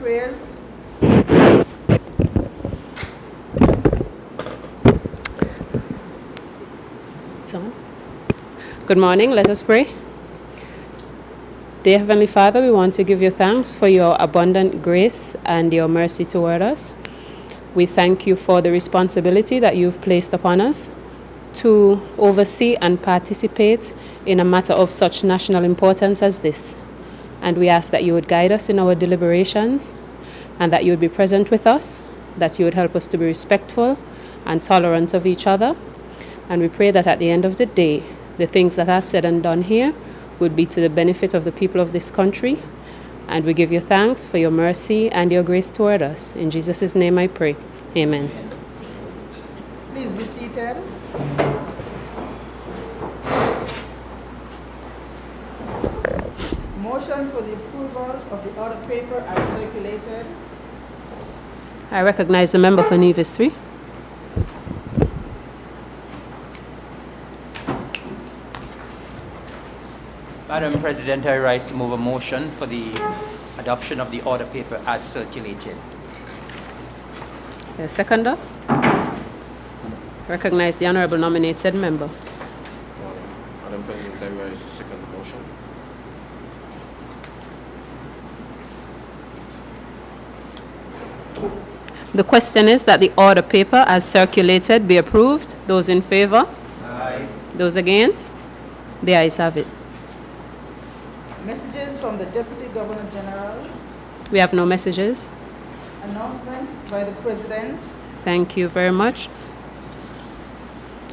prayers. Good morning. Let us pray. Dear Heavenly Father, we want to give you thanks for your abundant grace and your mercy toward us. We thank you for the responsibility that you've placed upon us to oversee and participate in a matter of such national importance as this. And we ask that you would guide us in our deliberations and that you would be present with us, that you would help us to be respectful and tolerant of each other. And we pray that at the end of the day, the things that are said and done here would be to the benefit of the people of this country. And we give you thanks for your mercy and your grace toward us. In Jesus' name I pray. Amen. Please be seated. Motion for the approval of the order paper as circulated. I recognize the member for Nevis 3. Madam President, I rise to move a motion for the adoption of the order paper as circulated. The seconder. Recognize the honourable nominated member. Madam President, I rise to second the motion. The question is that the order paper as circulated be approved. Those in favour? Aye. Those against? The ayes have it. Messages from the Deputy Governor General. We have no messages. Announcements by the President. Thank you very much.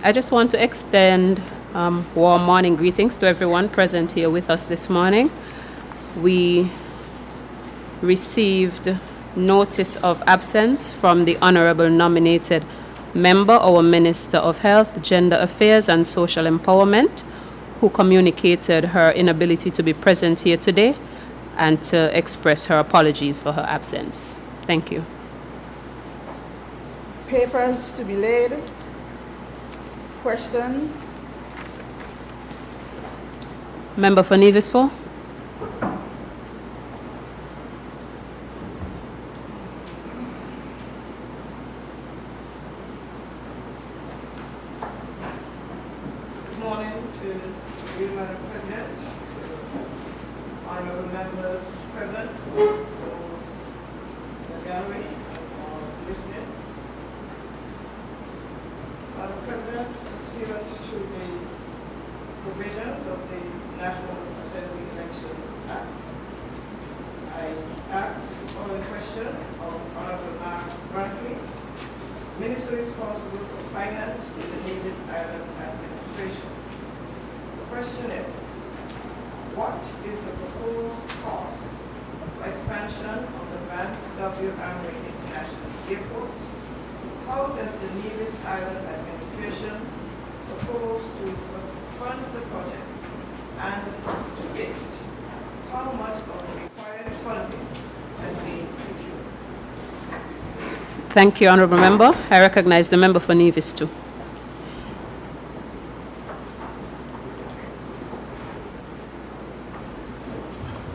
I just want to extend warm morning greetings to everyone present here with us this morning. We received notice of absence from the honourable nominated member, our Minister of Health, Gender Affairs and Social Empowerment, who communicated her inability to be present here today and to express her apologies for her absence. Thank you. Papers to be laid. Questions. Member for Nevis 4. Good morning to you, Madam President, to honourable members present, those in the gallery, or listening. Madam President, pursuant to the provisions of the National Assembly Elections Act, I ask the following question of Honourable Mark Brantley, Minister responsible for Finance in the Nevis Island Administration. The question is, what is the proposed cost for expansion of the Vance W. Amory International Airport? How does the Nevis Island Administration propose to fund the project? And to date, how much of the required funding has been secured? Thank you, honourable member. I recognize the member for Nevis 2.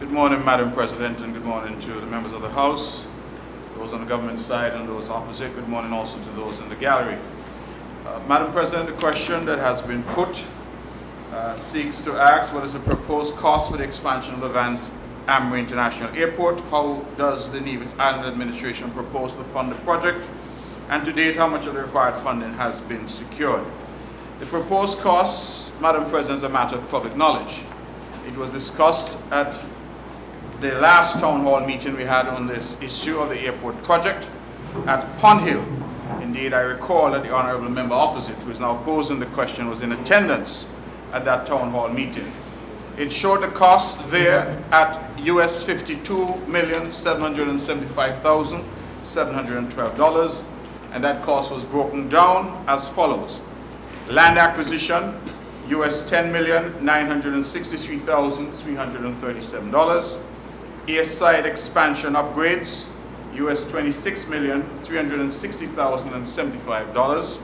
Good morning, Madam President, and good morning to the members of the House, those on the government side and those opposite. Good morning also to those in the gallery. Madam President, the question that has been put seeks to ask what is the proposed cost for the expansion of the Vance Amory International Airport? How does the Nevis Island Administration propose to fund the project? And to date, how much of the required funding has been secured? The proposed costs, Madam President, is a matter of public knowledge. It was discussed at the last town hall meeting we had on this issue of the airport project at Pond Hill. Indeed, I recall that the honourable member opposite, who is now posing the question, was in attendance at that town hall meeting. It showed the cost there at US $52,775,712, and that cost was broken down as follows. Land acquisition, US $10,963,337. Airside expansion upgrades, US $26,360,075.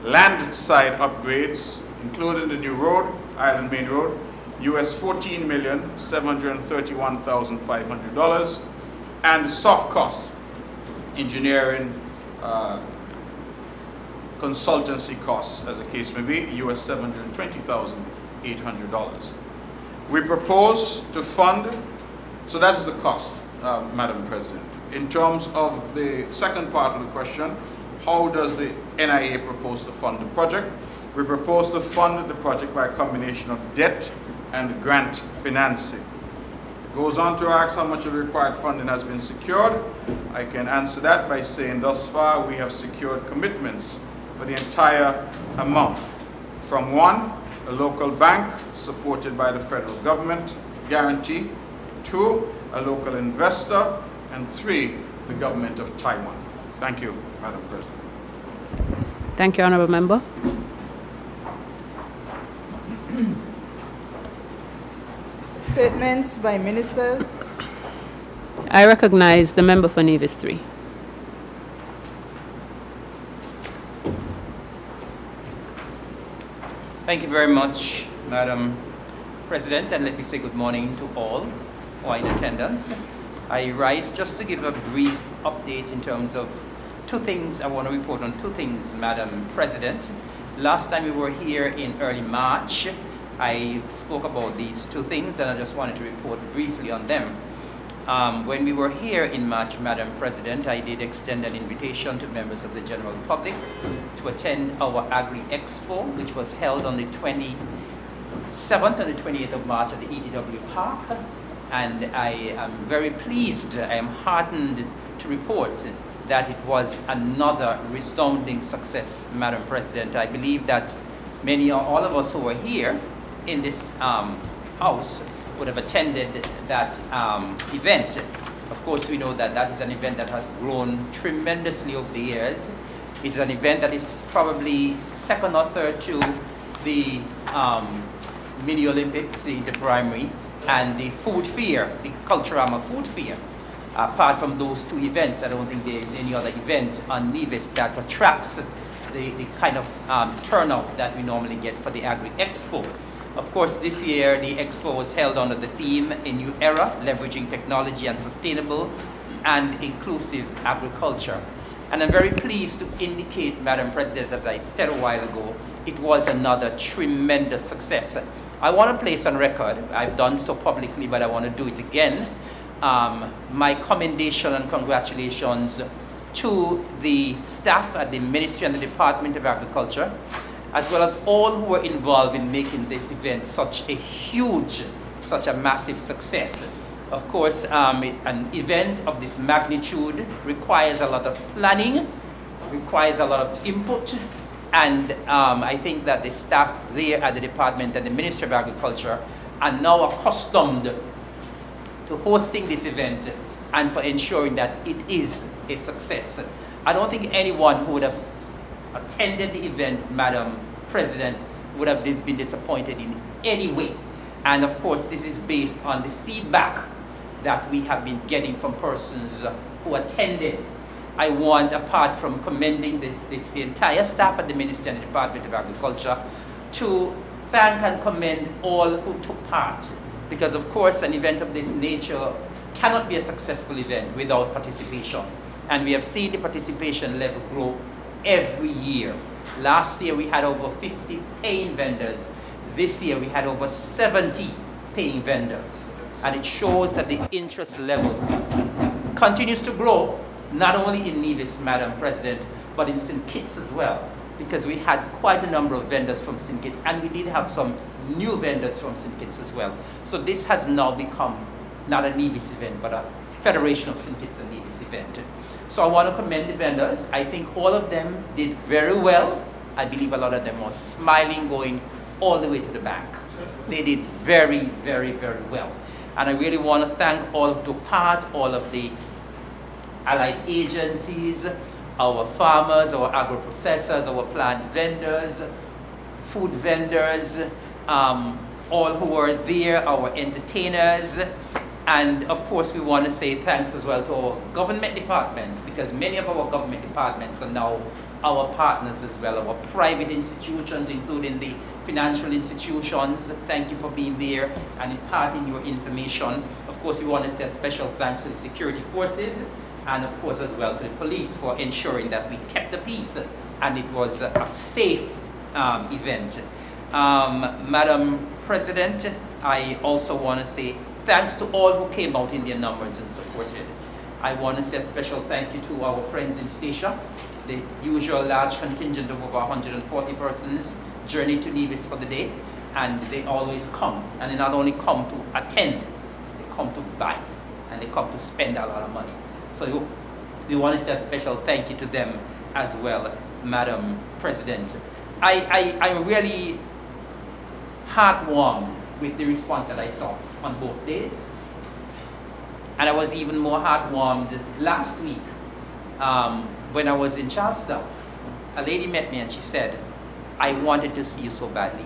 Land side upgrades, including the new road, Island Main Road, US $14,731,500. and the soft costs, engineering, consultancy costs, as the case may be, US $720,800. We propose to fund, so that is the cost, Madam President. In terms of the second part of the question, how does the NIA propose to fund the project? We propose to fund the project by a combination of debt and grant financing. It goes on to ask how much of the required funding has been secured. I can answer that by saying thus far we have secured commitments for the entire amount. From one, a local bank supported by the federal government guarantee, two, a local investor, and three, the government of Taiwan. Thank you, Madam President. Thank you, Honourable Member. Statements by ministers. I recognize the member for Nevis 3. Thank you very much, Madam President, and let me say good morning to all who are in attendance. I rise just to give a brief update in terms of two things. I want to report on two things, Madam President. Last time we were here in early March, I spoke about these two things, and I just wanted to report briefly on them. When we were here in March, Madam President, I did extend an invitation to members of the general public to attend our Agri-Expo, which was held on the 27th and the 28th of March at the ETW Park. And I am very pleased, I am heartened to report that it was another resounding success, Madam President. I believe that many or all of us who were here in this house would have attended that event. Of course, we know that that is an event that has grown tremendously over the years. It's an event that is probably second or third to the mini Olympics, the primary, and the food fair, the Culturama food fair. Apart from those two events, I don't think there is any other event on Nevis that attracts the kind of turnout that we normally get for the Agri-Expo. Of course, this year the Expo was held under the theme A New Era, Leveraging Technology and Sustainable and Inclusive Agriculture. And I'm very pleased to indicate, Madam President, as I said a while ago, it was another tremendous success. I want to place on record, I've done so publicly, but I want to do it again, my commendation and congratulations to the staff at the Ministry and the Department of Agriculture, as well as all who were involved in making this event such a huge, such a massive success. Of course, an event of this magnitude requires a lot of planning, requires a lot of input, and I think that the staff there at the Department and the Ministry of Agriculture are now accustomed to hosting this event and for ensuring that it is a success. I don't think anyone who would have attended the event, Madam President, would have been disappointed in any way. And of course, this is based on the feedback that we have been getting from persons who attended. I want, apart from commending the entire staff at the Ministry and the Department of Agriculture, to thank and commend all who took part. Because of course, an event of this nature cannot be a successful event without participation. And we have seen the participation level grow every year. Last year we had over 50 paying vendors. This year we had over 70 paying vendors. And it shows that the interest level continues to grow, not only in Nevis, Madam President, but in St. Kitts as well. Because we had quite a number of vendors from St. Kitts, and we did have some new vendors from St. Kitts as well. So this has now become not a Nevis event, but a Federation of St. Kitts and Nevis event. So I want to commend the vendors. I think all of them did very well. I believe a lot of them were smiling, going all the way to the bank. They did very, very, very well. And I really want to thank all who took part, all of the allied agencies, our farmers, our agro-processors, our plant vendors, food vendors, all who were there, our entertainers. And of course, we want to say thanks as well to our government departments, because many of our government departments are now our partners as well, our private institutions, including the financial institutions. Thank you for being there and imparting your information. Of course, we want to say a special thanks to the security forces and of course as well to the police for ensuring that we kept the peace and it was a safe event. Madam President, I also want to say thanks to all who came out in their numbers and supported. I want to say a special thank you to our friends in Statia, the usual large contingent of over 140 persons journey to Nevis for the day, and they always come, and they not only come to attend, they come to buy, and they come to spend a lot of money. So we want to say a special thank you to them as well, Madam President. I'm really heartwarmed with the response that I saw on both days. And I was even more heartwarmed last week when I was in Charlestown. A lady met me and she said, I wanted to see you so badly.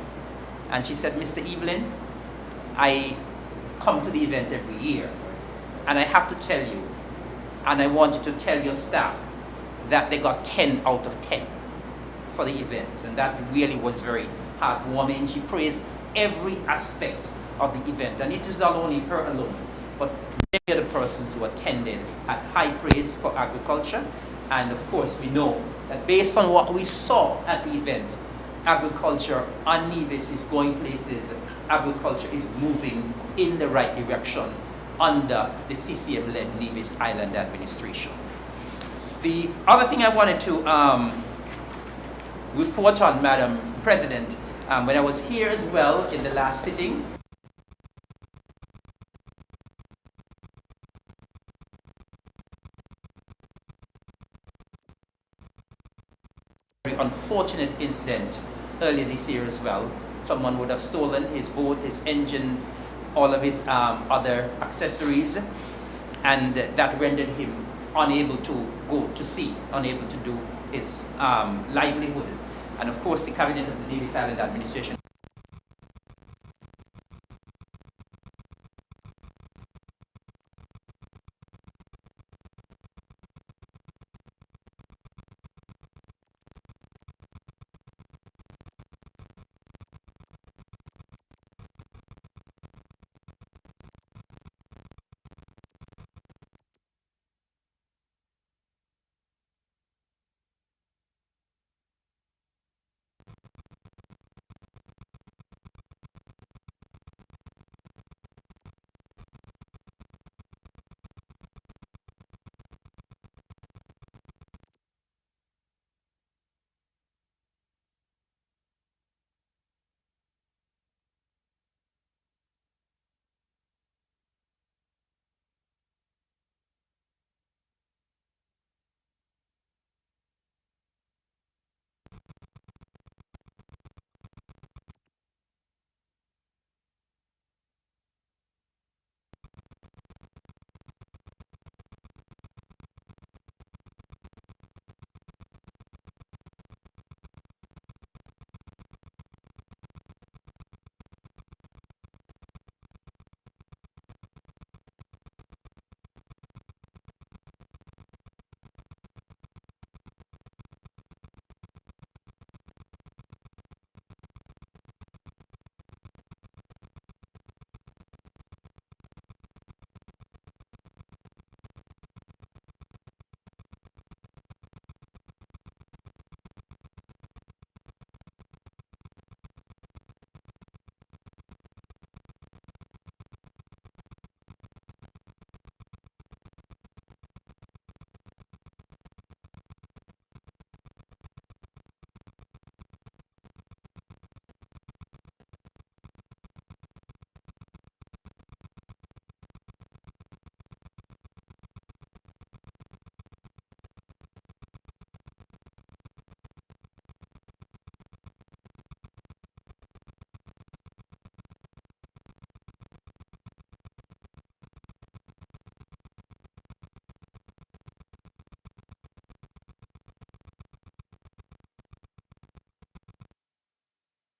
And she said, Mr. Evelyn, I come to the event every year. And I have to tell you, and I want you to tell your staff that they got 10 out of 10 for the event. And that really was very heartwarming. She praised every aspect of the event. And it is not only her alone, but many other persons who attended had high praise for agriculture. And of course, we know that based on what we saw at the event, agriculture on Nevis is going places. Agriculture is moving in the right direction under the CCM-led Nevis Island administration. The other thing I wanted to report on, Madam President, when I was here as well in the last sitting, very unfortunate incident earlier this year as well. Someone would have stolen his boat, his engine, all of his other accessories, and that rendered him unable to go to sea, unable to do his livelihood. And of course, the cabinet of the Nevis Island administration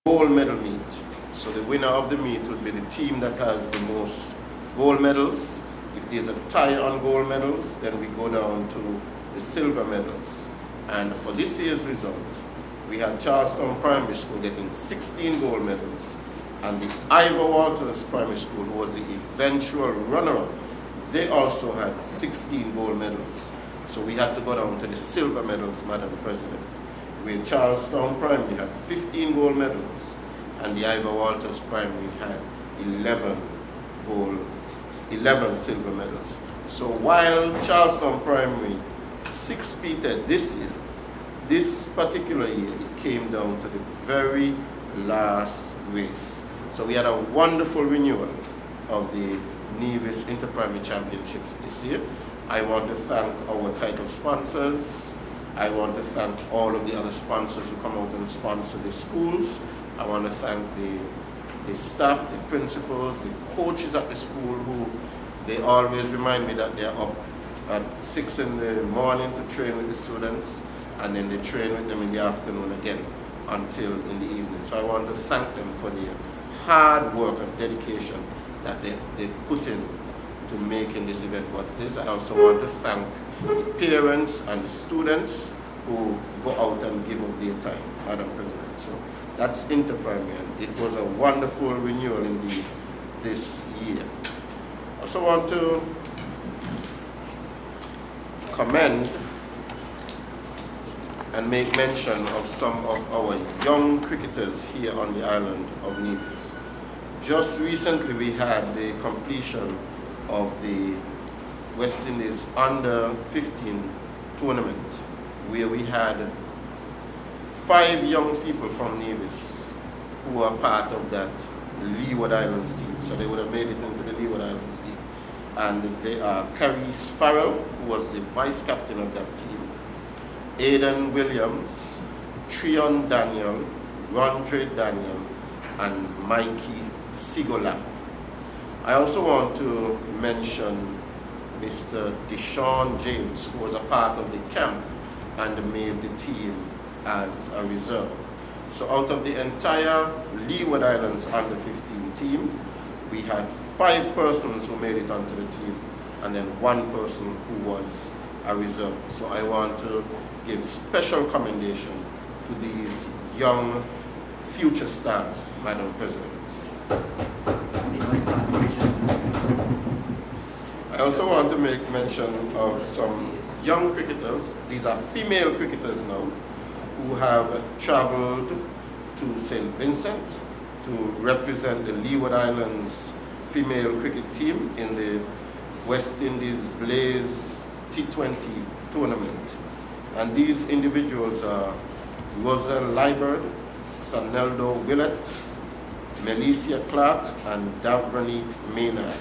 gold medal meet. So the winner of the meet would be the team that has the most gold medals. If there's a tie on gold medals, then we go down to the silver medals. And for this year's result, we had Charlestown Primary School getting 16 gold medals, and the Ivor Walters Primary School, who was the eventual runner-up, they also had 16 gold medals. So we had to go down to the silver medals, Madam President. With Charlestown Primary had 15 gold medals, and the Ivor Walters Primary had 11 silver medals. So while Charlestown Primary six-peated this year, this particular year, it came down to the very last race. So we had a wonderful renewal of the Nevis Inter-Primary Championships this year. I want to thank our title sponsors. I want to thank all of the other sponsors who come out and sponsor the schools. I want to thank the staff, the principals, the coaches at the school who they always remind me that they're up at 6 in the morning to train with the students, and then they train with them in the afternoon again until in the evening. So I want to thank them for the hard work and dedication that they put in to making this event what it is. I also want to thank the parents and the students who go out and give of their time, Madam President. So that's Inter-Primary, and it was a wonderful renewal indeed this year. I also want to commend and make mention of some of our young cricketers here on the island of Nevis. Just recently we had the completion of the West Indies under-15 tournament, where we had 5 young people from Nevis who are part of that Leeward Islands team. So they would have made it into the Leeward Islands team. And they are Carice Farrell, who was the vice captain of that team, Aidan Williams, Trion Daniel, Rondre Daniel, and Mikey Sigola. I also want to mention Mr. Deshaun James, who was a part of the camp and made the team as a reserve. So out of the entire Leeward Islands under-15 team, we had 5 persons who made it onto the team, and then 1 person who was a reserve. So I want to give special commendation to these young future stars, Madam President. I also want to make mention of some young cricketers. These are female cricketers now, who have traveled to St. Vincent to represent the Leeward Islands female cricket team in the West Indies Blaze T20 tournament. And these individuals are Roselle Liebert, Saneldo Willett, Melicia Clark, and Davronique Maynard.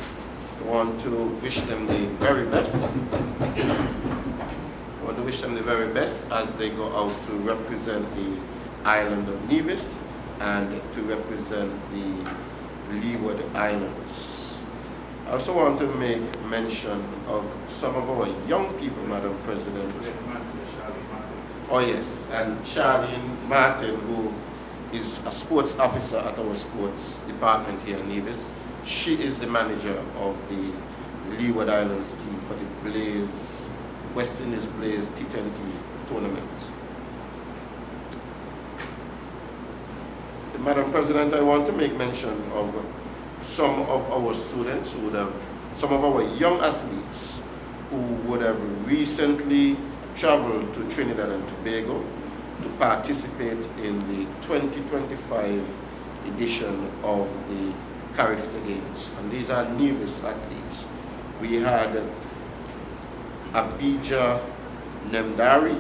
I want to wish them the very best. I want to wish them the very best as they go out to represent the island of Nevis and to represent the Leeward Islands. I also want to make mention of some of our young people, Madam President. Oh yes, and Charlene Martin, who is a sports officer at our sports department here in Nevis. She is the manager of the Leeward Islands team for the Blaze, West Indies Blaze T20 tournament. Madam President, I want to make mention of some of our students who would have, some of our young athletes who would have recently traveled to Trinidad and Tobago to participate in the 2025 edition of the Carifta Games. And these are Nevis athletes. We had Abija Nemdari,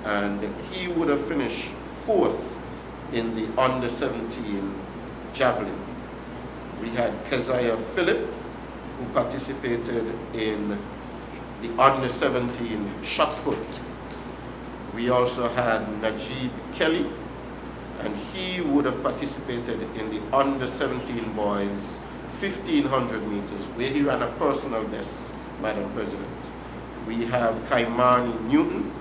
and he would have finished 4th in the under-17 javelin. We had Keziah Phillip, who participated in the under-17 shot put. We also had Najib Kelly, and he would have participated in the under-17 boys 1500 meters, where he ran a personal best, Madam President. We have Kaimani Newton,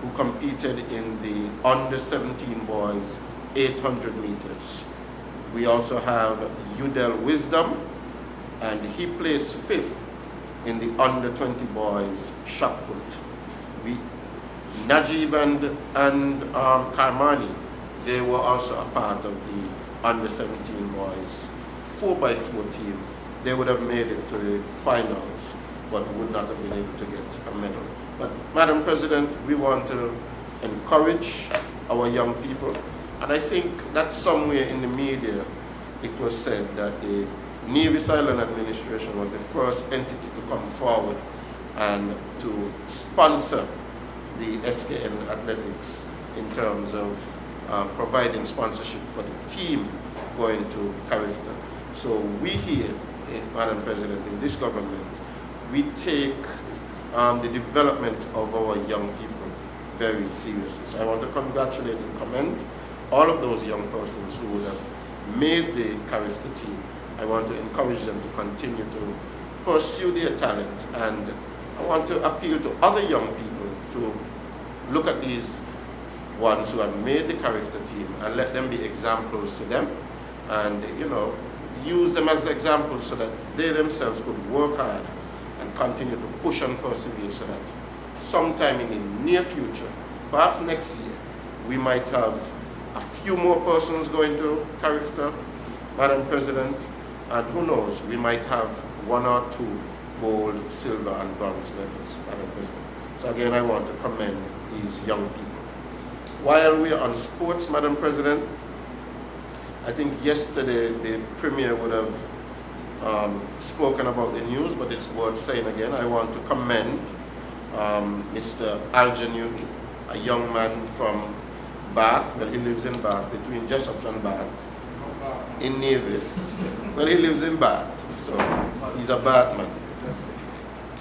who competed in the under-17 boys 800 meters. We also have Udell Wisdom, and he placed 5th in the under-20 boys shot put. Najib and Karmani, they were also a part of the under-17 boys 4x4 team. They would have made it to the finals, but would not have been able to get a medal. But Madam President, we want to encourage our young people, and I think that somewhere in the media it was said that the Nevis Island administration was the first entity to come forward and to sponsor the SKN athletics in terms of providing sponsorship for the team going to Carifta. So we here, Madam President, in this government, we take the development of our young people very seriously. So I want to congratulate and commend all of those young persons who would have made the Carifta team. I want to encourage them to continue to pursue their talent, and I want to appeal to other young people to look at these ones who have made the Carifta team and let them be examples to them, and use them as examples so that they themselves could work hard and continue to push and persevere, so that sometime in the near future, perhaps next year, we might have a few more persons going to Carifta, Madam President, and who knows, we might have 1 or 2 gold, silver, and bronze medals, Madam President. So again, I want to commend these young people. While we are on sports, Madam President, I think yesterday the Premier would have spoken about the news, but it's worth saying again. I want to commend Mr. Alger Newton, a young man from Bath. Well, he lives in Bath, between Jessup and Bath, in Nevis. Well, he lives in Bath, so he's a Bathman.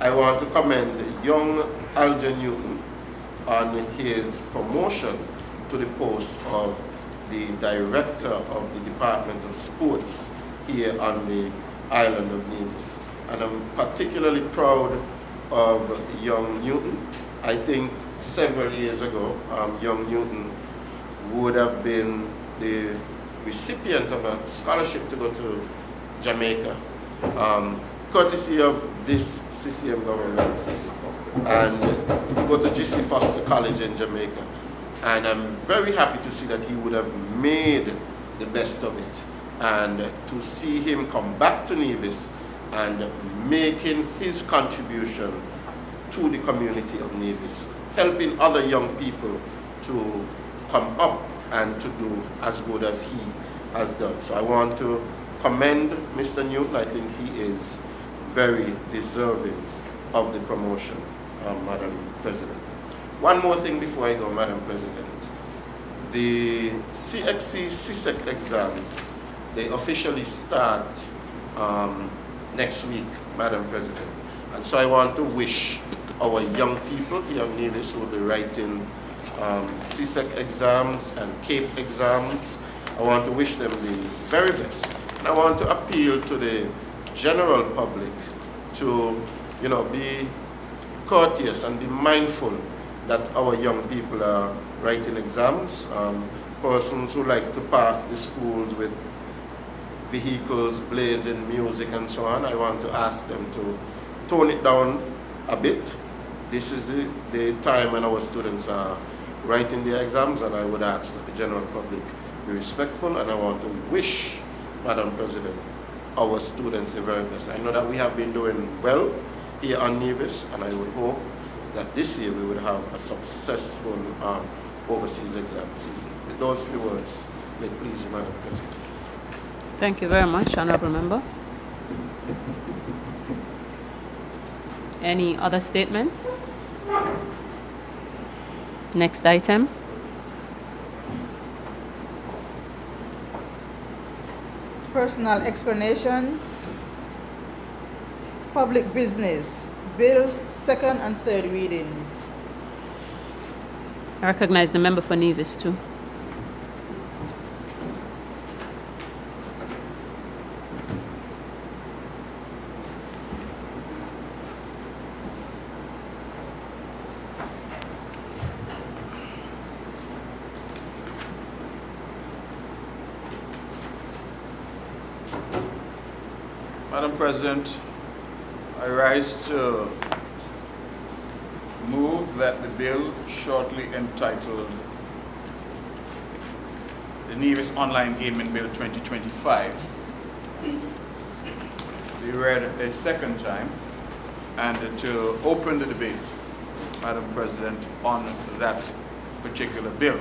I want to commend young Alger Newton on his promotion to the post of the Director of the Department of Sports here on the island of Nevis. And I'm particularly proud of young Newton. I think several years ago, young Newton would have been the recipient of a scholarship to go to Jamaica, courtesy of this CCM government, and to go to GC Foster College in Jamaica. And I'm very happy to see that he would have made the best of it, and to see him come back to Nevis and making his contribution to the community of Nevis, helping other young people to come up and to do as good as he has done. So I want to commend Mr. Newton. I think he is very deserving of the promotion, Madam President. One more thing before I go, Madam President. The CXC CSEC exams, they officially start next week, Madam President. And so I want to wish our young people here in Nevis who will be writing CSEC exams and CAPE exams, I want to wish them the very best. And I want to appeal to the general public to, be courteous and be mindful that our young people are writing exams. Persons who like to pass the schools with vehicles blazing music and so on, I want to ask them to tone it down a bit. This is the time when our students are writing their exams, and I would ask that the general public be respectful, and I want to wish, Madam President, our students the very best. I know that we have been doing well here on Nevis, and I would hope that this year we would have a successful overseas exam season. With those few words, may it please you, Madam President. Thank you very much, Honourable Member. Any other statements? Next item. Personal explanations. Public business. Bills, second and third readings. I recognize the member for Nevis too. Madam President, I rise to move that the bill shortly entitled the Nevis Online Gaming Bill 2025 be read a second time and to open the debate, Madam President, on that particular bill.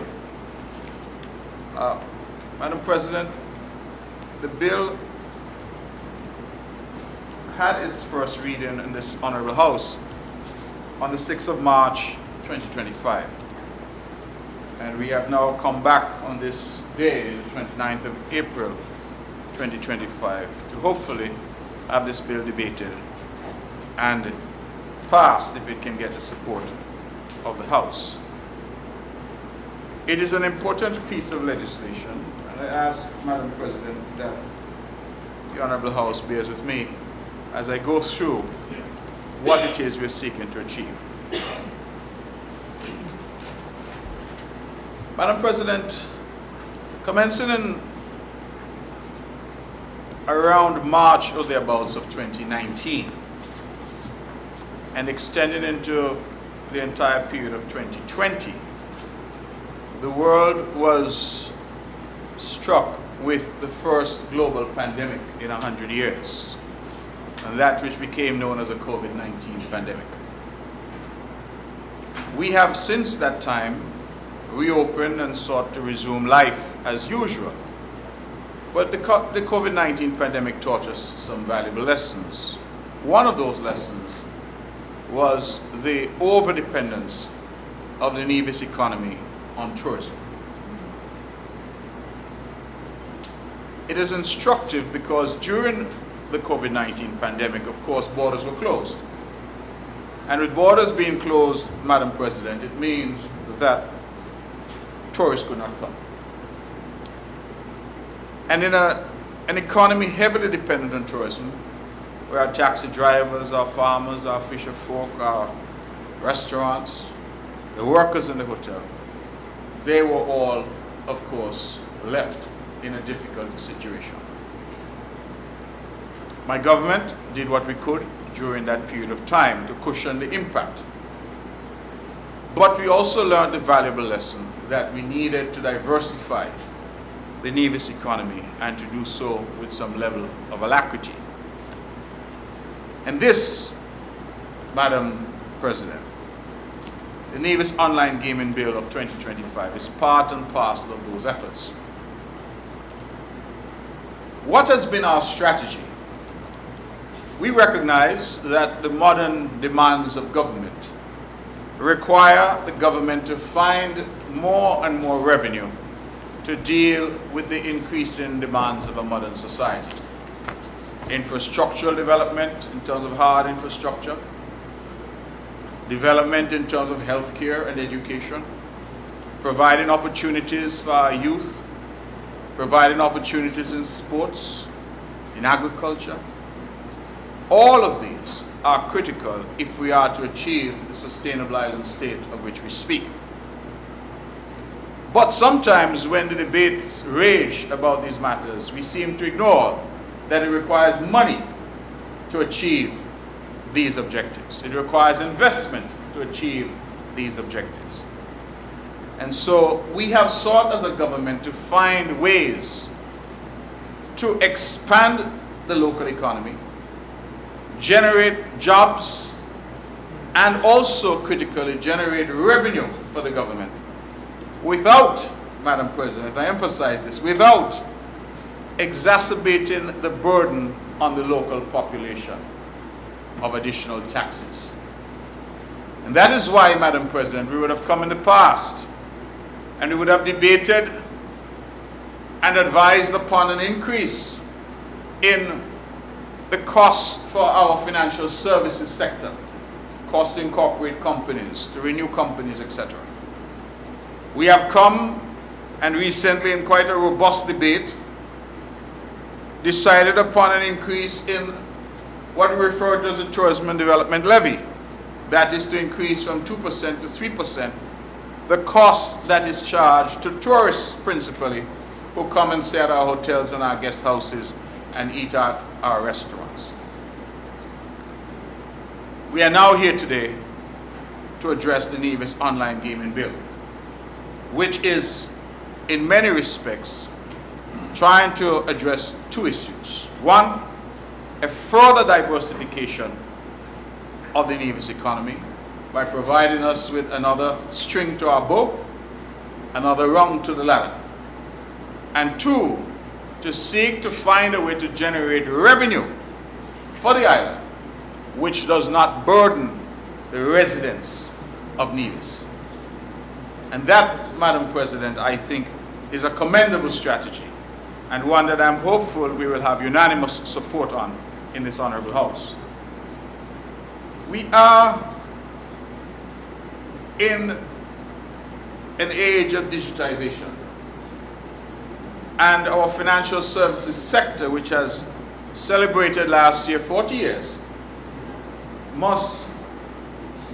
Madam President, the bill had its first reading in this Honourable House on the 6th of March 2025. And we have now come back on this day, the 29th of April 2025, to hopefully have this bill debated and passed if it can get the support of the House. It is an important piece of legislation, and I ask, Madam President, that the Honourable House bears with me as I go through what it is we're seeking to achieve. Madam President, commencing in around March or thereabouts of 2019 and extending into the entire period of 2020, the world was struck with the first global pandemic in 100 years, and that which became known as a COVID-19 pandemic. We have since that time reopened and sought to resume life as usual. But the COVID-19 pandemic taught us some valuable lessons. One of those lessons was the overdependence of the Nevis economy on tourism. It is instructive because during the COVID-19 pandemic, of course, borders were closed. And with borders being closed, Madam President, it means that tourists could not come. And in an economy heavily dependent on tourism, where our taxi drivers, our farmers, our fisher folk, our restaurants, the workers in the hotel, they were all, of course, left in a difficult situation. My government did what we could during that period of time to cushion the impact. But we also learned the valuable lesson that we needed to diversify the Nevis economy and to do so with some level of alacrity. And this, Madam President, the Nevis Online Gaming Bill of 2025 is part and parcel of those efforts. What has been our strategy? We recognize that the modern demands of government require the government to find more and more revenue to deal with the increasing demands of a modern society. Infrastructural development in terms of hard infrastructure, development in terms of healthcare and education, providing opportunities for our youth, providing opportunities in sports, in agriculture. All of these are critical if we are to achieve the sustainable island state of which we speak. But sometimes when the debates rage about these matters, we seem to ignore that it requires money to achieve these objectives. It requires investment to achieve these objectives. And so we have sought as a government to find ways to expand the local economy, generate jobs, and also critically generate revenue for the government without, Madam President, I emphasize this, without exacerbating the burden on the local population of additional taxes. And that is why, Madam President, we would have come in the past and we would have debated and advised upon an increase in the cost for our financial services sector, cost to incorporate companies, to renew companies, etc. We have come and recently, in quite a robust debate, decided upon an increase in what we refer to as the Tourism and Development Levy. That is to increase from 2% to 3% the cost that is charged to tourists principally who come and stay at our hotels and our guest houses and eat at our restaurants. We are now here today to address the Nevis Online Gaming Bill, which is, in many respects, trying to address two issues. One, a further diversification of the Nevis economy by providing us with another string to our bow, another rung to the ladder. And two, to seek to find a way to generate revenue for the island, which does not burden the residents of Nevis. And that, Madam President, I think is a commendable strategy, and one that I'm hopeful we will have unanimous support on in this Honourable House. We are in an age of digitization, and our financial services sector, which has celebrated last year 40 years, must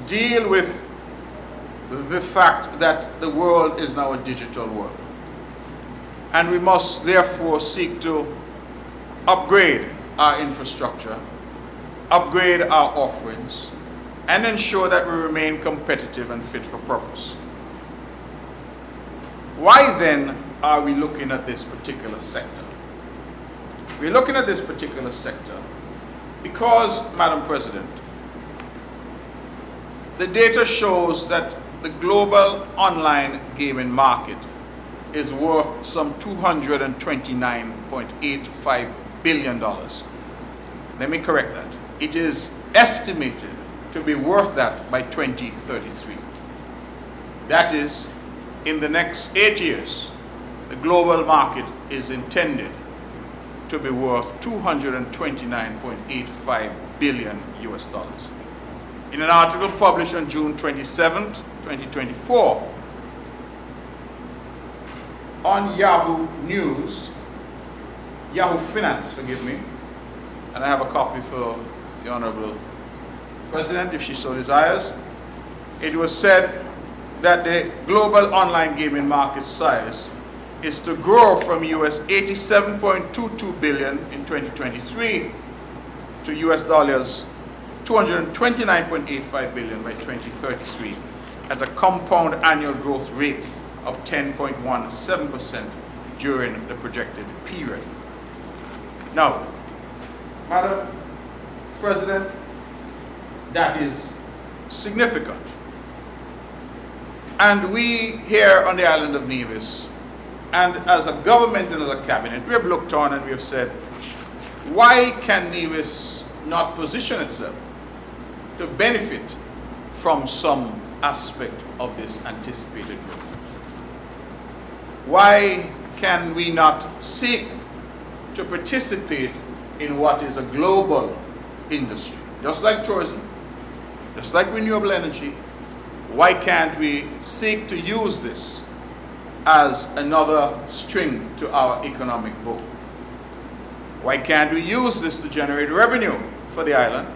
deal with the fact that the world is now a digital world. And we must therefore seek to upgrade our infrastructure, upgrade our offerings, and ensure that we remain competitive and fit for purpose. Why then are we looking at this particular sector? We're looking at this particular sector because, Madam President, the data shows that the global online gaming market is worth some $229.85 billion. Let me correct that. It is estimated to be worth that by 2033. That is, in the next 8 years, the global market is intended to be worth $229.85 billion US dollars. In an article published on June 27, 2024, on Yahoo News, Yahoo Finance, forgive me, and I have a copy for the Honourable President if she so desires, it was said that the global online gaming market size is to grow from US $87.22 billion in 2023 to US dollars $229.85 billion by 2033 at a compound annual growth rate of 10.17% during the projected period. Now, Madam President, that is significant. And we here on the island of Nevis, and as a government and as a cabinet, we have looked on and we have said, why can Nevis not position itself to benefit from some aspect of this anticipated growth? Why can we not seek to participate in what is a global industry? Just like tourism, just like renewable energy, why can't we seek to use this as another string to our economic bow? Why can't we use this to generate revenue for the island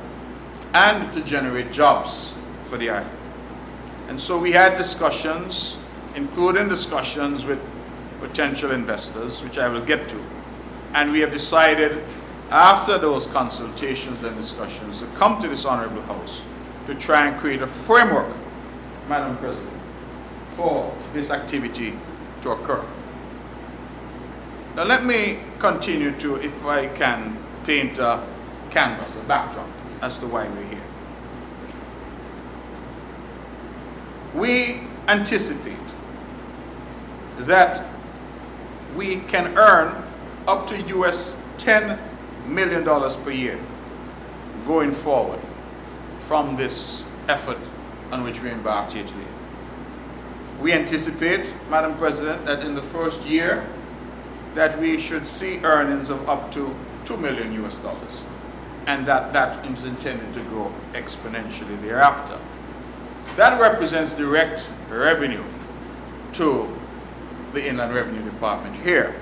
and to generate jobs for the island? And so we had discussions, including discussions with potential investors, which I will get to. And we have decided, after those consultations and discussions, to come to this Honourable House to try and create a framework, Madam President, for this activity to occur. Now let me continue to, if I can, paint a canvas, a backdrop, as to why we're here. We anticipate that we can earn up to US $10 million per year going forward from this effort on which we embarked here today. We anticipate, Madam President, that in the first year that we should see earnings of up to $2 million US dollars, and that is intended to grow exponentially thereafter. That represents direct revenue to the Inland Revenue Department here.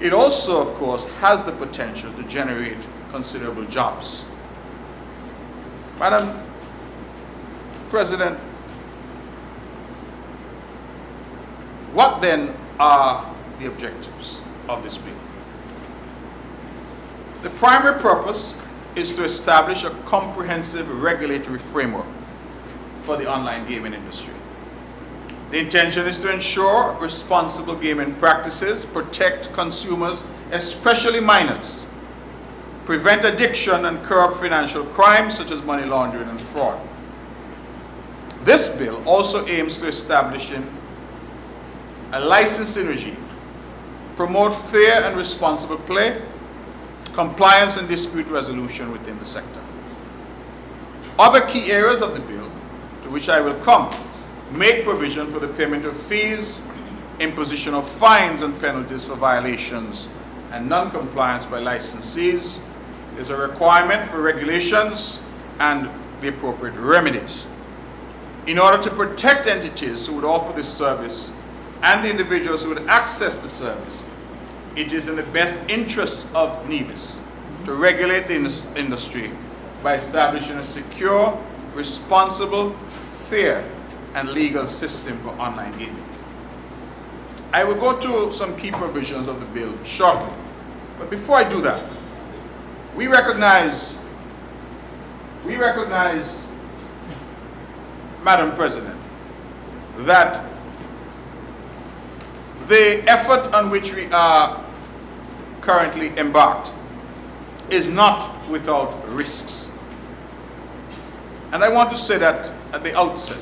It also, of course, has the potential to generate considerable jobs. Madam President, what then are the objectives of this bill? The primary purpose is to establish a comprehensive regulatory framework for the online gaming industry. The intention is to ensure responsible gaming practices, protect consumers, especially minors, prevent addiction, and curb financial crimes such as money laundering and fraud. This bill also aims to establish a licensing regime, promote fair and responsible play, compliance and dispute resolution within the sector. Other key areas of the bill, to which I will come, make provision for the payment of fees, imposition of fines and penalties for violations and non-compliance by licensees. There's a requirement for regulations and the appropriate remedies. In order to protect entities who would offer this service and the individuals who would access the service, it is in the best interests of Nevis to regulate the industry by establishing a secure, responsible, fair, and legal system for online gaming. I will go to some key provisions of the bill shortly, but before I do that, we recognize, Madam President, that the effort on which we are currently embarked is not without risks. And I want to say that at the outset.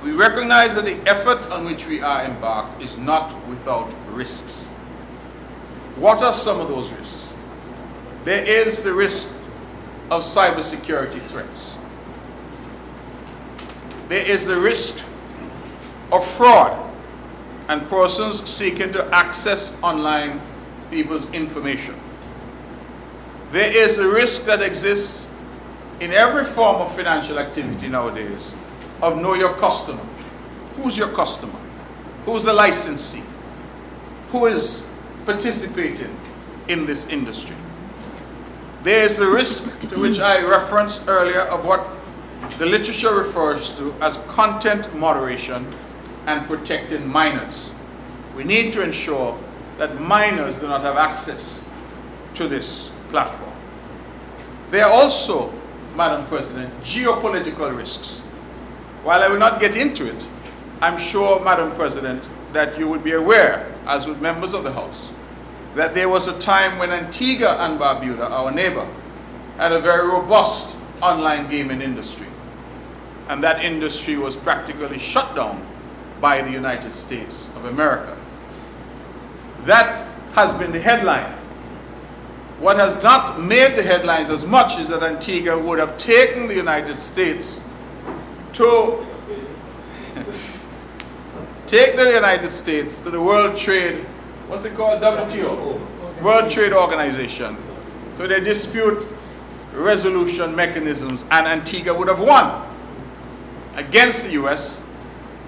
We recognize that the effort on which we are embarked is not without risks. What are some of those risks? There is the risk of cybersecurity threats. There is the risk of fraud and persons seeking to access online people's information. There is the risk that exists in every form of financial activity nowadays of know your customer. Who's your customer? Who's the licensee? Who is participating in this industry? There is the risk to which I referenced earlier of what the literature refers to as content moderation and protecting minors. We need to ensure that minors do not have access to this platform. There are also, Madam President, geopolitical risks. While I will not get into it, I'm sure, Madam President, that you would be aware, as would members of the House, that there was a time when Antigua and Barbuda, our neighbor, had a very robust online gaming industry. And that industry was practically shut down by the United States of America. That has been the headline. What has not made the headlines as much is that Antigua would have taken the United States to take the United States to the World Trade, what's it called, WTO? World Trade Organization. So they dispute resolution mechanisms, and Antigua would have won against the US.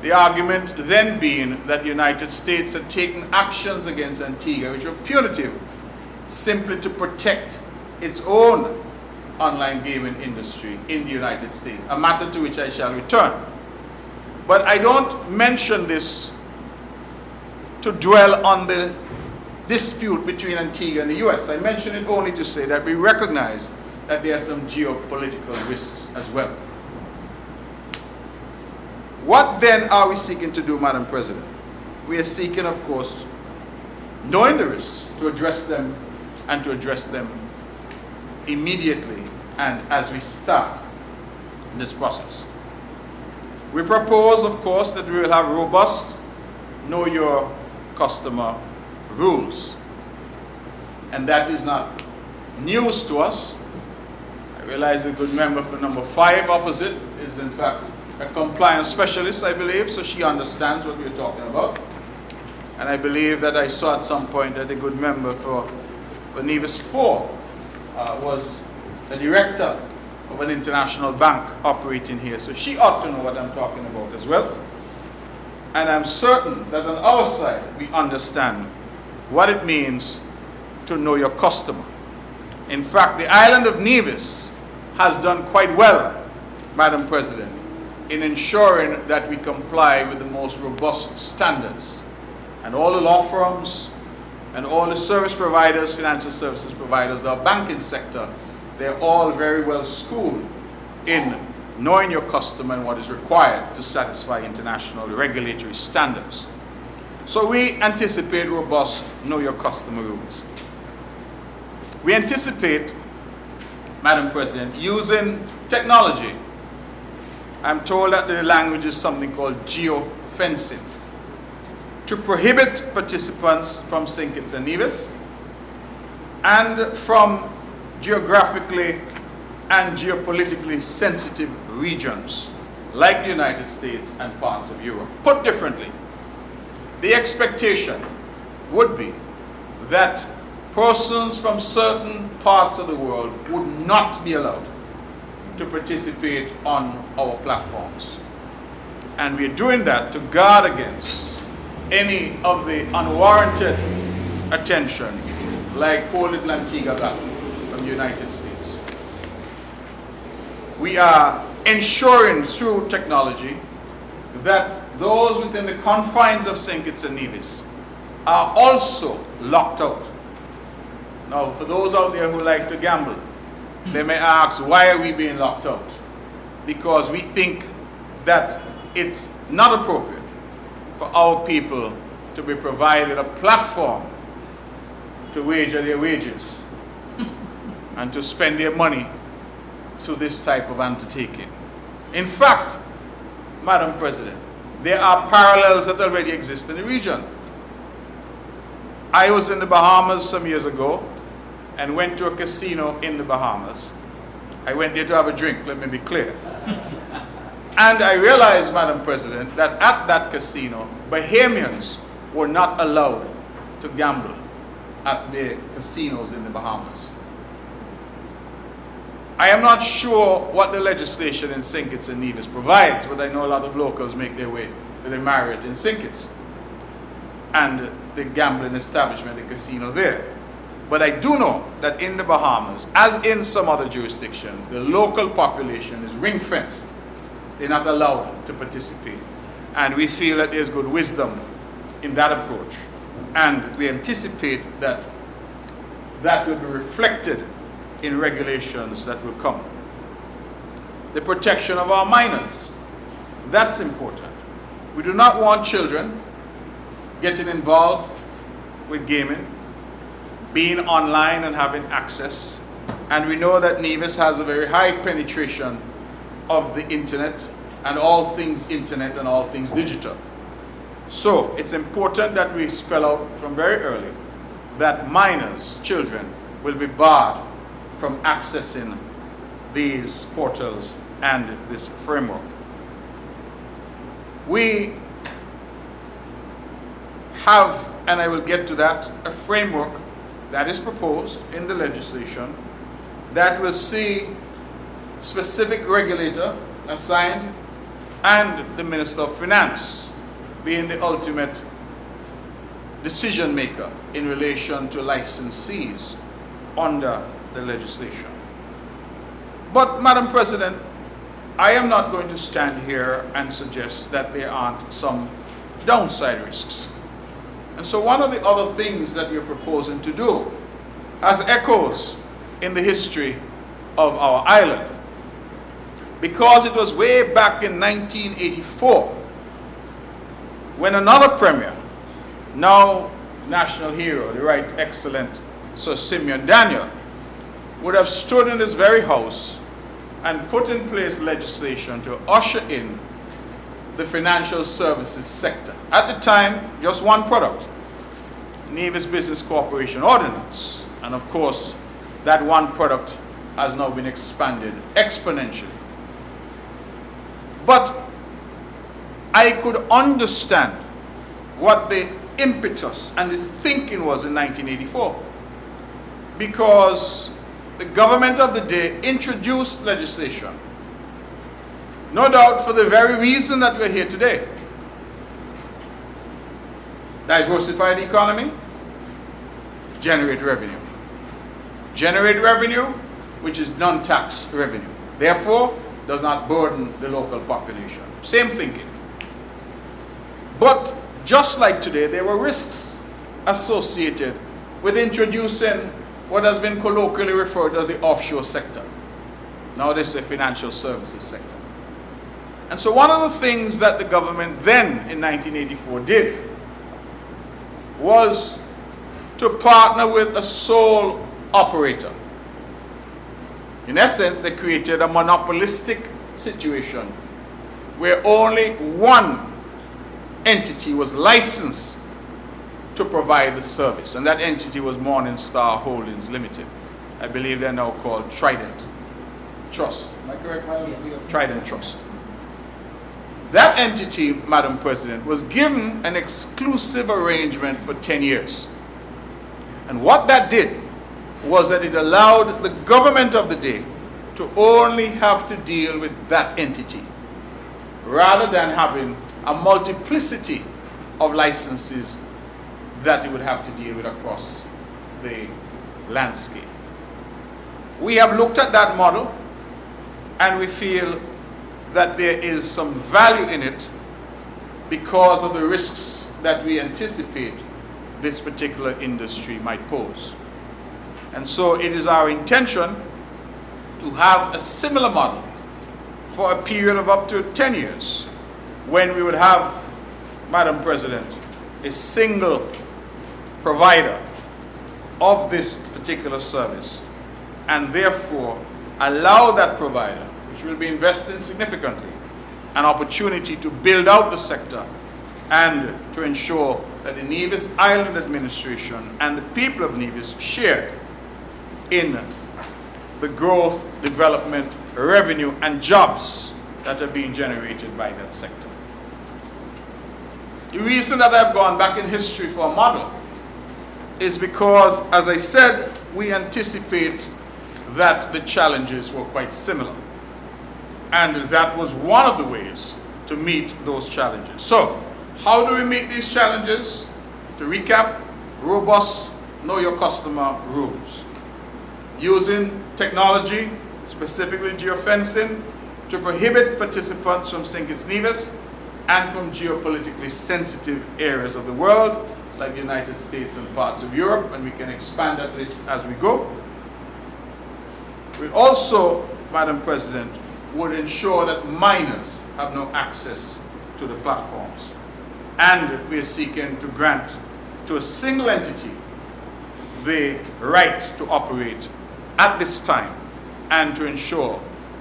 The argument then being that the United States had taken actions against Antigua which were punitive, simply to protect its own online gaming industry in the United States, a matter to which I shall return. But I don't mention this to dwell on the dispute between Antigua and the US. I mention it only to say that we recognize that there are some geopolitical risks as well. What then are we seeking to do, Madam President? We are seeking, of course, knowing the risks, to address them and to address them immediately and as we start this process. We propose, of course, that we will have robust know your customer rules. And that is not news to us. I realize the good member for number 5 opposite is in fact a compliance specialist, I believe, so she understands what we're talking about. And I believe that I saw at some point that the good member for Nevis 4 was a director of an international bank operating here, so she ought to know what I'm talking about as well. And I'm certain that on our side we understand what it means to know your customer. In fact, the island of Nevis has done quite well, Madam President, in ensuring that we comply with the most robust standards. And all the law firms and all the service providers, financial services providers, our banking sector, they're all very well schooled in knowing your customer and what is required to satisfy international regulatory standards. So we anticipate robust know your customer rules. We anticipate, Madam President, using technology. I'm told that the language is something called geofencing, to prohibit participants from St. Kitts and Nevis and from geographically and geopolitically sensitive regions like the United States and parts of Europe. Put differently, the expectation would be that persons from certain parts of the world would not be allowed to participate on our platforms. And we're doing that to guard against any of the unwarranted attention like poor little Antigua got from the United States. We are ensuring through technology that those within the confines of St. Kitts and Nevis are also locked out. Now, for those out there who like to gamble, they may ask, why are we being locked out? Because we think that it's not appropriate for our people to be provided a platform to wager their wages and to spend their money through this type of undertaking. In fact, Madam President, there are parallels that already exist in the region. I was in the Bahamas some years ago and went to a casino in the Bahamas. I went there to have a drink, let me be clear. And I realized, Madam President, that at that casino, Bahamians were not allowed to gamble at the casinos in the Bahamas. I am not sure what the legislation in St. Kitts and Nevis provides, but I know a lot of locals make their way to the Marriott in St. Kitts and the gambling establishment, the casino there. But I do know that in the Bahamas, as in some other jurisdictions, the local population is ring-fenced. They're not allowed to participate. And we feel that there's good wisdom in that approach. And we anticipate that that will be reflected in regulations that will come. The protection of our minors, that's important. We do not want children getting involved with gaming, being online and having access. And we know that Nevis has a very high penetration of the internet and all things internet and all things digital. So it's important that we spell out from very early that minors, children, will be barred from accessing these portals and this framework. We have, and I will get to that, a framework that is proposed in the legislation that will see specific regulator assigned and the Minister of Finance being the ultimate decision maker in relation to licensees under the legislation. But, Madam President, I am not going to stand here and suggest that there aren't some downside risks. And so one of the other things that we're proposing to do has echoes in the history of our island. Because it was way back in 1984 when another premier, now national hero, the Right Excellent Sir Simeon Daniel, would have stood in this very house and put in place legislation to usher in the financial services sector. At the time, just one product, Nevis Business Corporation Ordinance. And of course, that one product has now been expanded exponentially. But I could understand what the impetus and the thinking was in 1984, because the government of the day introduced legislation, no doubt for the very reason that we're here today. Diversify the economy, generate revenue. Generate revenue, which is non-tax revenue. Therefore, does not burden the local population. Same thinking. But just like today, there were risks associated with introducing what has been colloquially referred to as the offshore sector. Now this is the financial services sector. And so one of the things that the government then in 1984 did was to partner with a sole operator. In essence, they created a monopolistic situation where only one entity was licensed to provide the service, and that entity was Morningstar Holdings Limited. I believe they're now called Trident Trust. Am I correct? Yes. Trident Trust. That entity, Madam President, was given an exclusive arrangement for 10 years. And what that did was that it allowed the government of the day to only have to deal with that entity, rather than having a multiplicity of licenses that it would have to deal with across the landscape. We have looked at that model, and we feel that there is some value in it because of the risks that we anticipate this particular industry might pose. And so it is our intention to have a similar model for a period of up to 10 years, when we would have, Madam President, a single provider of this particular service, and therefore allow that provider, which will be investing significantly, an opportunity to build out the sector and to ensure that the Nevis Island Administration and the people of Nevis share in the growth, development, revenue, and jobs that are being generated by that sector. The reason that I've gone back in history for a model is because, as I said, we anticipate that the challenges were quite similar. And that was one of the ways to meet those challenges. So, how do we meet these challenges? To recap, robust know your customer rules. Using technology, specifically geofencing, to prohibit participants from St. Kitts Nevis and from geopolitically sensitive areas of the world, like the United States and parts of Europe, and we can expand that list as we go. We also, Madam President, would ensure that minors have no access to the platforms. And we are seeking to grant to a single entity the right to operate at this time, and to ensure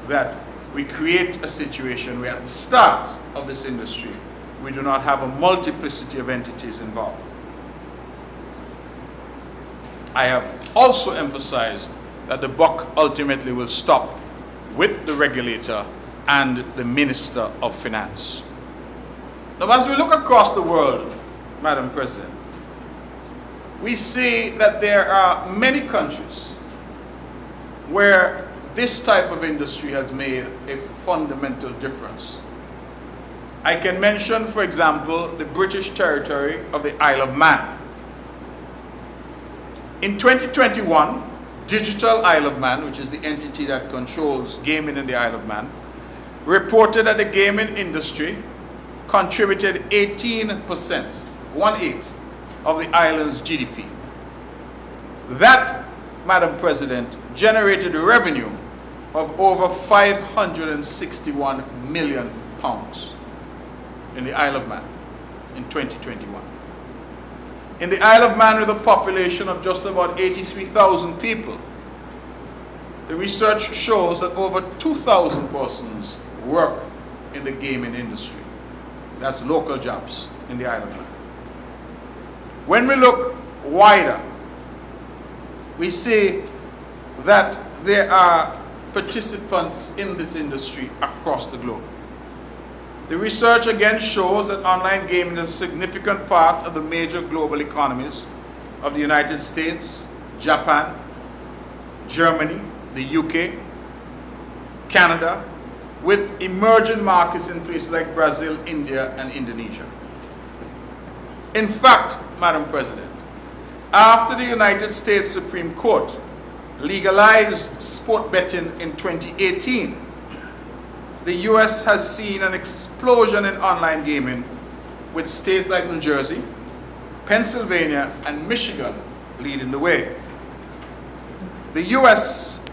that we create a situation where at the start of this industry, we do not have a multiplicity of entities involved. I have also emphasized that the buck ultimately will stop with the regulator and the Minister of Finance. Now, as we look across the world, Madam President, we see that there are many countries where this type of industry has made a fundamental difference. I can mention, for example, the British territory of the Isle of Man. In 2021, Digital Isle of Man, which is the entity that controls gaming in the Isle of Man, reported that the gaming industry contributed 18%, 1/8, of the island's GDP. That, Madam President, generated a revenue of over £561 million in the Isle of Man in 2021. In the Isle of Man, with a population of just about 83,000 people, the research shows that over 2,000 persons work in the gaming industry. That's local jobs in the Isle of Man. When we look wider, we see that there are participants in this industry across the globe. The research again shows that online gaming is a significant part of the major global economies of the United States, Japan, Germany, the UK, Canada, with emerging markets in places like Brazil, India, and Indonesia. In fact, Madam President, after the United States Supreme Court legalized sport betting in 2018, the US has seen an explosion in online gaming, with states like New Jersey, Pennsylvania, and Michigan leading the way. The US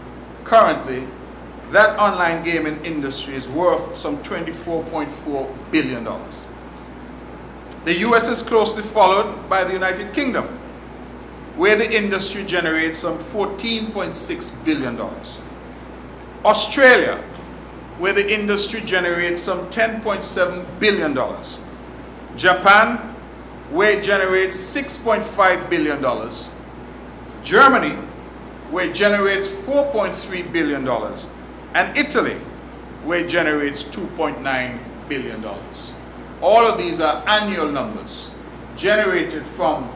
currently that online gaming industry is worth some $24.4 billion. The US is closely followed by the United Kingdom, where the industry generates some $14.6 billion. Australia, where the industry generates some $10.7 billion. Japan, where it generates $6.5 billion. Germany, where it generates $4.3 billion. And Italy, where it generates $2.9 billion. All of these are annual numbers generated from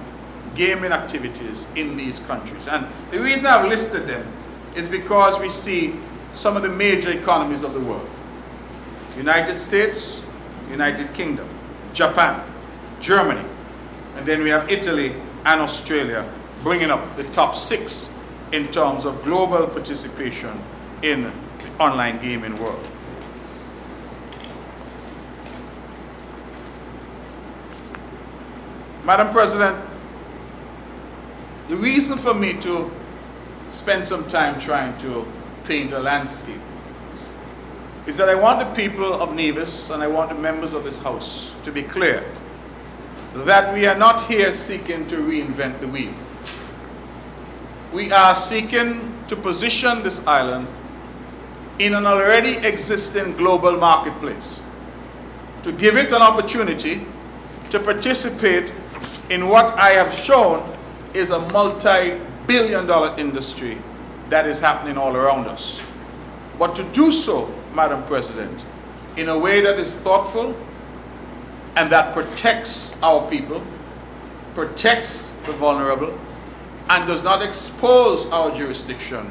gaming activities in these countries. And the reason I've listed them is because we see some of the major economies of the world. United States, United Kingdom, Japan, Germany, and then we have Italy and Australia bringing up the top 6 in terms of global participation in the online gaming world. Madam President, the reason for me to spend some time trying to paint a landscape is that I want the people of Nevis and I want the members of this House to be clear that we are not here seeking to reinvent the wheel. We are seeking to position this island in an already existing global marketplace, to give it an opportunity to participate in what I have shown is a multi-billion-dollar industry that is happening all around us. But to do so, Madam President, in a way that is thoughtful and that protects our people, protects the vulnerable, and does not expose our jurisdiction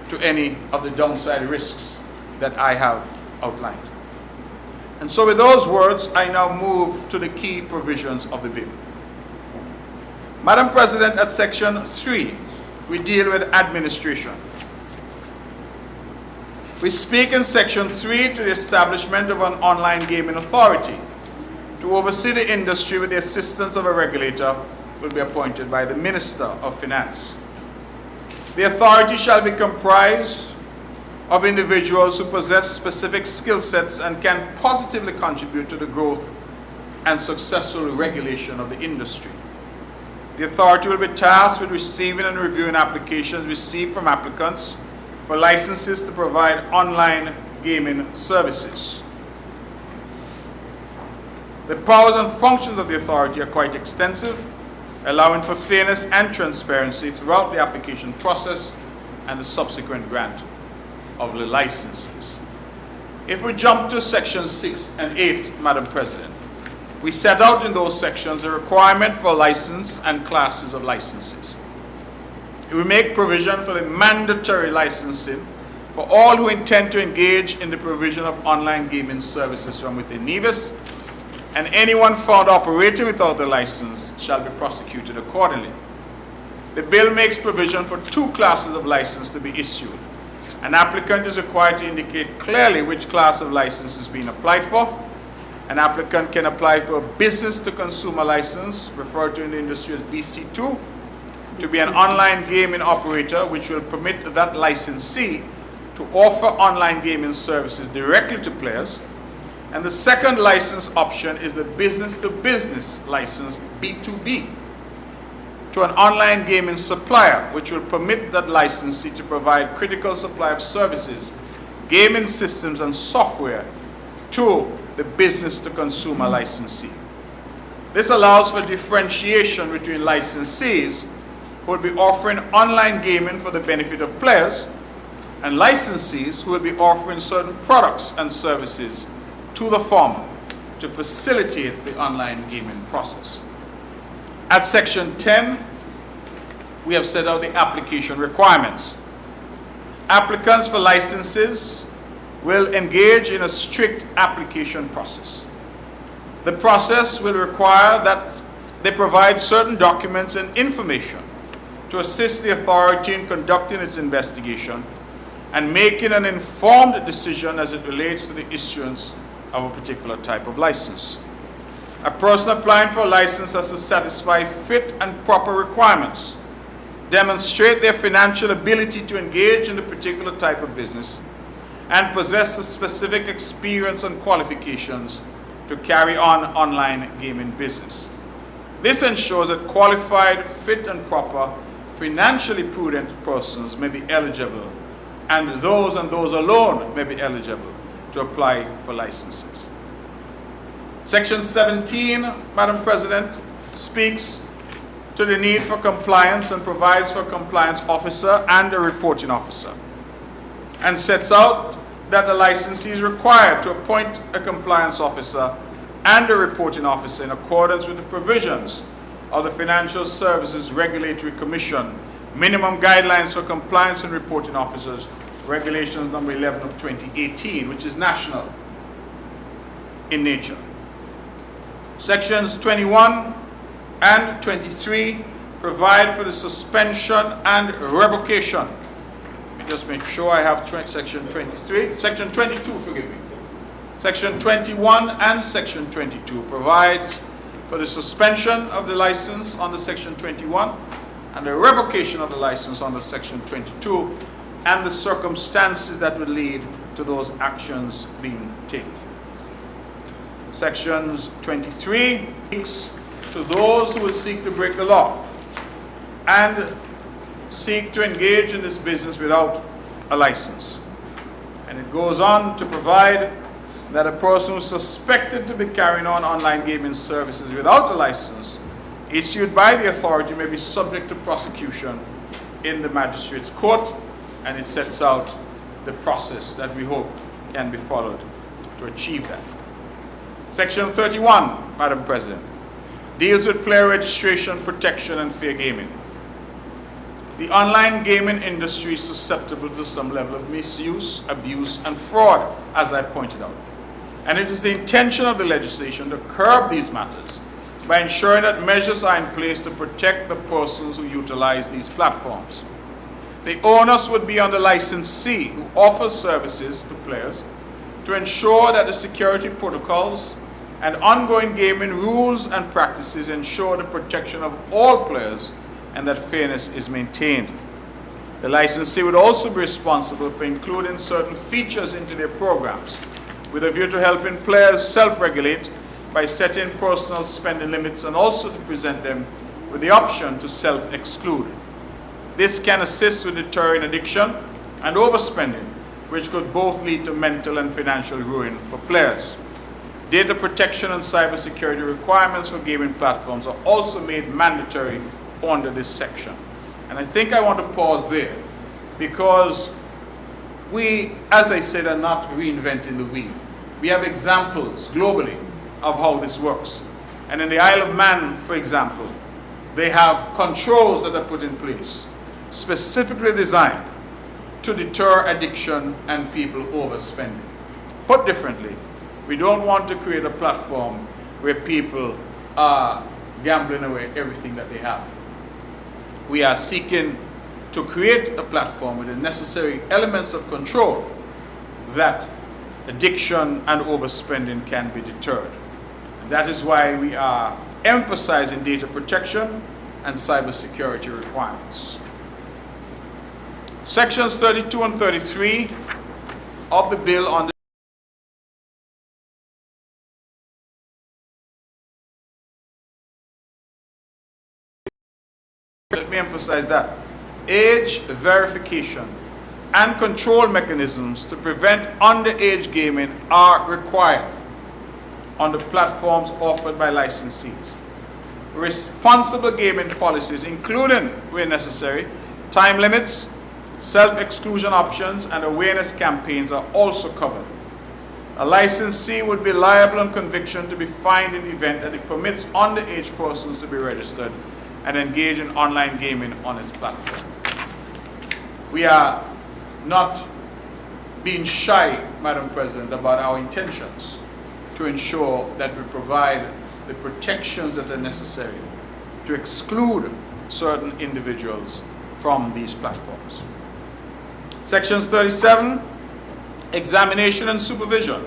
to any of the downside risks that I have outlined. And so with those words, I now move to the key provisions of the bill. Madam President, at Section 3, we deal with administration. We speak in Section 3 to the establishment of an online gaming authority to oversee the industry with the assistance of a regulator will be appointed by the Minister of Finance. The authority shall be comprised of individuals who possess specific skill sets and can positively contribute to the growth and successful regulation of the industry. The authority will be tasked with receiving and reviewing applications received from applicants for licenses to provide online gaming services. The powers and functions of the authority are quite extensive, allowing for fairness and transparency throughout the application process and the subsequent grant of the licenses. If we jump to Sections 6 and 8, Madam President, we set out in those sections a requirement for license and classes of licenses. We make provision for the mandatory licensing for all who intend to engage in the provision of online gaming services from within Nevis, and anyone found operating without a license shall be prosecuted accordingly. The bill makes provision for 2 classes of license to be issued. An applicant is required to indicate clearly which class of license is being applied for. An applicant can apply for a business-to-consumer license, referred to in the industry as BC2, to be an online gaming operator, which will permit that licensee to offer online gaming services directly to players. And the second license option is the business-to-business license, B2B, to an online gaming supplier, which will permit that licensee to provide critical supply of services, gaming systems, and software to the business-to-consumer licensee. This allows for differentiation between licensees who will be offering online gaming for the benefit of players and licensees who will be offering certain products and services to the former to facilitate the online gaming process. At Section 10, we have set out the application requirements. Applicants for licenses will engage in a strict application process. The process will require that they provide certain documents and information to assist the authority in conducting its investigation and making an informed decision as it relates to the issuance of a particular type of license. A person applying for a license has to satisfy fit and proper requirements, demonstrate their financial ability to engage in a particular type of business, and possess the specific experience and qualifications to carry on online gaming business. This ensures that qualified, fit and proper, financially prudent persons may be eligible, and those alone may be eligible to apply for licenses. Section 17, Madam President, speaks to the need for compliance and provides for a compliance officer and a reporting officer, and sets out that the licensee is required to appoint a compliance officer and a reporting officer in accordance with the provisions of the Financial Services Regulatory Commission Minimum Guidelines for Compliance and Reporting Officers, Regulations number 11 of 2018, which is national in nature. Sections 21 and 23 provide for the suspension and revocation. Let me just make sure I have section 23, section 22, forgive me. Section 21 and section 22 provides for the suspension of the license under section 21 and the revocation of the license under section 22 and the circumstances that would lead to those actions being taken. Sections 23 speaks to those who will seek to break the law and seek to engage in this business without a license. And it goes on to provide that a person who is suspected to be carrying on online gaming services without a license issued by the authority may be subject to prosecution in the magistrate's court, and it sets out the process that we hope can be followed to achieve that. Section 31, Madam President, deals with player registration, protection, and fair gaming. The online gaming industry is susceptible to some level of misuse, abuse, and fraud, as I pointed out. And it is the intention of the legislation to curb these matters by ensuring that measures are in place to protect the persons who utilize these platforms. The onus would be on the licensee who offers services to players to ensure that the security protocols and ongoing gaming rules and practices ensure the protection of all players and that fairness is maintained. The licensee would also be responsible for including certain features into their programs with a view to helping players self-regulate by setting personal spending limits and also to present them with the option to self-exclude. This can assist with deterring addiction and overspending, which could both lead to mental and financial ruin for players. Data protection and cybersecurity requirements for gaming platforms are also made mandatory under this section. And I think I want to pause there because we, as I said, are not reinventing the wheel. We have examples globally of how this works. And in the Isle of Man, for example, they have controls that are put in place specifically designed to deter addiction and people overspending. Put differently, we don't want to create a platform where people are gambling away everything that they have. We are seeking to create a platform with the necessary elements of control that addiction and overspending can be deterred. And that is why we are emphasizing data protection and cybersecurity requirements. Sections 32 and 33 of the bill on let me emphasize that age verification and control mechanisms to prevent underage gaming are required on the platforms offered by licensees. Responsible gaming policies, including, where necessary, time limits, self-exclusion options, and awareness campaigns are also covered. A licensee would be liable on conviction to be fined in the event that it permits underage persons to be registered and engage in online gaming on its platform. We are not being shy, Madam President, about our intentions to ensure that we provide the protections that are necessary to exclude certain individuals from these platforms. Sections 37, examination and supervision.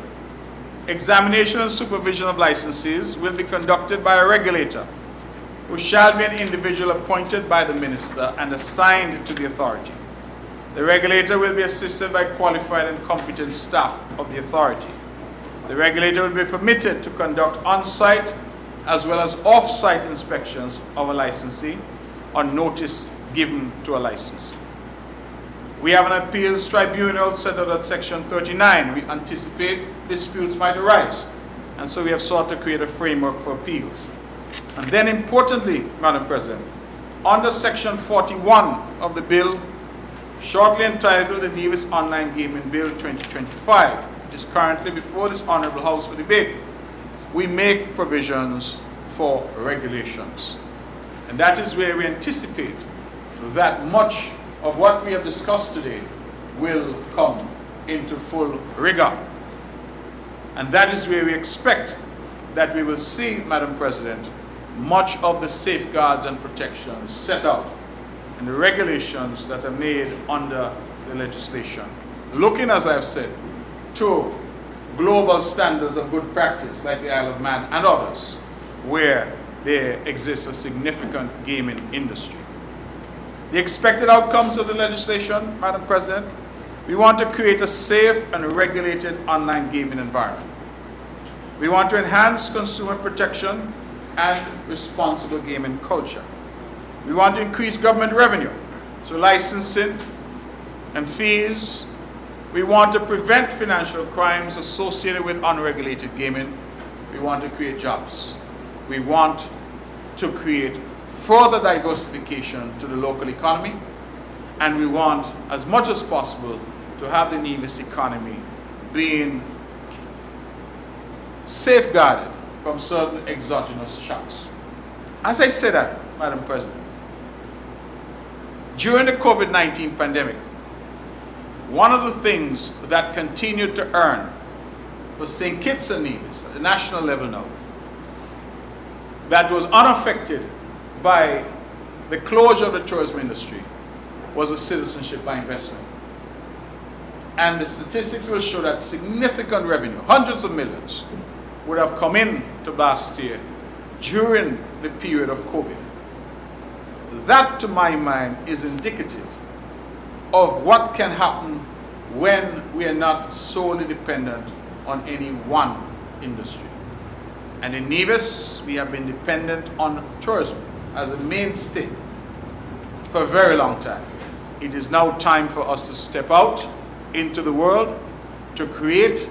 Examination and supervision of licensees will be conducted by a regulator who shall be an individual appointed by the minister and assigned to the authority. The regulator will be assisted by qualified and competent staff of the authority. The regulator will be permitted to conduct on-site as well as off-site inspections of a licensee on notice given to a licensee. We have an appeals tribunal set out at section 39. We anticipate disputes might arise, and so we have sought to create a framework for appeals. And then importantly, Madam President, under section 41 of the bill, shortly entitled the Nevis Online Gaming Bill 2025, which is currently before this Honourable House for debate, we make provisions for regulations. And that is where we anticipate that much of what we have discussed today will come into full rigor. And that is where we expect that we will see, Madam President, much of the safeguards and protections set out in the regulations that are made under the legislation. Looking, as I've said, to global standards of good practice like the Isle of Man and others, where there exists a significant gaming industry. The expected outcomes of the legislation, Madam President, we want to create a safe and regulated online gaming environment. We want to enhance consumer protection and responsible gaming culture. We want to increase government revenue through licensing and fees. We want to prevent financial crimes associated with unregulated gaming. We want to create jobs. We want to create further diversification to the local economy, and we want, as much as possible, to have the Nevis economy being safeguarded from certain exogenous shocks. As I said that, Madam President, during the COVID-19 pandemic, one of the things that continued to earn for St. Kitts and Nevis at the national level now, that was unaffected by the closure of the tourism industry, was a citizenship by investment. And the statistics will show that significant revenue, hundreds of millions, would have come in to Bastia during the period of COVID. That, to my mind, is indicative of what can happen when we are not solely dependent on any one industry. And in Nevis, we have been dependent on tourism as a mainstay for a very long time. It is now time for us to step out into the world to create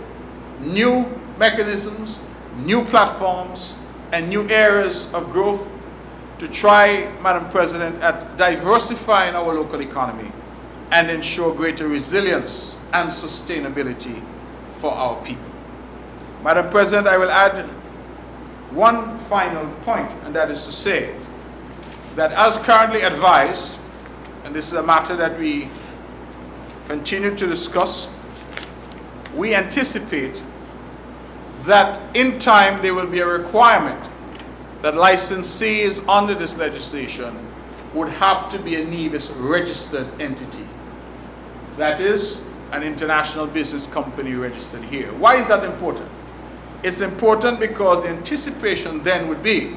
new mechanisms, new platforms, and new areas of growth to try, Madam President, at diversifying our local economy and ensure greater resilience and sustainability for our people. Madam President, I will add one final point, and that is to say that as currently advised, and this is a matter that we continue to discuss, we anticipate that in time there will be a requirement that licensees under this legislation would have to be a Nevis registered entity. That is, an international business company registered here. Why is that important? It's important because the anticipation then would be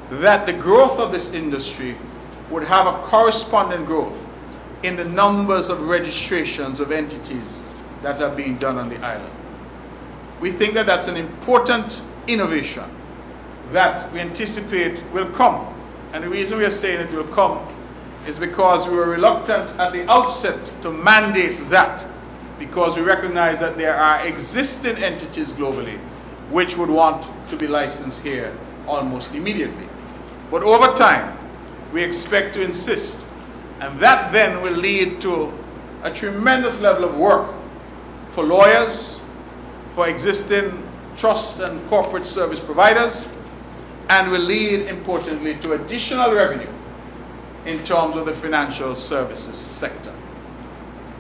that the growth of this industry would have a corresponding growth in the numbers of registrations of entities that are being done on the island. We think that that's an important innovation that we anticipate will come. And the reason we are saying it will come is because we were reluctant at the outset to mandate that, because we recognize that there are existing entities globally which would want to be licensed here almost immediately. But over time, we expect to insist, and that then will lead to a tremendous level of work for lawyers, for existing trust and corporate service providers, and will lead, importantly, to additional revenue in terms of the financial services sector.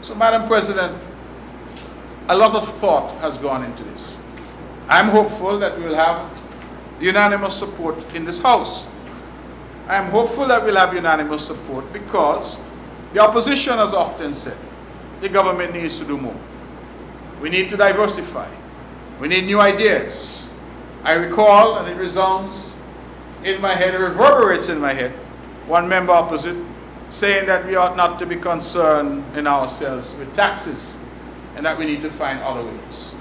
So, Madam President, a lot of thought has gone into this. I'm hopeful that we will have unanimous support in this House. I am hopeful that we'll have unanimous support because the opposition has often said the government needs to do more. We need to diversify. We need new ideas. I recall, and it resounds in my head, it reverberates in my head, one member opposite saying that we ought not to be concerned in ourselves with taxes and that we need to find other ways.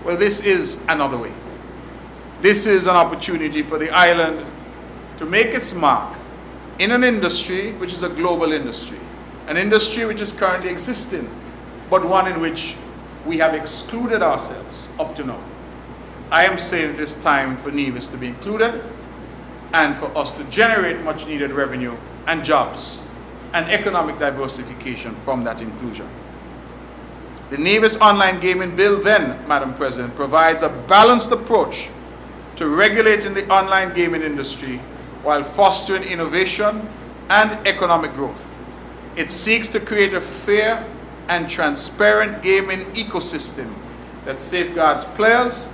Well, this is another way. This is an opportunity for the island to make its mark in an industry which is a global industry, an industry which is currently existing, but one in which we have excluded ourselves up to now. I am saying it is time for Nevis to be included and for us to generate much needed revenue and jobs and economic diversification from that inclusion. The Nevis Online Gaming Bill then, Madam President, provides a balanced approach to regulating the online gaming industry while fostering innovation and economic growth. It seeks to create a fair and transparent gaming ecosystem that safeguards players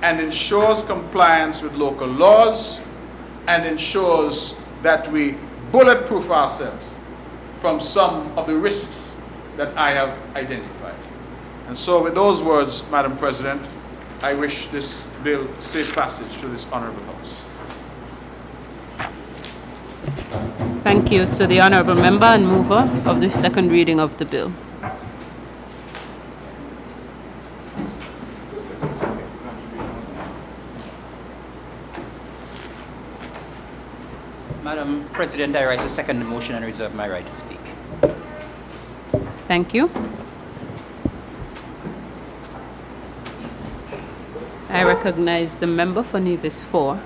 and ensures compliance with local laws and ensures that we bulletproof ourselves from some of the risks that I have identified. And so with those words, Madam President, I wish this bill safe passage to this Honourable House. Thank you to the Honourable Member and mover of the second reading of the bill. Madam President, I rise to second the motion and reserve my right to speak. Thank you. I recognize the member for Nevis 4.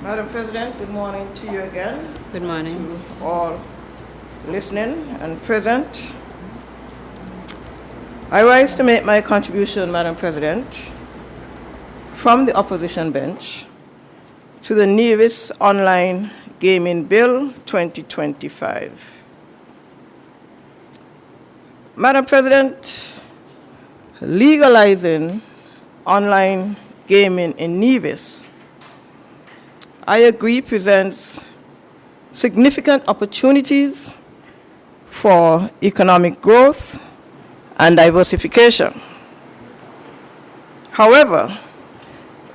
Madam President, good morning to you again. Good morning. To all listening and present. I rise to make my contribution, Madam President, from the opposition bench to the Nevis Online Gaming Bill 2025. Madam President, legalizing online gaming in Nevis, I agree, presents significant opportunities for economic growth and diversification. However,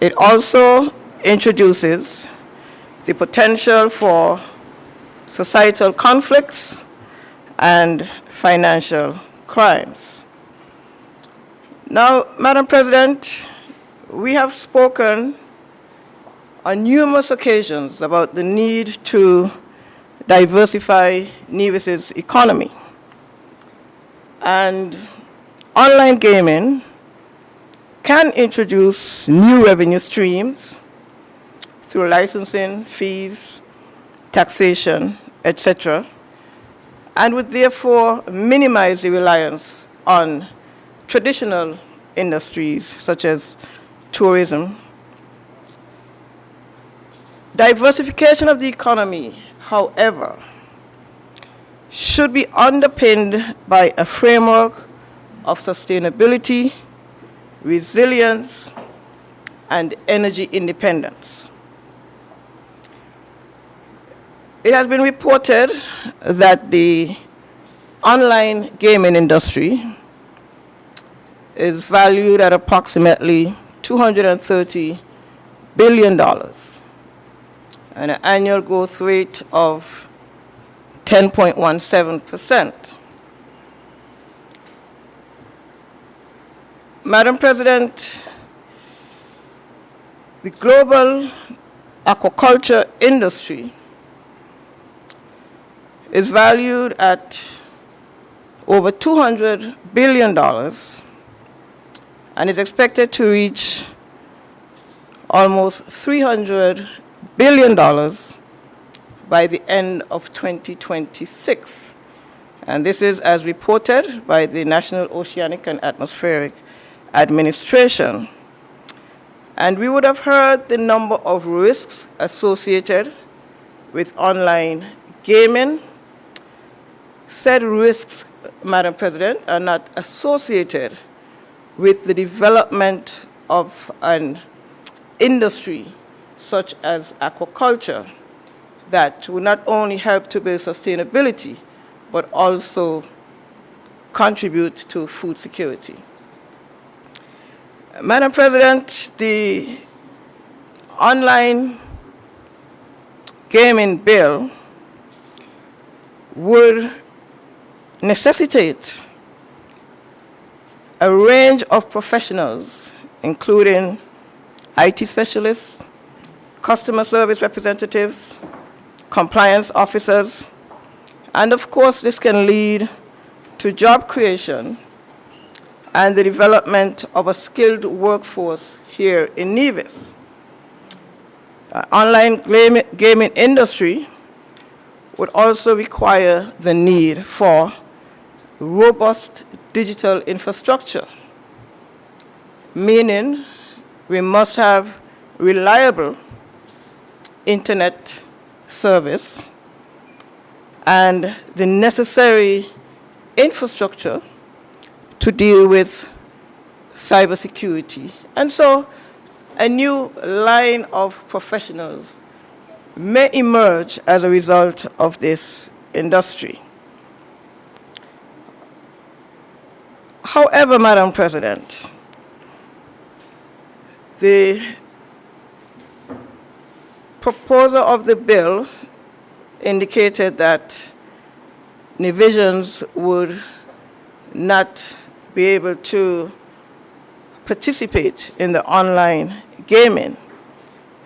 it also introduces the potential for societal conflicts and financial crimes. Now, Madam President, we have spoken on numerous occasions about the need to diversify Nevis's economy. And online gaming can introduce new revenue streams through licensing, fees, taxation, etc., and would therefore minimize the reliance on traditional industries such as tourism. Diversification of the economy, however, should be underpinned by a framework of sustainability, resilience, and energy independence. It has been reported that the online gaming industry is valued at approximately $230 billion, and an annual growth rate of 10.17%. Madam President, the global aquaculture industry is valued at over $200 billion and is expected to reach almost $300 billion by the end of 2026. And this is as reported by the National Oceanic and Atmospheric Administration. And we would have heard the number of risks associated with online gaming. Said risks, Madam President, are not associated with the development of an industry such as aquaculture that will not only help to build sustainability, but also contribute to food security. Madam President, the Online Gaming Bill would necessitate a range of professionals, including IT specialists, customer service representatives, compliance officers, and of course this can lead to job creation and the development of a skilled workforce here in Nevis. Online gaming industry would also require the need for robust digital infrastructure, meaning we must have reliable internet service and the necessary infrastructure to deal with cybersecurity. And so a new line of professionals may emerge as a result of this industry. However, Madam President, the proposer of the bill indicated that Nevisians would not be able to participate in the online gaming.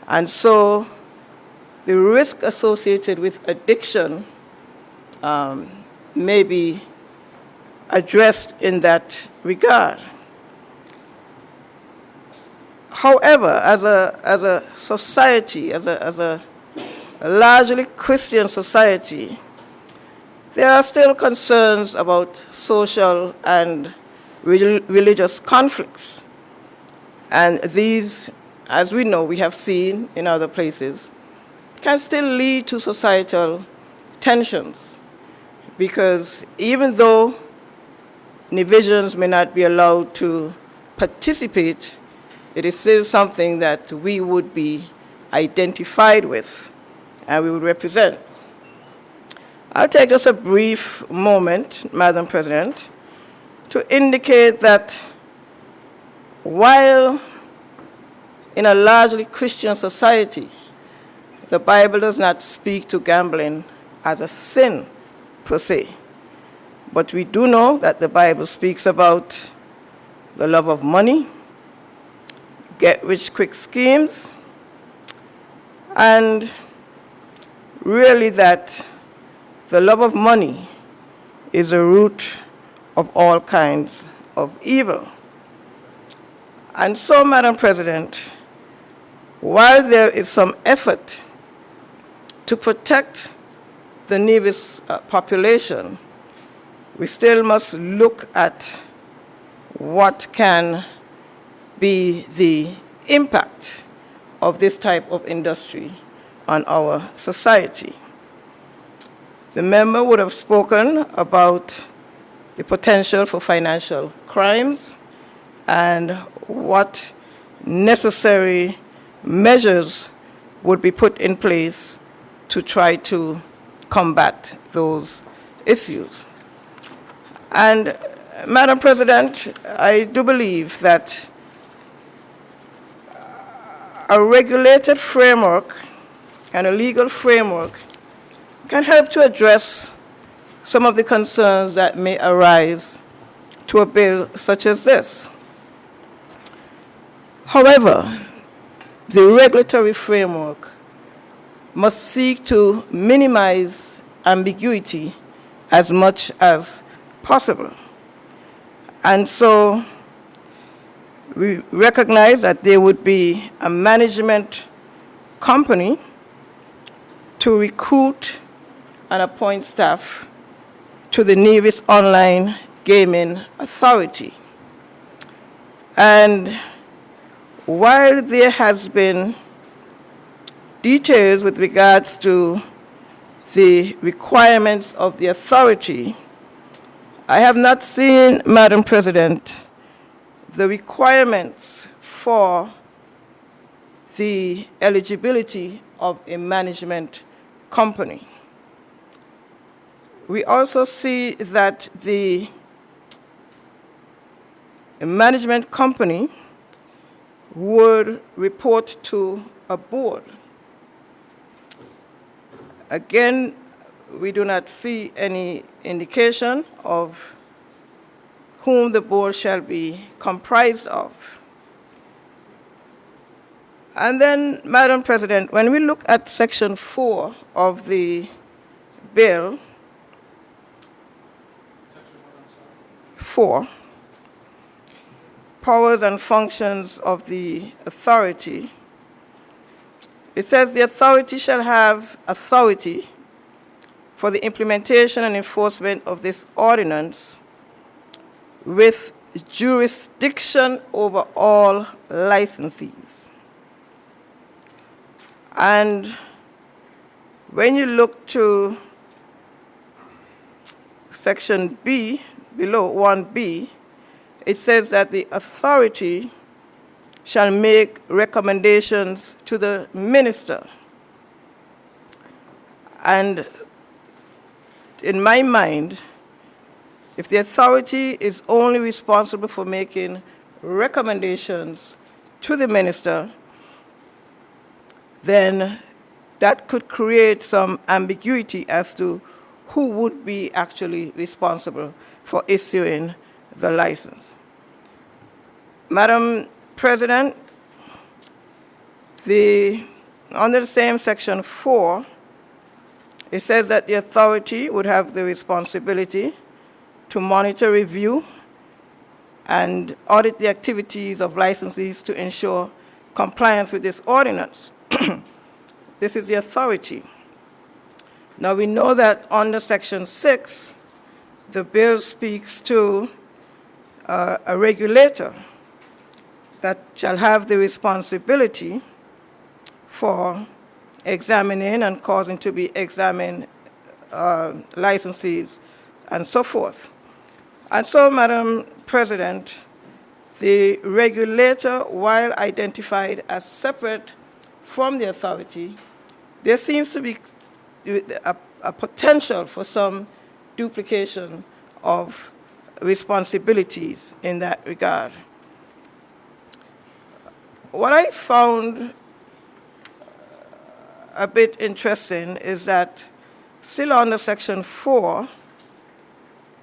And so the risk associated with addiction may be addressed in that regard. However, as a society, as a largely Christian society, there are still concerns about social and religious conflicts. And these, as we know, we have seen in other places, can still lead to societal tensions. Because even though Nevisians may not be allowed to participate, it is still something that we would be identified with and we would represent. I'll take just a brief moment, Madam President, to indicate that while in a largely Christian society, the Bible does not speak to gambling as a sin per se, but we do know that the Bible speaks about the love of money, get-rich-quick schemes, and really that the love of money is the root of all kinds of evil. And so, Madam President, while there is some effort to protect the Nevis population, we still must look at what can be the impact of this type of industry on our society. The member would have spoken about the potential for financial crimes and what necessary measures would be put in place to try to combat those issues. And Madam President, I do believe that a regulated framework and a legal framework can help to address some of the concerns that may arise to a bill such as this. However, the regulatory framework must seek to minimize ambiguity as much as possible. And so we recognize that there would be a management company to recruit and appoint staff to the Nevis Online Gaming Authority. And while there has been details with regards to the requirements of the authority, I have not seen, Madam President, the requirements for the eligibility of a management company. We also see that the management company would report to a board. Again, we do not see any indication of whom the board shall be comprised of. And then, Madam President, when we look at Section 4 of the bill, 4, powers and functions of the authority, it says the authority shall have authority for the implementation and enforcement of this ordinance with jurisdiction over all licensees. And when you look to Section B, below 1B, it says that the authority shall make recommendations to the minister. And in my mind, if the authority is only responsible for making recommendations to the minister, then that could create some ambiguity as to who would be actually responsible for issuing the license. Madam President, under the same Section 4, it says that the authority would have the responsibility to monitor, review, and audit the activities of licensees to ensure compliance with this ordinance. This is the authority. Now we know that under Section 6, the bill speaks to a regulator that shall have the responsibility for examining and causing to be examined licensees and so forth. And so, Madam President, the regulator, while identified as separate from the authority, there seems to be a potential for some duplication of responsibilities in that regard. What I found a bit interesting is that still under Section 4,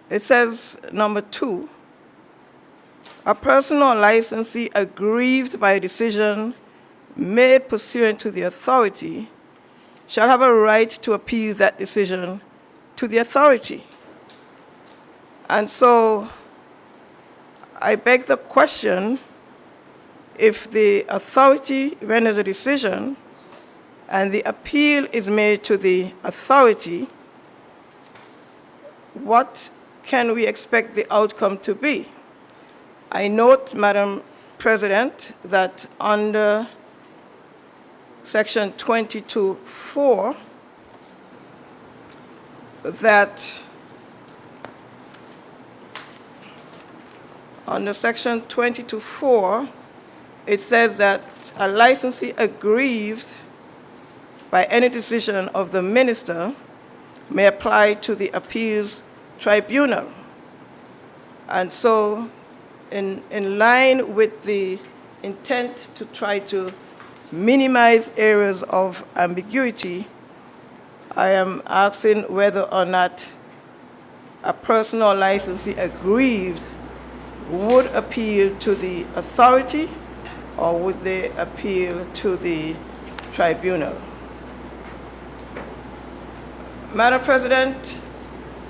it says, number 2, a person or licensee aggrieved by a decision made pursuant to the authority shall have a right to appeal that decision to the authority. And so I beg the question, if the authority renders a decision and the appeal is made to the authority, what can we expect the outcome to be? I note, Madam President, that under Section 22(4), that under Section 22(4), it says that a licensee aggrieved by any decision of the minister may apply to the appeals tribunal. And so, in line with the intent to try to minimize areas of ambiguity, I am asking whether or not a person or licensee aggrieved would appeal to the authority or would they appeal to the tribunal. Madam President,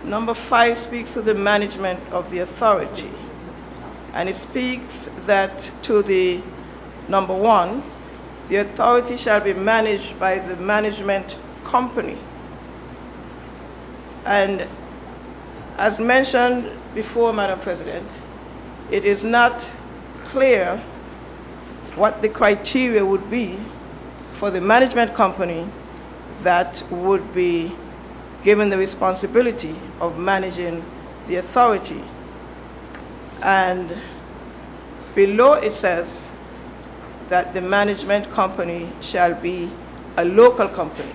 number 5 speaks to the management of the authority. And it speaks that to the number 1, the authority shall be managed by the management company. And as mentioned before, Madam President, it is not clear what the criteria would be for the management company that would be given the responsibility of managing the authority. And below it says that the management company shall be a local company.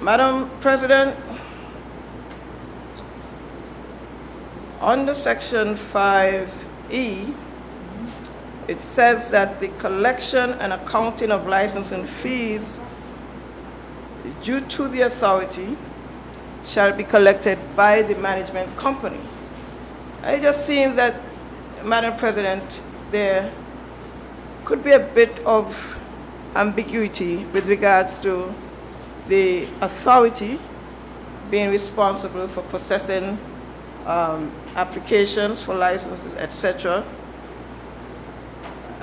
Madam President, under Section 5E, it says that the collection and accounting of licensing fees due to the authority shall be collected by the management company. And it just seems that, Madam President, there could be a bit of ambiguity with regards to the authority being responsible for processing applications for licenses, etc.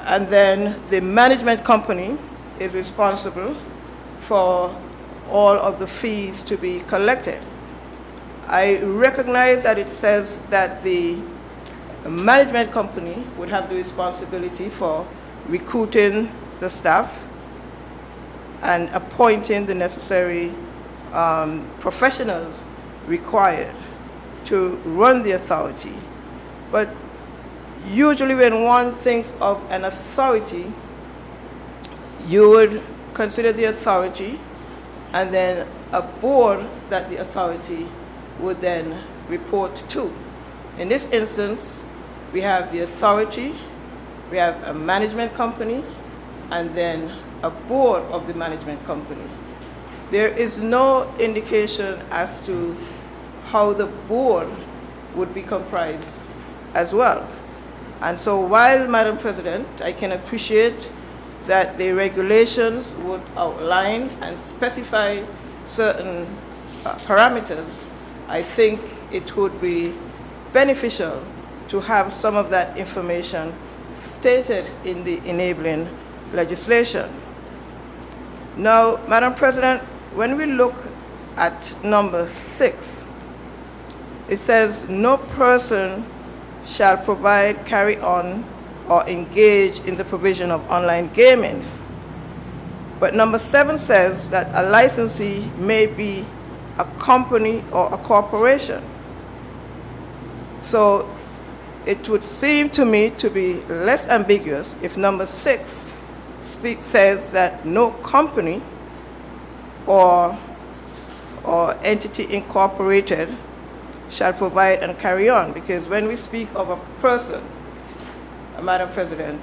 And then the management company is responsible for all of the fees to be collected. I recognize that it says that the management company would have the responsibility for recruiting the staff and appointing the necessary professionals required to run the authority. But usually when one thinks of an authority, you would consider the authority and then a board that the authority would then report to. In this instance, we have the authority, we have a management company, and then a board of the management company. There is no indication as to how the board would be comprised as well. And so while, Madam President, I can appreciate that the regulations would outline and specify certain parameters, I think it would be beneficial to have some of that information stated in the enabling legislation. Now, Madam President, when we look at number 6, it says no person shall provide, carry on, or engage in the provision of online gaming. But number 7 says that a licensee may be a company or a corporation. So it would seem to me to be less ambiguous if number 6 says that no company or entity incorporated shall provide and carry on, because when we speak of a person, Madam President,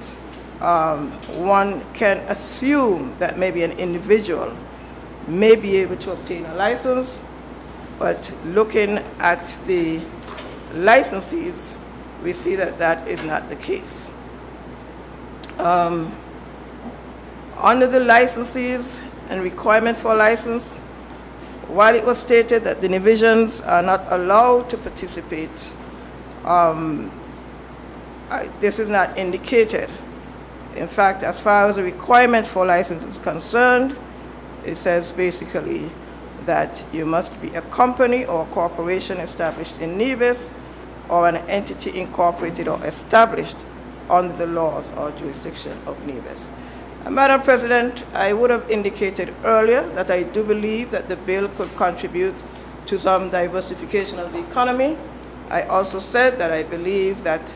one can assume that maybe an individual may be able to obtain a license, but looking at the licensees, we see that that is not the case. Under the licensees and requirement for a license, while it was stated that the divisions are not allowed to participate, this is not indicated. In fact, as far as the requirement for license is concerned, it says basically that you must be a company or a corporation established in Nevis or an entity incorporated or established under the laws or jurisdiction of Nevis. Madam President, I would have indicated earlier that I do believe that the bill could contribute to some diversification of the economy. I also said that I believe that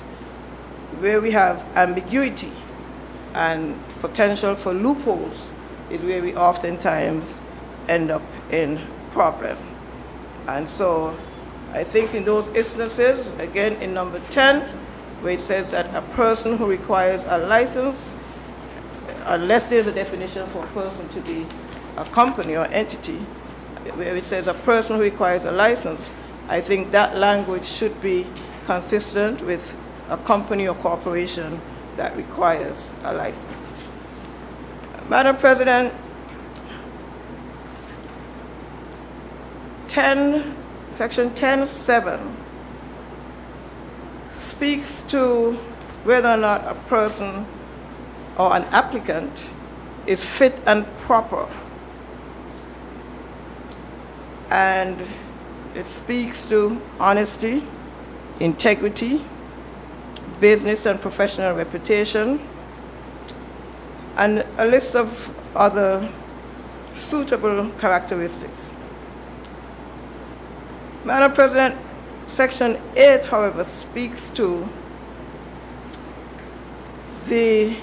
where we have ambiguity and potential for loopholes is where we oftentimes end up in problem. And so I think in those instances, again in number 10, where it says that a person who requires a license, unless there's a definition for a person to be a company or entity, where it says a person who requires a license, I think that language should be consistent with a company or corporation that requires a license. Madam President, Section 10(7) speaks to whether or not a person or an applicant is fit and proper. And it speaks to honesty, integrity, business and professional reputation, and a list of other suitable characteristics. Madam President, Section 8, however, speaks to the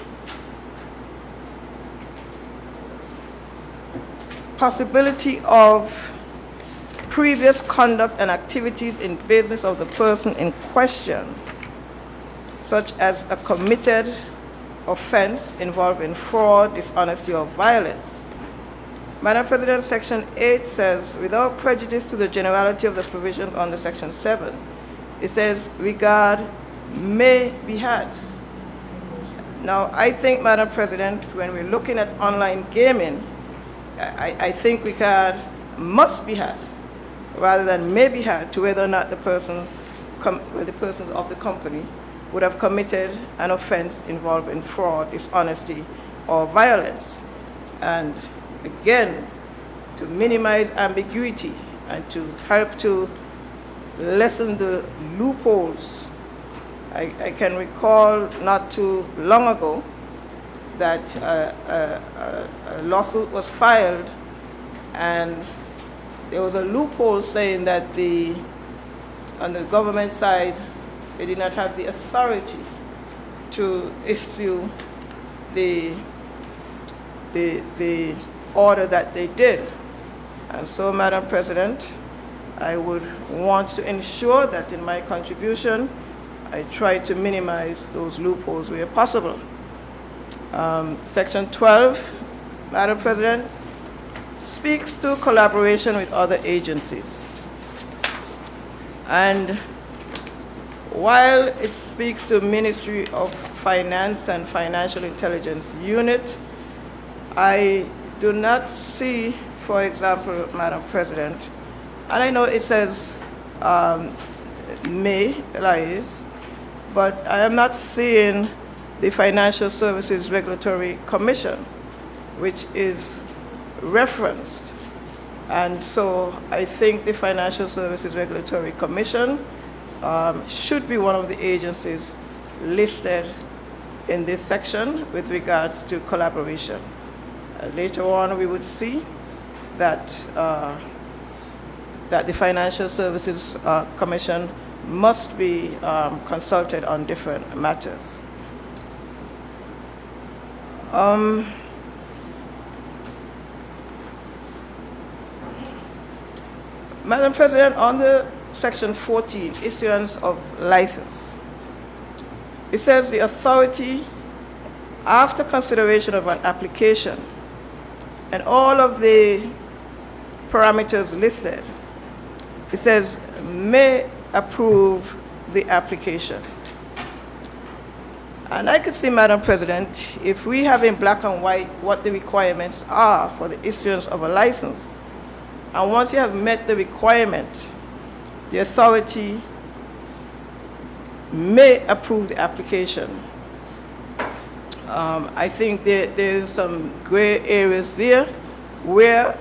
possibility of previous conduct and activities in business of the person in question, such as a committed offense involving fraud, dishonesty, or violence. Madam President, Section 8 says, without prejudice to the generality of the provisions under Section 7, it says, regard may be had. Now, I think, Madam President, when we're looking at online gaming, I think regard must be had, rather than may be had, to whether or not the persons of the company would have committed an offense involving fraud, dishonesty, or violence. And again, to minimize ambiguity and to help to lessen the loopholes, I can recall not too long ago that a lawsuit was filed, and there was a loophole saying that on the government side, they did not have the authority to issue the order that they did. And so, Madam President, I would want to ensure that in my contribution, I try to minimize those loopholes where possible. Section 12, Madam President, speaks to collaboration with other agencies. And while it speaks to Ministry of Finance and Financial Intelligence Unit, I do not see, for example, Madam President, and I know it says may, lies, but I am not seeing the Financial Services Regulatory Commission, which is referenced. And so I think the Financial Services Regulatory Commission should be one of the agencies listed in this section with regards to collaboration. Later on, we would see that that the Financial Services Commission must be consulted on different matters. Madam President, on the Section 14, issuance of license, it says the authority, after consideration of an application and all of the parameters listed, it says may approve the application. And I could see, Madam President, if we have in black and white what the requirements are for the issuance of a license, and once you have met the requirement, the authority may approve the application. I think there's some gray areas there where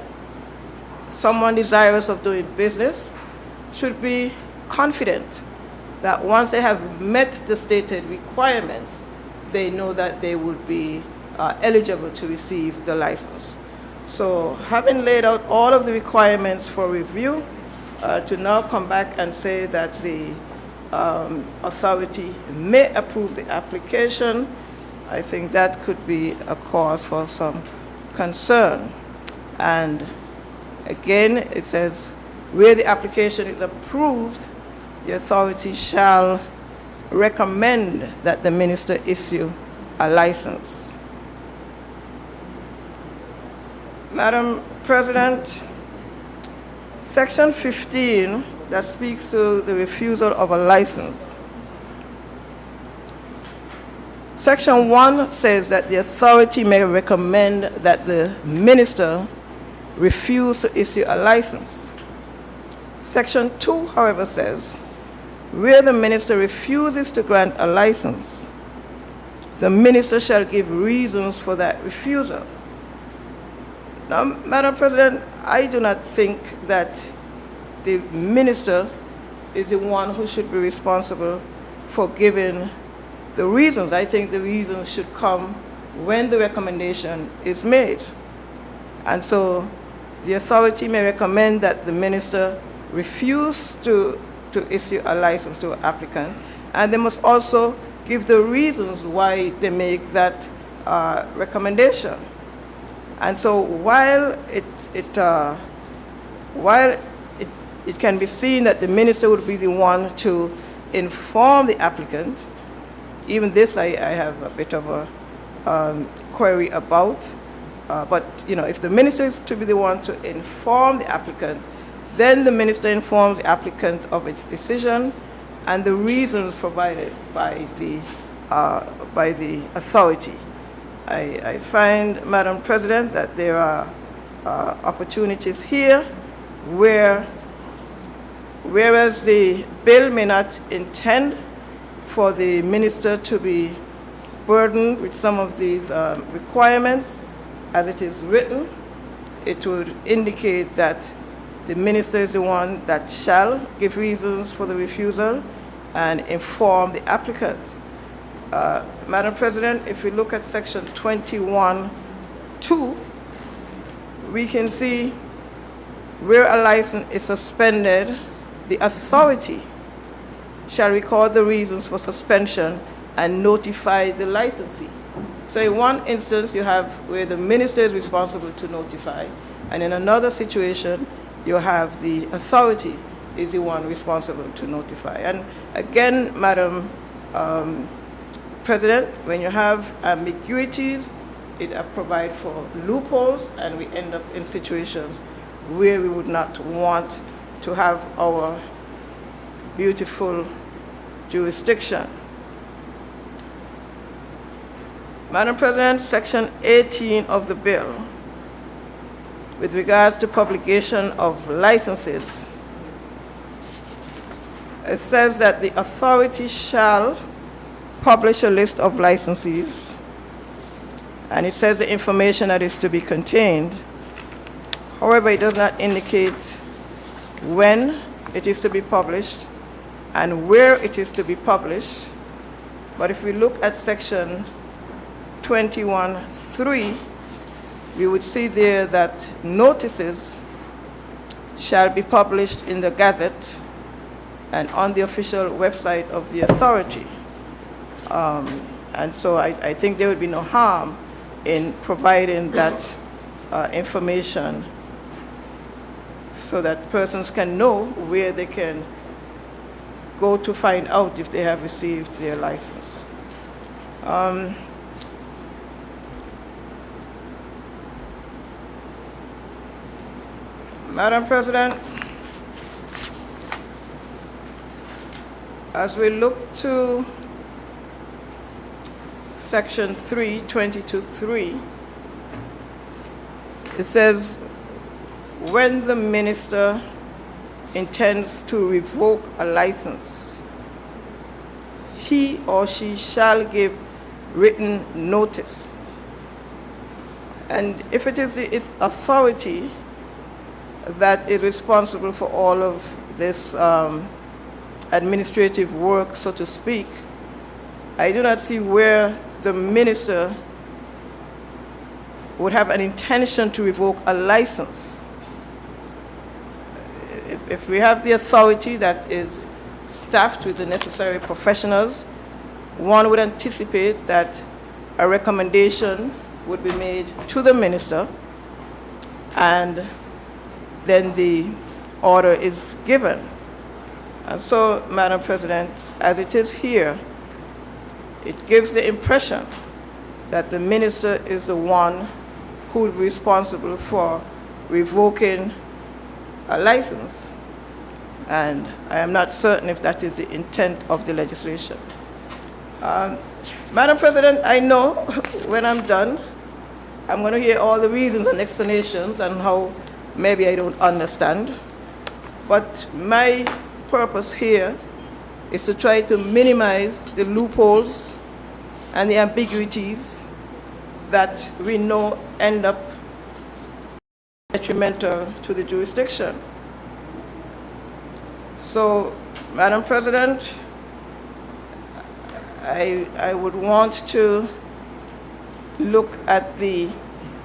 someone desirous of doing business should be confident that once they have met the stated requirements, they know that they would be eligible to receive the license. So having laid out all of the requirements for review, to now come back and say that the authority may approve the application, I think that could be a cause for some concern. And again, it says, where the application is approved, the authority shall recommend that the minister issue a license. Madam President, Section 15 that speaks to the refusal of a license. Section 1 says that the authority may recommend that the minister refuse to issue a license. Section 2, however, says, where the minister refuses to grant a license, the minister shall give reasons for that refusal. Now, Madam President, I do not think that the minister is the one who should be responsible for giving the reasons. I think the reasons should come when the recommendation is made. And so the authority may recommend that the minister refuse to issue a license to an applicant, and they must also give the reasons why they make that recommendation. And so while it can be seen that the minister would be the one to inform the applicant, even this I have a bit of a query about. But, if the minister is to be the one to inform the applicant, then the minister informs the applicant of its decision and the reasons provided by the authority. I find, Madam President, that there are opportunities here whereas the bill may not intend for the minister to be burdened with some of these requirements, as it is written, it would indicate that the minister is the one that shall give reasons for the refusal and inform the applicant. Madam President, if we look at section 21(2), we can see where a license is suspended, the authority shall record the reasons for suspension and notify the licensee. So in one instance, you have where the minister is responsible to notify, and in another situation, you have the authority is the one responsible to notify. And again, Madam President, when you have ambiguities, it provides for loopholes, and we end up in situations where we would not want to have our beautiful jurisdiction. Madam President, Section 18 of the bill, with regards to publication of licenses, it says that the authority shall publish a list of licensees, and it says the information that is to be contained. However, it does not indicate when it is to be published and where it is to be published. But if we look at Section 21(3), we would see there that notices shall be published in the Gazette and on the official website of the authority. And so I think there would be no harm in providing that information so that persons can know where they can go to find out if they have received their license. Madam President, as we look to Section 322(3), it says, when the minister intends to revoke a license, he or she shall give written notice. And if it is its authority that is responsible for all of this administrative work, so to speak, I do not see where the minister would have an intention to revoke a license. If we have the authority that is staffed with the necessary professionals, one would anticipate that a recommendation would be made to the minister, and then the order is given. And so, Madam President, as it is here, it gives the impression that the minister is the one who is responsible for revoking a license. And I am not certain if that is the intent of the legislation. Madam President, I know when I'm done, I'm going to hear all the reasons and explanations and how maybe I don't understand. But my purpose here is to try to minimize the loopholes and the ambiguities that we know end up detrimental to the jurisdiction. So, Madam President, I would want to look at the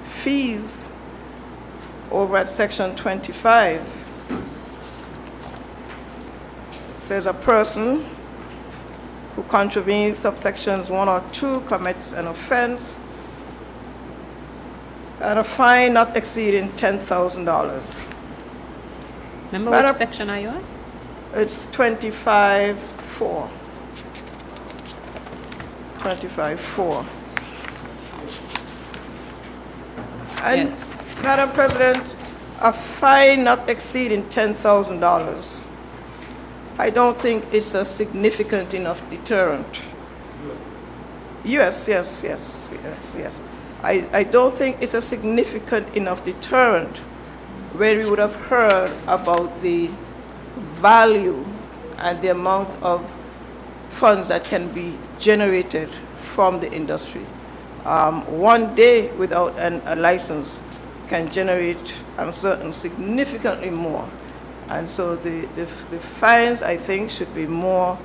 fees over at Section 25. It says a person who contravenes subsections 1 or 2 commits an offense and a fine not exceeding $10,000. Remember which section are you on? It's 25(4). 25(4). And Yes. Madam President, a fine not exceeding $10,000, I don't think it's a significant enough deterrent. Yes. I don't think it's a significant enough deterrent where we would have heard about the value and the amount of funds that can be generated from the industry. 1 day without a license can generate, I'm certain, significantly more. And so the fines, I think, should be more,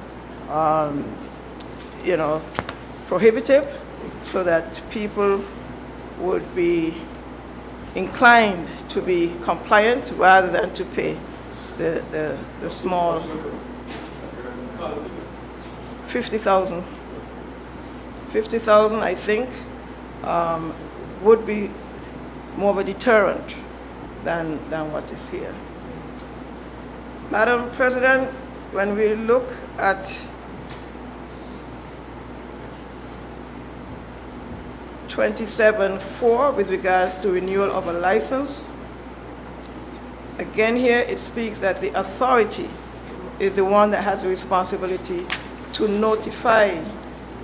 prohibitive, so that people would be inclined to be compliant rather than to pay the small 50,000. 50,000, I think, would be more of a deterrent than what is here. Madam President, when we look at 27.4 with regards to renewal of a license, again here it speaks that the authority is the one that has the responsibility to notify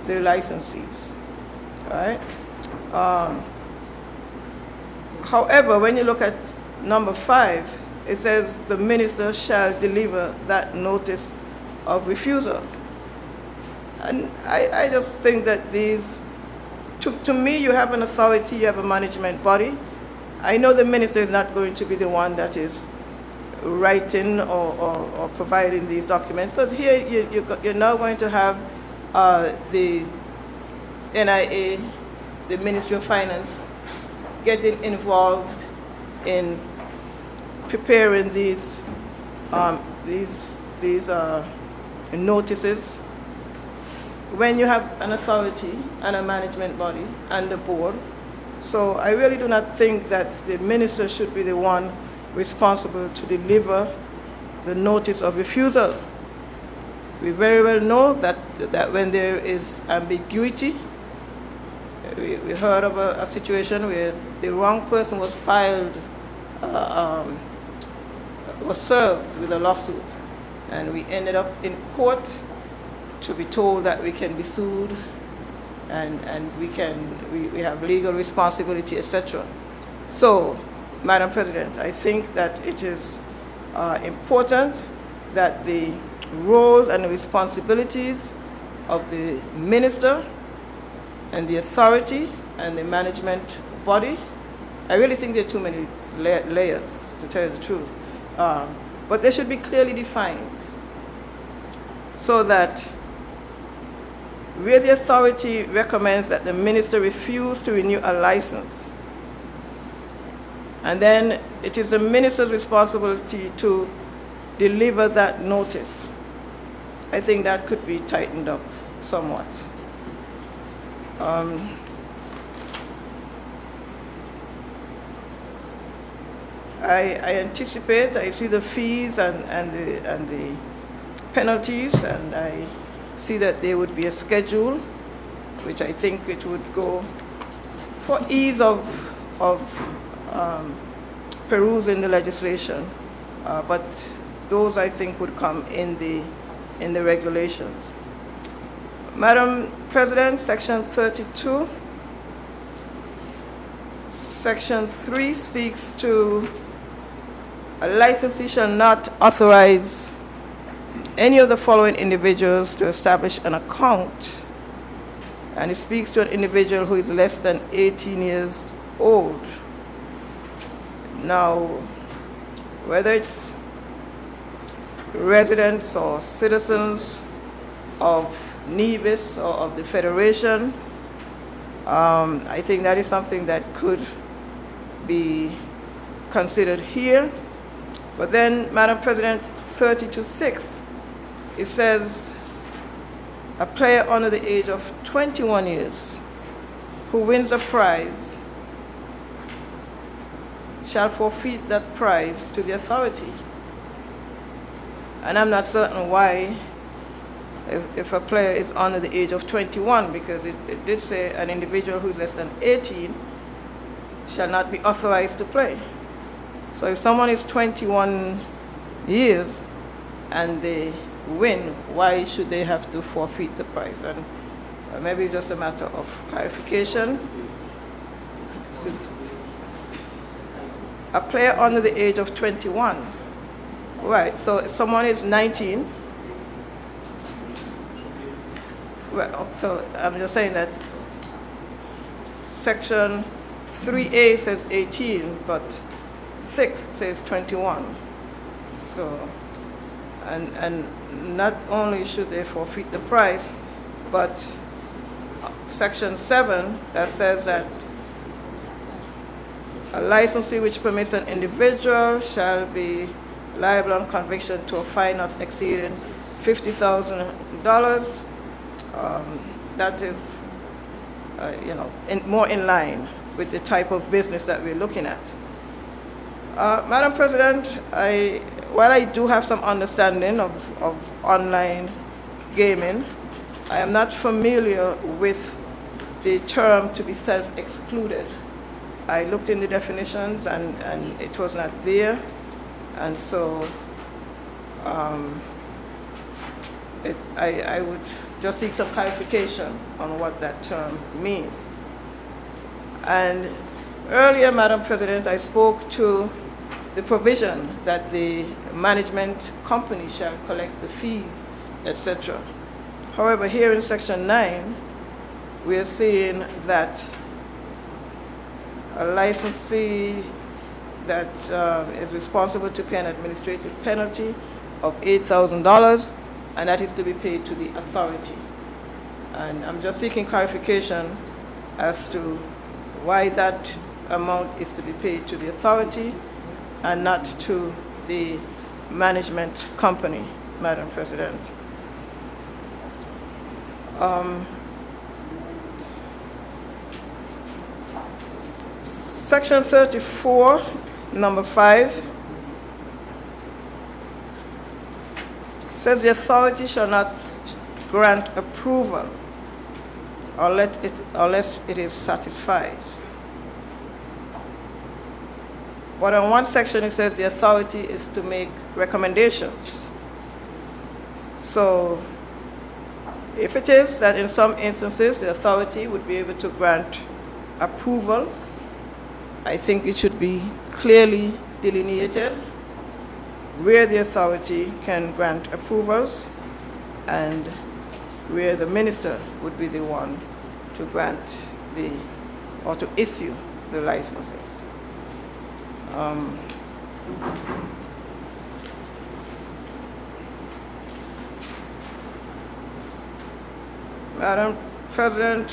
the licensees, right? However, when you look at number 5, it says the minister shall deliver that notice of refusal. And I just think that these, to me, you have an authority, you have a management body. I know the minister is not going to be the one that is writing or providing these documents. So here you're now going to have the NIA, the Ministry of Finance, getting involved in preparing these notices. When you have an authority and a management body and the board, so I really do not think that the minister should be the one responsible to deliver the notice of refusal. We very well know that when there is ambiguity, we heard of a situation where the wrong person was served with a lawsuit, and we ended up in court to be told that we can be sued and we have legal responsibility, etc. So, Madam President, I think that it is important that the roles and the responsibilities of the minister and the authority and the management body, I really think there are too many layers, to tell you the truth, but they should be clearly defined, so that where the authority recommends that the minister refuse to renew a license, and then it is the minister's responsibility to deliver that notice, I think that could be tightened up somewhat. I anticipate, I see the fees and the penalties, and I see that there would be a schedule, which I think it would go for ease of perusing the legislation, but those I think would come in the regulations. Madam President, Section 32, Section 3 speaks to a licensee shall not authorize any of the following individuals to establish an account, and it speaks to an individual who is less than 18 years old. Now, whether it's residents or citizens of Nevis or of the Federation, I think that is something that could be considered here. But then, Madam President, 32.6, it says a player under the age of 21 years who wins a prize shall forfeit that prize to the authority. And I'm not certain why, if a player is under the age of 21, because it did say an individual who's less than 18 shall not be authorized to play. So if someone is 21 years and they win, why should they have to forfeit the prize? And maybe it's just a matter of clarification. A player under the age of 21. Right, so if someone is 19, well, so I'm just saying that section 3A says 18, but 6 says 21. So, and not only should they forfeit the price, but section 7 that says that a licensee which permits an individual shall be liable on conviction to a fine not exceeding $50,000. That is, more in line with the type of business that we're looking at. Madam President, while I do have some understanding of online gaming, I am not familiar with the term to be self-excluded. I looked in the definitions and it was not there. And so I would just seek some clarification on what that term means. And earlier, Madam President, I spoke to the provision that the management company shall collect the fees, etc. However, here in Section 9, we are seeing that a licensee that is responsible to pay an administrative penalty of $8,000, and that is to be paid to the authority. And I'm just seeking clarification as to why that amount is to be paid to the authority and not to the management company, Madam President. Section 34, number 5, says the authority shall not grant approval unless it is satisfied. But in one section it says the authority is to make recommendations. So if it is that in some instances the authority would be able to grant approval, I think it should be clearly delineated where the authority can grant approvals and where the minister would be the one to grant or to issue the licenses. Madam President,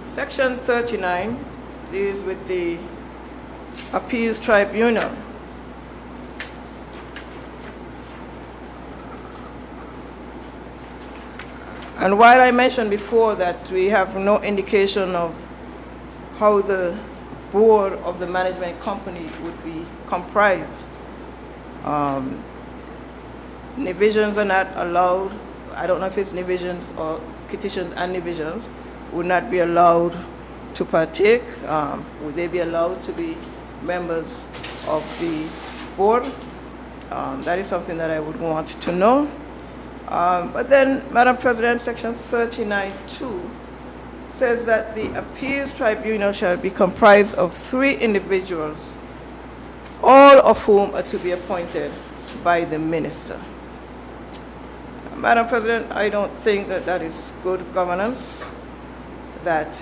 Section 39 deals with the Appeals Tribunal. And while I mentioned before that we have no indication of how the board of the management company would be comprised, divisions are not allowed. I don't know if it's divisions or petitions and divisions would not be allowed to partake. Would they be allowed to be members of the board? That is something that I would want to know. But then, Madam President, Section 39(2) says that the Appeals Tribunal shall be comprised of 3 individuals, all of whom are to be appointed by the minister. Madam President, I don't think that that is good governance, that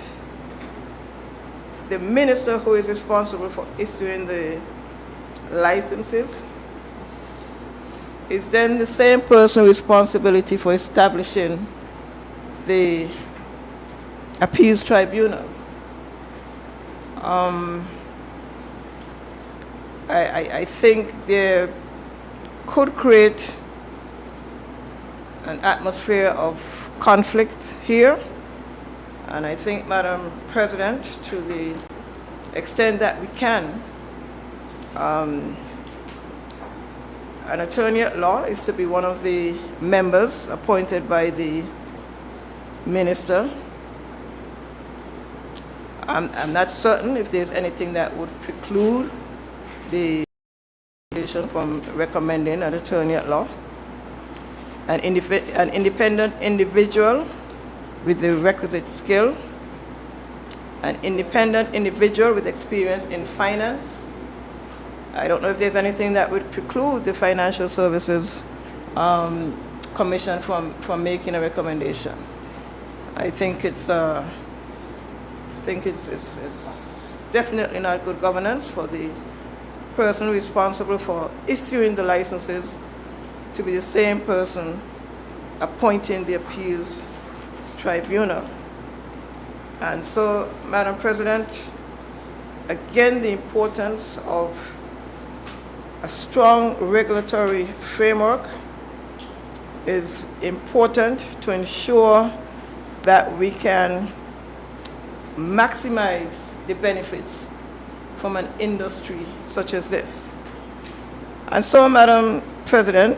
the minister who is responsible for issuing the licenses is then the same person responsibility for establishing the Appeals Tribunal. I think there could create an atmosphere of conflict here. And I think, Madam President, to the extent that we can, an attorney at law is to be one of the members appointed by the minister. I'm not certain if there's anything that would preclude the from recommending an attorney at law, an independent individual with the requisite skill, an independent individual with experience in finance. I don't know if there's anything that would preclude the Financial Services Commission from making a recommendation. I think it's definitely not good governance for the person responsible for issuing the licenses to be the same person appointing the appeals tribunal. And so, Madam President, again, the importance of a strong regulatory framework is important to ensure that we can maximize the benefits from an industry such as this. And so, Madam President,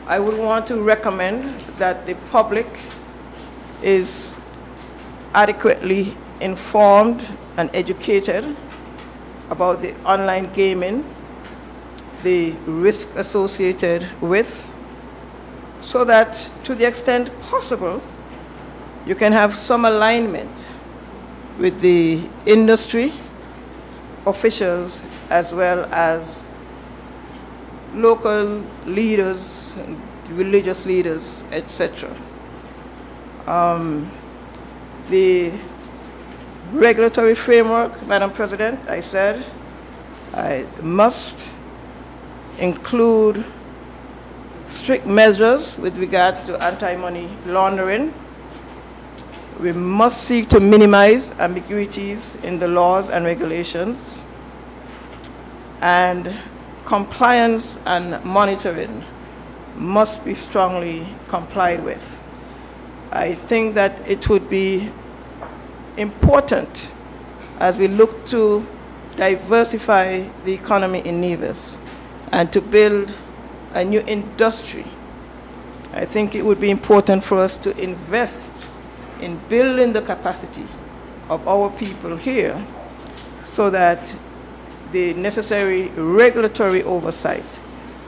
I would want to recommend that the public is adequately informed and educated about the online gaming, the risk associated with, so that to the extent possible, you can have some alignment with the industry officials as well as local leaders, religious leaders, etc. The regulatory framework, Madam President, I said, must include strict measures with regards to anti-money laundering. We must seek to minimize ambiguities in the laws and regulations, and compliance and monitoring must be strongly complied with. I think that it would be important as we look to diversify the economy in Nevis and to build a new industry. I think it would be important for us to invest in building the capacity of our people here so that the necessary regulatory oversight,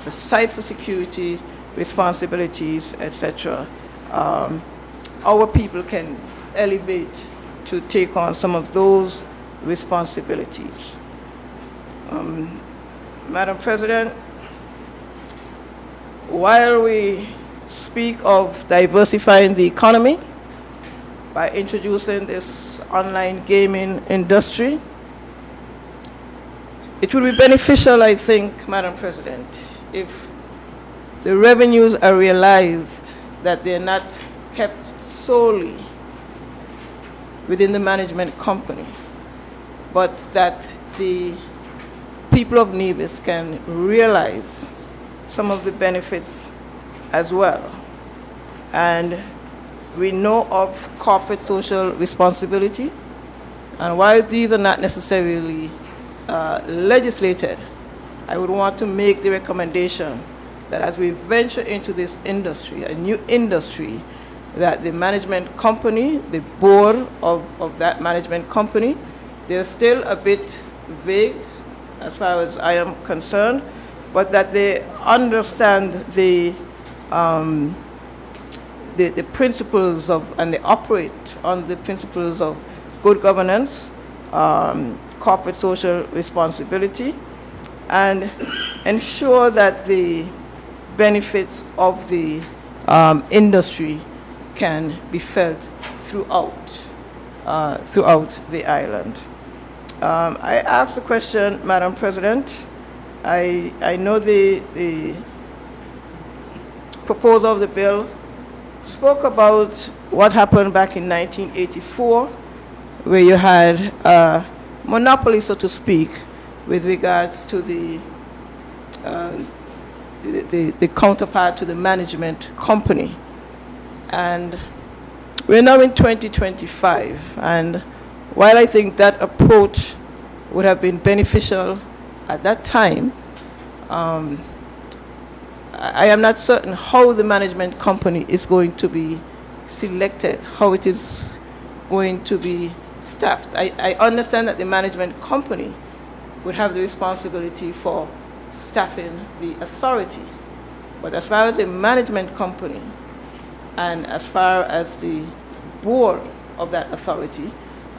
the cybersecurity responsibilities, etc., our people can elevate to take on some of those responsibilities. Madam President, while we speak of diversifying the economy by introducing this online gaming industry, it would be beneficial, I think, Madam President, if the revenues are realized that they're not kept solely within the management company, but that the people of Nevis can realize some of the benefits as well. And we know of corporate social responsibility, and while these are not necessarily legislated, I would want to make the recommendation that as we venture into this industry, a new industry, that the management company, the board of that management company, they're still a bit vague as far as I am concerned, but that they understand the principles of, and they operate on the principles of good governance, corporate social responsibility, and ensure that the benefits of the industry can be felt throughout the island. I asked the question, Madam President. I know the proposal of the bill spoke about what happened back in 1984, where you had a monopoly, so to speak, with regards to the counterpart to the management company. And we're now in 2025, and while I think that approach would have been beneficial at that time, I am not certain how the management company is going to be selected, how it is going to be staffed. I understand that the management company would have the responsibility for staffing the authority. But as far as a management company and as far as the board of that authority,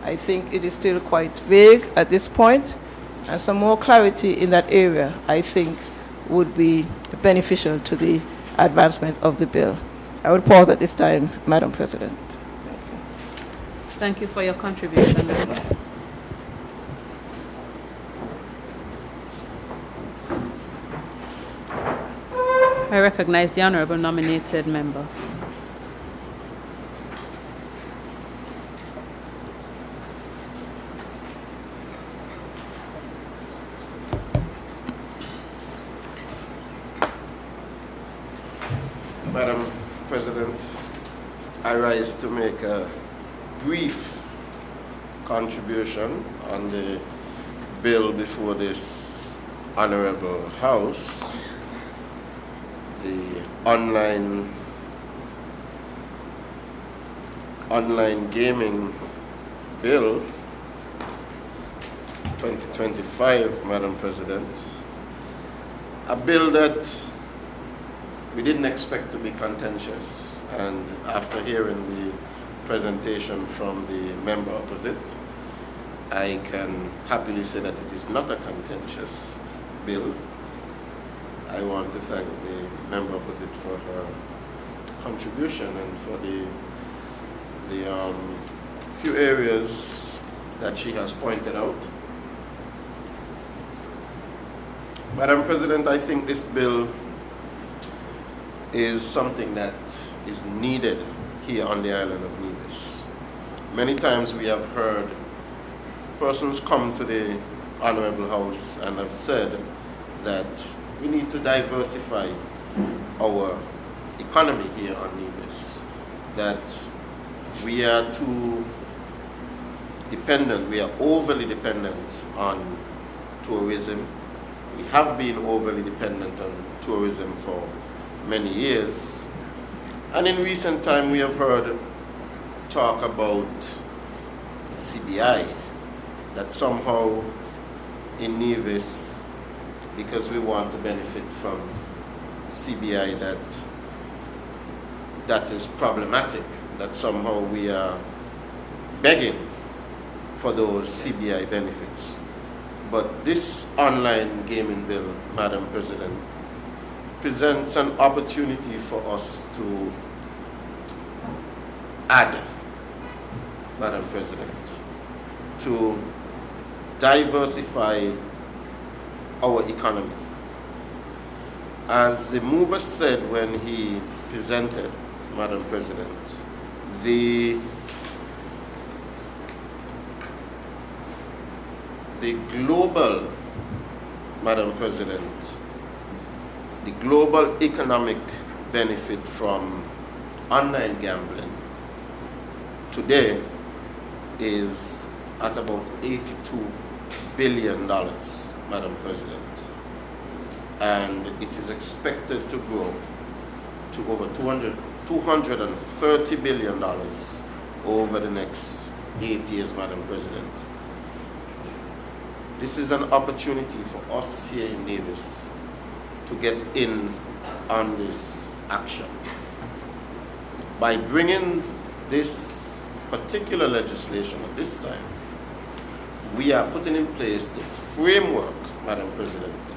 I think it is still quite vague at this point, and some more clarity in that area, I think, would be beneficial to the advancement of the bill. I would pause at this time, Madam President. Thank you. Thank you for your contribution, member. I recognize the honourable nominated member. Madam President, I rise to make a brief contribution on the bill before this Honourable House, the online gaming bill 2025, Madam President. A bill that we didn't expect to be contentious, and after hearing the presentation from the member opposite, I can happily say that it is not a contentious bill. I want to thank the member opposite for her contribution and for the few areas that she has pointed out. Madam President, I think this bill is something that is needed here on the island of Nevis. Many times we have heard persons come to the Honourable House and have said that we need to diversify our economy here on Nevis, that we are too dependent, we are overly dependent on tourism. We have been overly dependent on tourism for many years. And in recent time we have heard talk about CBI, that somehow in Nevis, because we want to benefit from CBI, that is problematic, that somehow we are begging for those CBI benefits. But this online gaming bill, Madam President, presents an opportunity for us to add, Madam President, to diversify our economy. As the mover said when he presented, Madam President, the global, Madam President, the global economic benefit from online gambling today is at about $82 billion, Madam President. And it is expected to grow to over $230 billion over the next 8 years, Madam President. This is an opportunity for us here in Nevis to get in on this action. By bringing this particular legislation at this time, we are putting in place a framework, Madam President,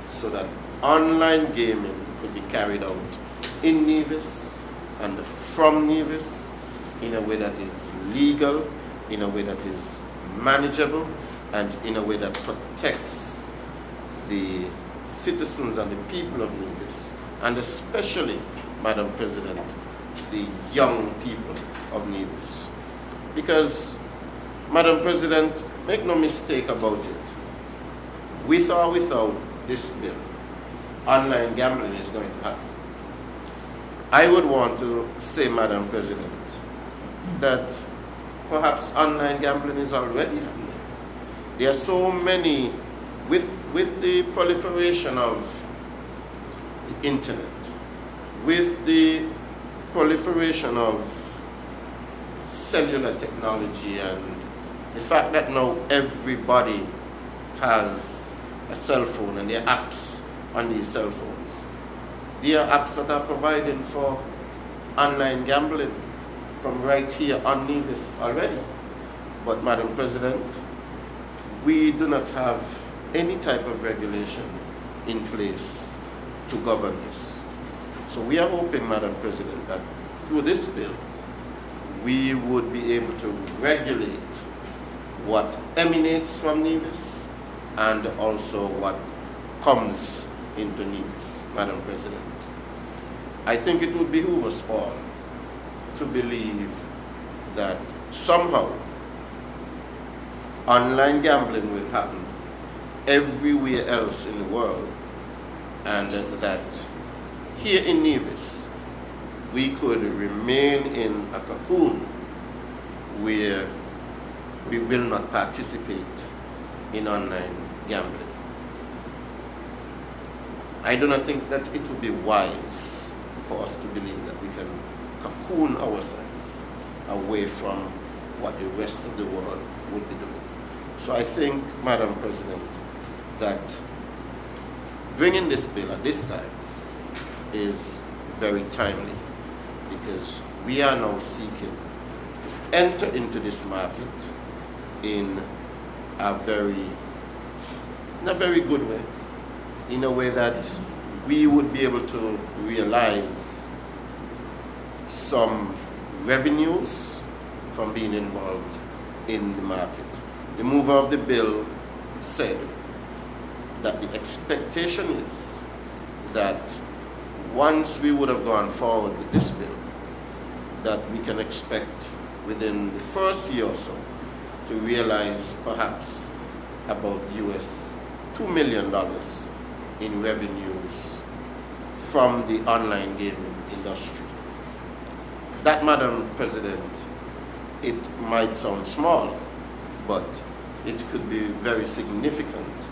so that online gaming could be carried out in Nevis and from Nevis in a way that is legal, in a way that is manageable, and in a way that protects the citizens and the people of Nevis, and especially, Madam President, the young people of Nevis. Because, Madam President, make no mistake about it, with or without this bill, online gambling is going to happen. I would want to say, Madam President, that perhaps online gambling is already happening. There are so many, with the proliferation of the internet, with the proliferation of cellular technology and The fact that now everybody has a cell phone and there are apps on these cell phones. There are apps that are provided for online gambling from right here on Nevis already. But Madam President, we do not have any type of regulation in place to govern this. So we are hoping, Madam President, that through this bill, we would be able to regulate what emanates from Nevis and also what comes into Nevis, Madam President. I think it would behoove us all to believe that somehow online gambling will happen everywhere else in the world, and that here in Nevis we could remain in a cocoon where we will not participate in online gambling. I do not think that it would be wise for us to believe that we can cocoon ourselves away from what the rest of the world would be doing. So I think, Madam President, that bringing this bill at this time is very timely, because we are now seeking to enter into this market in a very good way, in a way that we would be able to realize some revenues from being involved in the market. The mover of the bill said that the expectation is that once we would have gone forward with this bill, that we can expect within the first year or so to realize perhaps about US $2 million in revenues from the online gaming industry. That, Madam President, it might sound small, but it could be very significant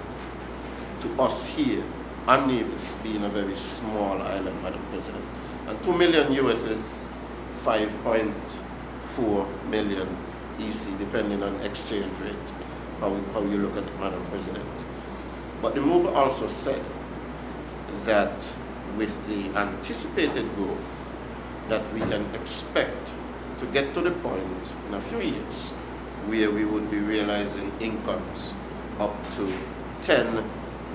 to us here on Nevis, being a very small island, Madam President. And $2 million US is 5.4 million EC, depending on exchange rate, how you look at it, Madam President. But the mover also said that with the anticipated growth, that we can expect to get to the point in a few years where we would be realizing incomes up to $10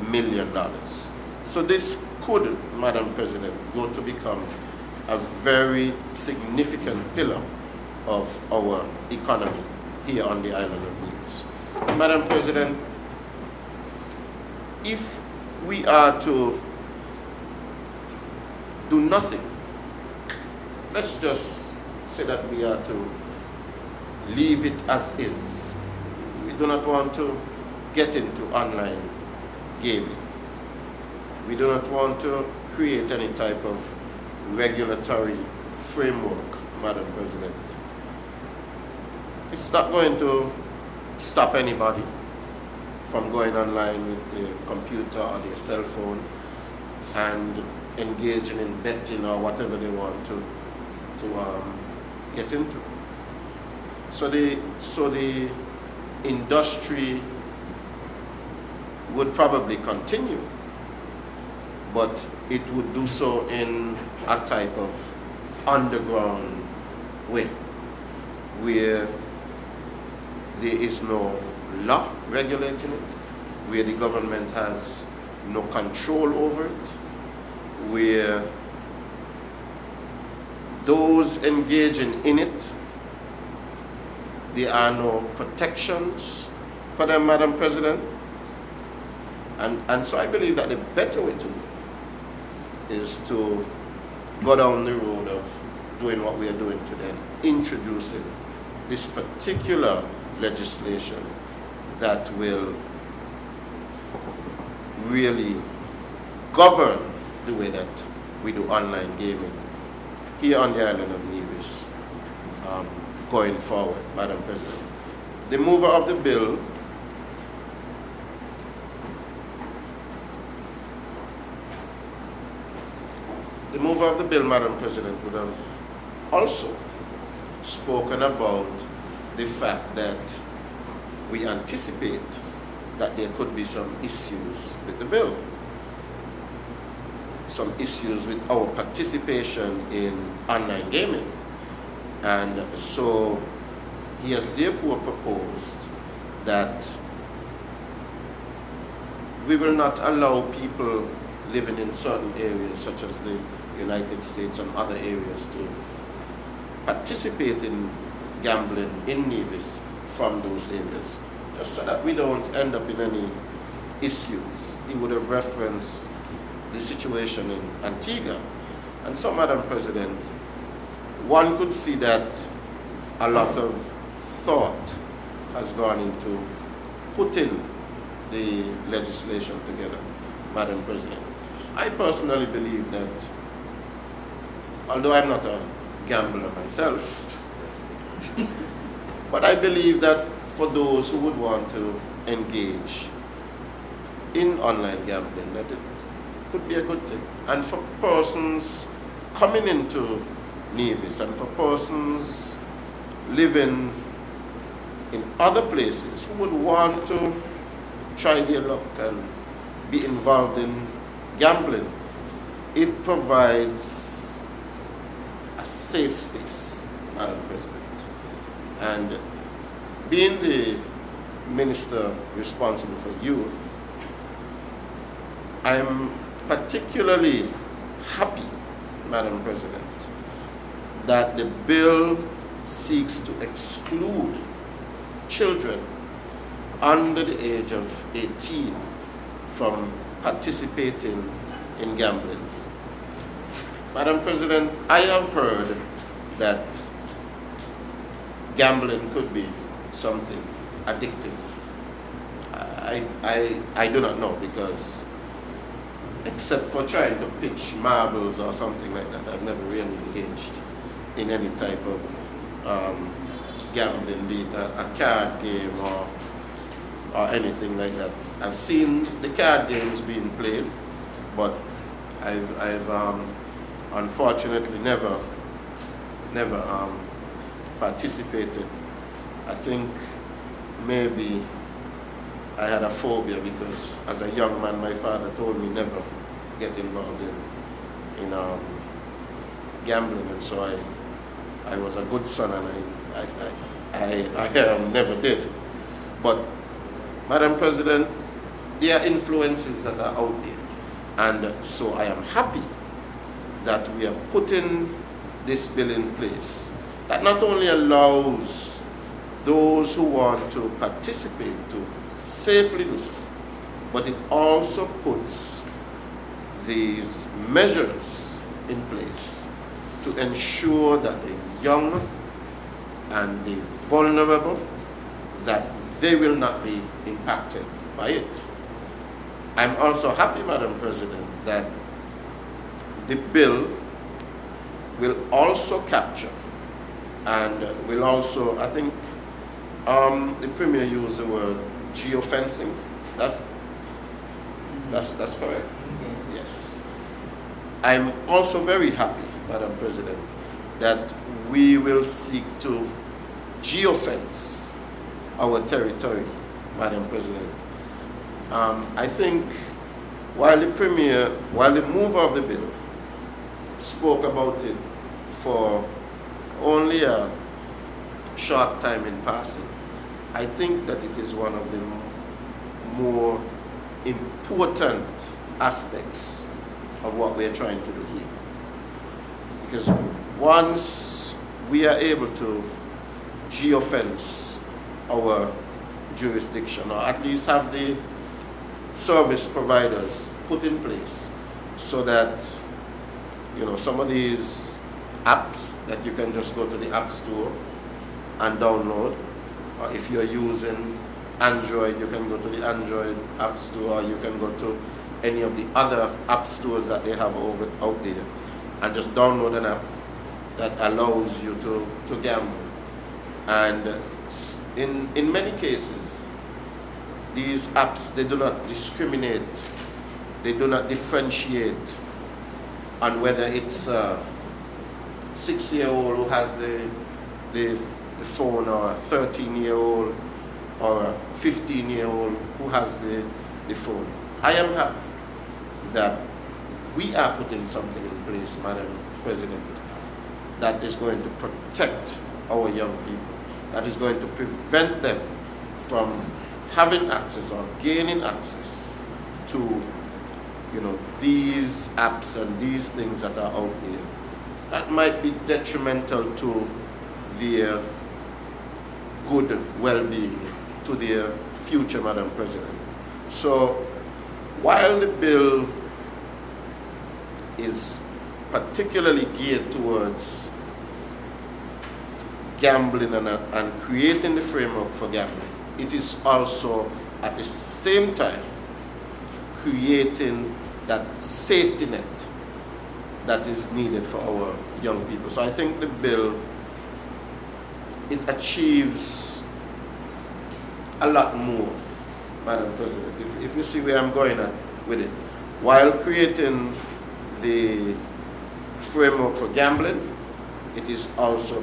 million. So this could, Madam President, go to become a very significant pillar of our economy here on the island of Nevis. Madam President, if we are to do nothing, let's just say that we are to leave it as is. We do not want to get into online gaming. We do not want to create any type of regulatory framework, Madam President. It's not going to stop anybody from going online with their computer or their cell phone and engaging in betting or whatever they want to get into. So the industry would probably continue, but it would do so in a type of underground way, where there is no law regulating it, where the government has no control over it, where those engaging in it, there are no protections for them, Madam President. And so I believe that the better way to do is to go down the road of doing what we are doing today, introducing this particular legislation that will really govern the way that we do online gaming here on the island of Nevis going forward, Madam President. The mover of the bill Madam President, would have also spoken about the fact that we anticipate that there could be some issues with the bill, some issues with our participation in online gaming. And so he has therefore proposed that we will not allow people living in certain areas such as the United States and other areas to participate in gambling in Nevis from those areas, just so that we don't end up in any issues. He would have referenced the situation in Antigua. And so, Madam President, one could see that a lot of thought has gone into putting the legislation together, Madam President. I personally believe that, although I'm not a gambler myself, but I believe that for those who would want to engage in online gambling, that it could be a good thing. And for persons coming into Nevis and for persons living in other places who would want to try their luck and be involved in gambling, it provides a safe space, Madam President. And being the minister responsible for youth, I'm particularly happy, Madam President, that the bill seeks to exclude children under the age of 18 from participating in gambling. Madam President, I have heard that gambling could be something addictive. I do not know, because except for trying to pitch marbles or something like that, I've never really engaged in any type of gambling, be it a card game or anything like that. I've seen the card games being played, but I've unfortunately never participated. I think maybe I had a phobia, because as a young man, my father told me never get involved in gambling, and so I was a good son, and I never did. But, Madam President, there are influences that are out there, and so I am happy that we are putting this bill in place that not only allows those who want to participate to safely do so, but it also puts these measures in place to ensure that the young and the vulnerable, that they will not be impacted by it. I'm also happy, Madam President, that the bill will also capture and will also, I think the Premier used the word geofencing. That's correct? Yes. I'm also very happy, Madam President, that we will seek to geofence our territory, Madam President. I think while the mover of the bill spoke about it for only a short time in passing, I think that it is one of the more important aspects of what we are trying to do here. Because once we are able to geofence our jurisdiction, or at least have the service providers put in place, so that some of these apps that you can just go to the App Store and download, or if you're using Android, you can go to the Android App Store, or you can go to any of the other app stores that they have out there and just download an app that allows you to gamble. And in many cases, these apps, they do not discriminate, they do not differentiate on whether it's a 6-year-old who has the phone, or a 13-year-old, or or a 15-year-old who has the phone. I am happy that we are putting something in place, Madam President, that is going to protect our young people, that is going to prevent them from having access or gaining access to, these apps and these things that are out there that might be detrimental to their good well-being, to their future, Madam President. So while the bill is particularly geared towards gambling and creating the framework for gambling, it is also at the same time creating that safety net that is needed for our young people. So I think the bill, it achieves a lot more, Madam President. If you see where I'm going at with it, while creating the framework for gambling, it is also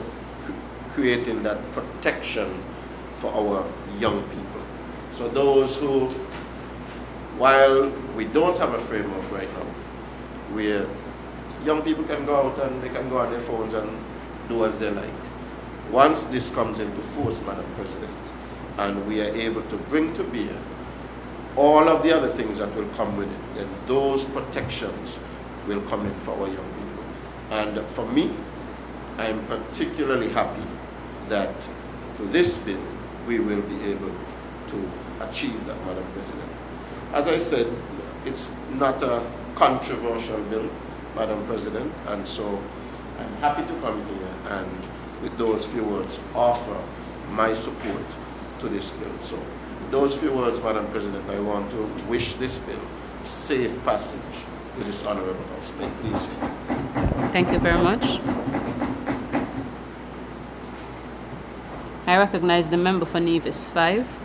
creating that protection for our young people. So those who, while we don't have a framework right now, where young people can go out and they can go on their phones and do as they like. Once this comes into force, Madam President, and we are able to bring to bear all of the other things that will come with it, then those protections will come in for our young people. And for me, I am particularly happy that through this bill, we will be able to achieve that, Madam President. As I said, it's not a controversial bill, Madam President, and so I'm happy to come here and with those few words offer my support to this bill. So with those few words, Madam President, I want to wish this bill safe passage to this Honourable House. May it please you. Thank you very much. I recognize the member for Nevis 5.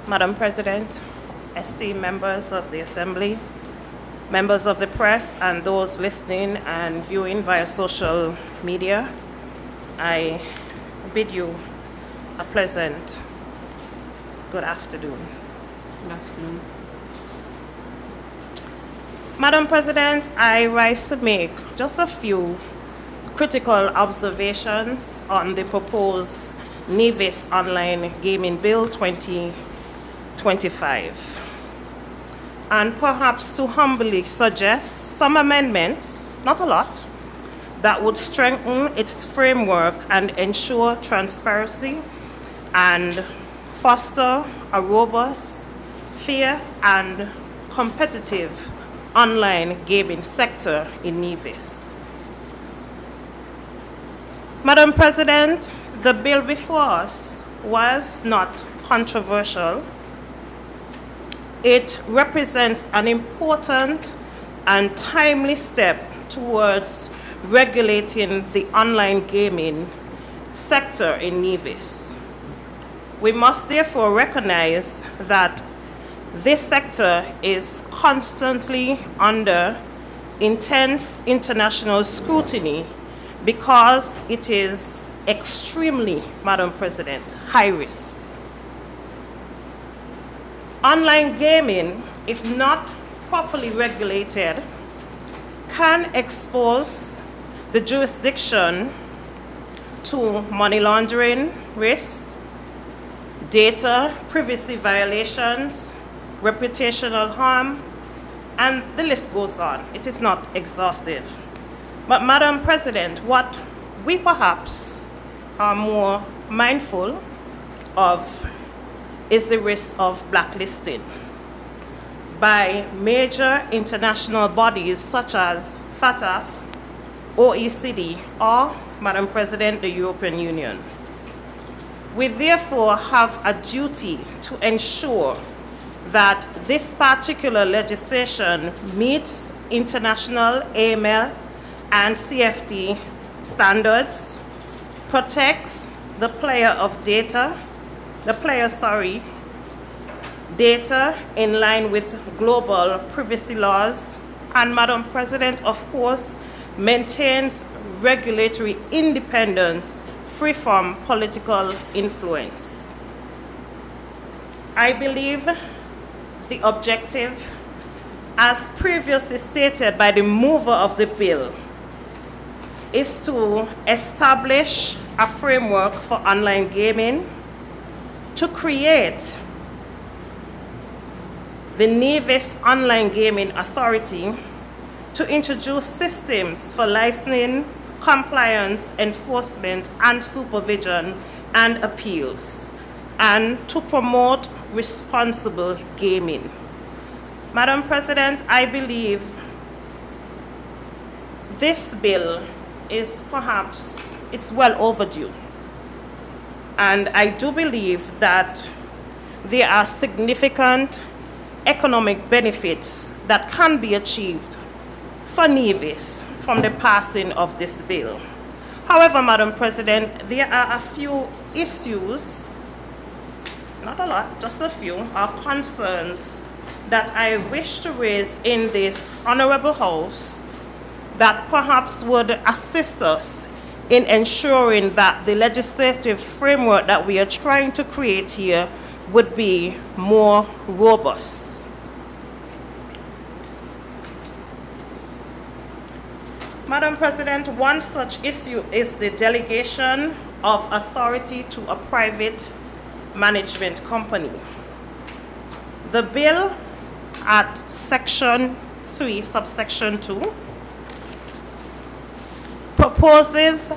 Madam President, esteemed members of the Assembly, members of the press, and those listening and viewing via social media, I bid you a pleasant good afternoon. Good afternoon. Madam President, I rise to make just a few critical observations on the proposed Nevis Online Gaming Bill 2025, and perhaps to humbly suggest some amendments, not a lot, that would strengthen its framework and ensure transparency and foster a robust, fair, and competitive online gaming sector in Nevis. Madam President, the bill before us was not controversial. It represents an important and timely step towards regulating the online gaming sector in Nevis. We must therefore recognize that this sector is constantly under intense international scrutiny because it is extremely, Madam President, high risk. Online gaming, if not properly regulated, can expose the jurisdiction to money laundering risks, data privacy violations, reputational harm, and the list goes on. It is not exhaustive. But Madam President, what we perhaps are more mindful of is the risk of blacklisting by major international bodies such as FATF, OECD, or, Madam President, the European Union. We therefore have a duty to ensure that this particular legislation meets international AML and CFT standards, protects the player data in line with global privacy laws, and Madam President, of course, maintains regulatory independence free from political influence. I believe the objective, as previously stated by the mover of the bill, is to establish a framework for online gaming, to create the Nevis Online Gaming Authority, to introduce systems for licensing, compliance, enforcement, and supervision and appeals, and to promote responsible gaming. Madam President, I believe this bill is it's well overdue. And I do believe that there are significant economic benefits that can be achieved for Nevis from the passing of this bill. However, Madam President, there are a few issues, not a lot, just a few, concerns that I wish to raise in this Honourable House that perhaps would assist us in ensuring that the legislative framework that we are trying to create here would be more robust. Madam President, one such issue is the delegation of authority to a private management company. The bill at Section 3, subsection 2, proposes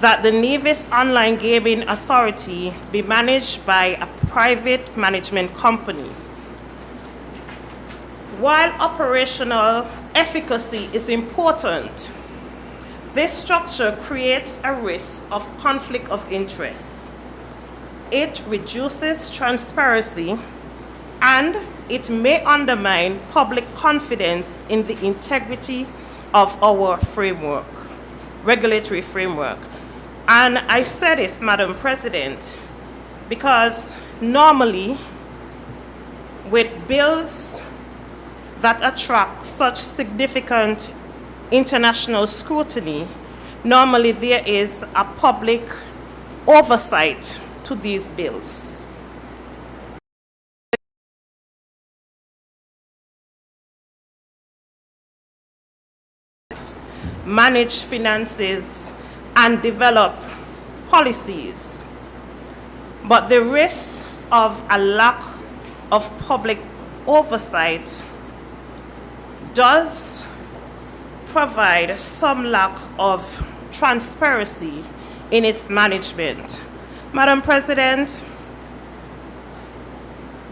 that the Nevis Online Gaming Authority be managed by a private management company. While operational efficacy is important, this structure creates a risk of conflict of interest. It reduces transparency and it may undermine public confidence in the integrity of our framework, regulatory framework. And I say this, Madam President, because normally with bills that attract such significant international scrutiny, normally there is a public oversight to these bills. Manage finances and develop policies. But the risk of a lack of public oversight does provide some lack of transparency in its management. Madam President,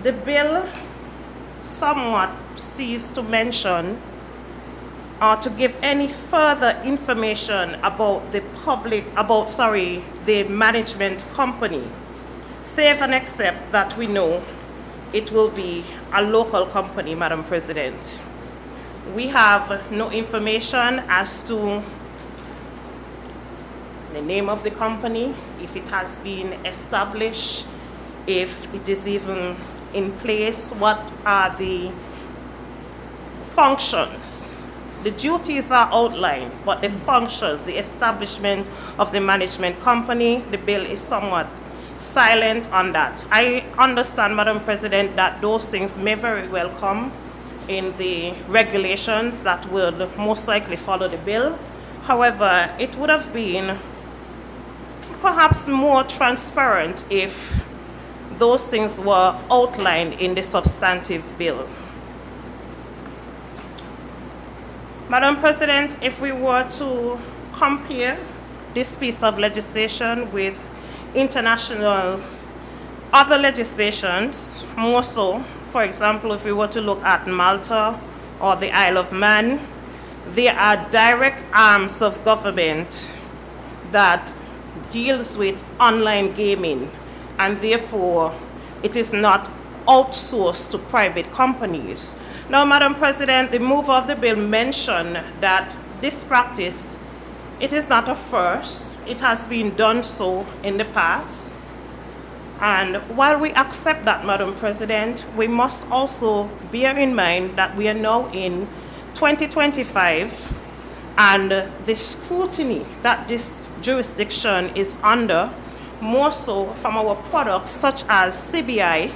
the bill somewhat ceased to mention or to give any further information about the management company, save and except that we know it will be a local company, Madam President. We have no information as to the name of the company, if it has been established, if it is even in place, what are the functions. The duties are outlined, but the functions, the establishment of the management company, the bill is somewhat silent on that. I understand, Madam President, that those things may very well come in the regulations that will most likely follow the bill. However, it would have been perhaps more transparent if those things were outlined in the substantive bill. Madam President, if we were to compare this piece of legislation with international other legislations, more so, for example, if we were to look at Malta or the Isle of Man, there are direct arms of government that deals with online gaming, and therefore it is not outsourced to private companies. Now, Madam President, the mover of the bill mentioned that this practice It is not a first. It has been done so in the past. And while we accept that, Madam President, we must also bear in mind that we are now in 2025, and the scrutiny that this jurisdiction is under, more so from our products such as CBI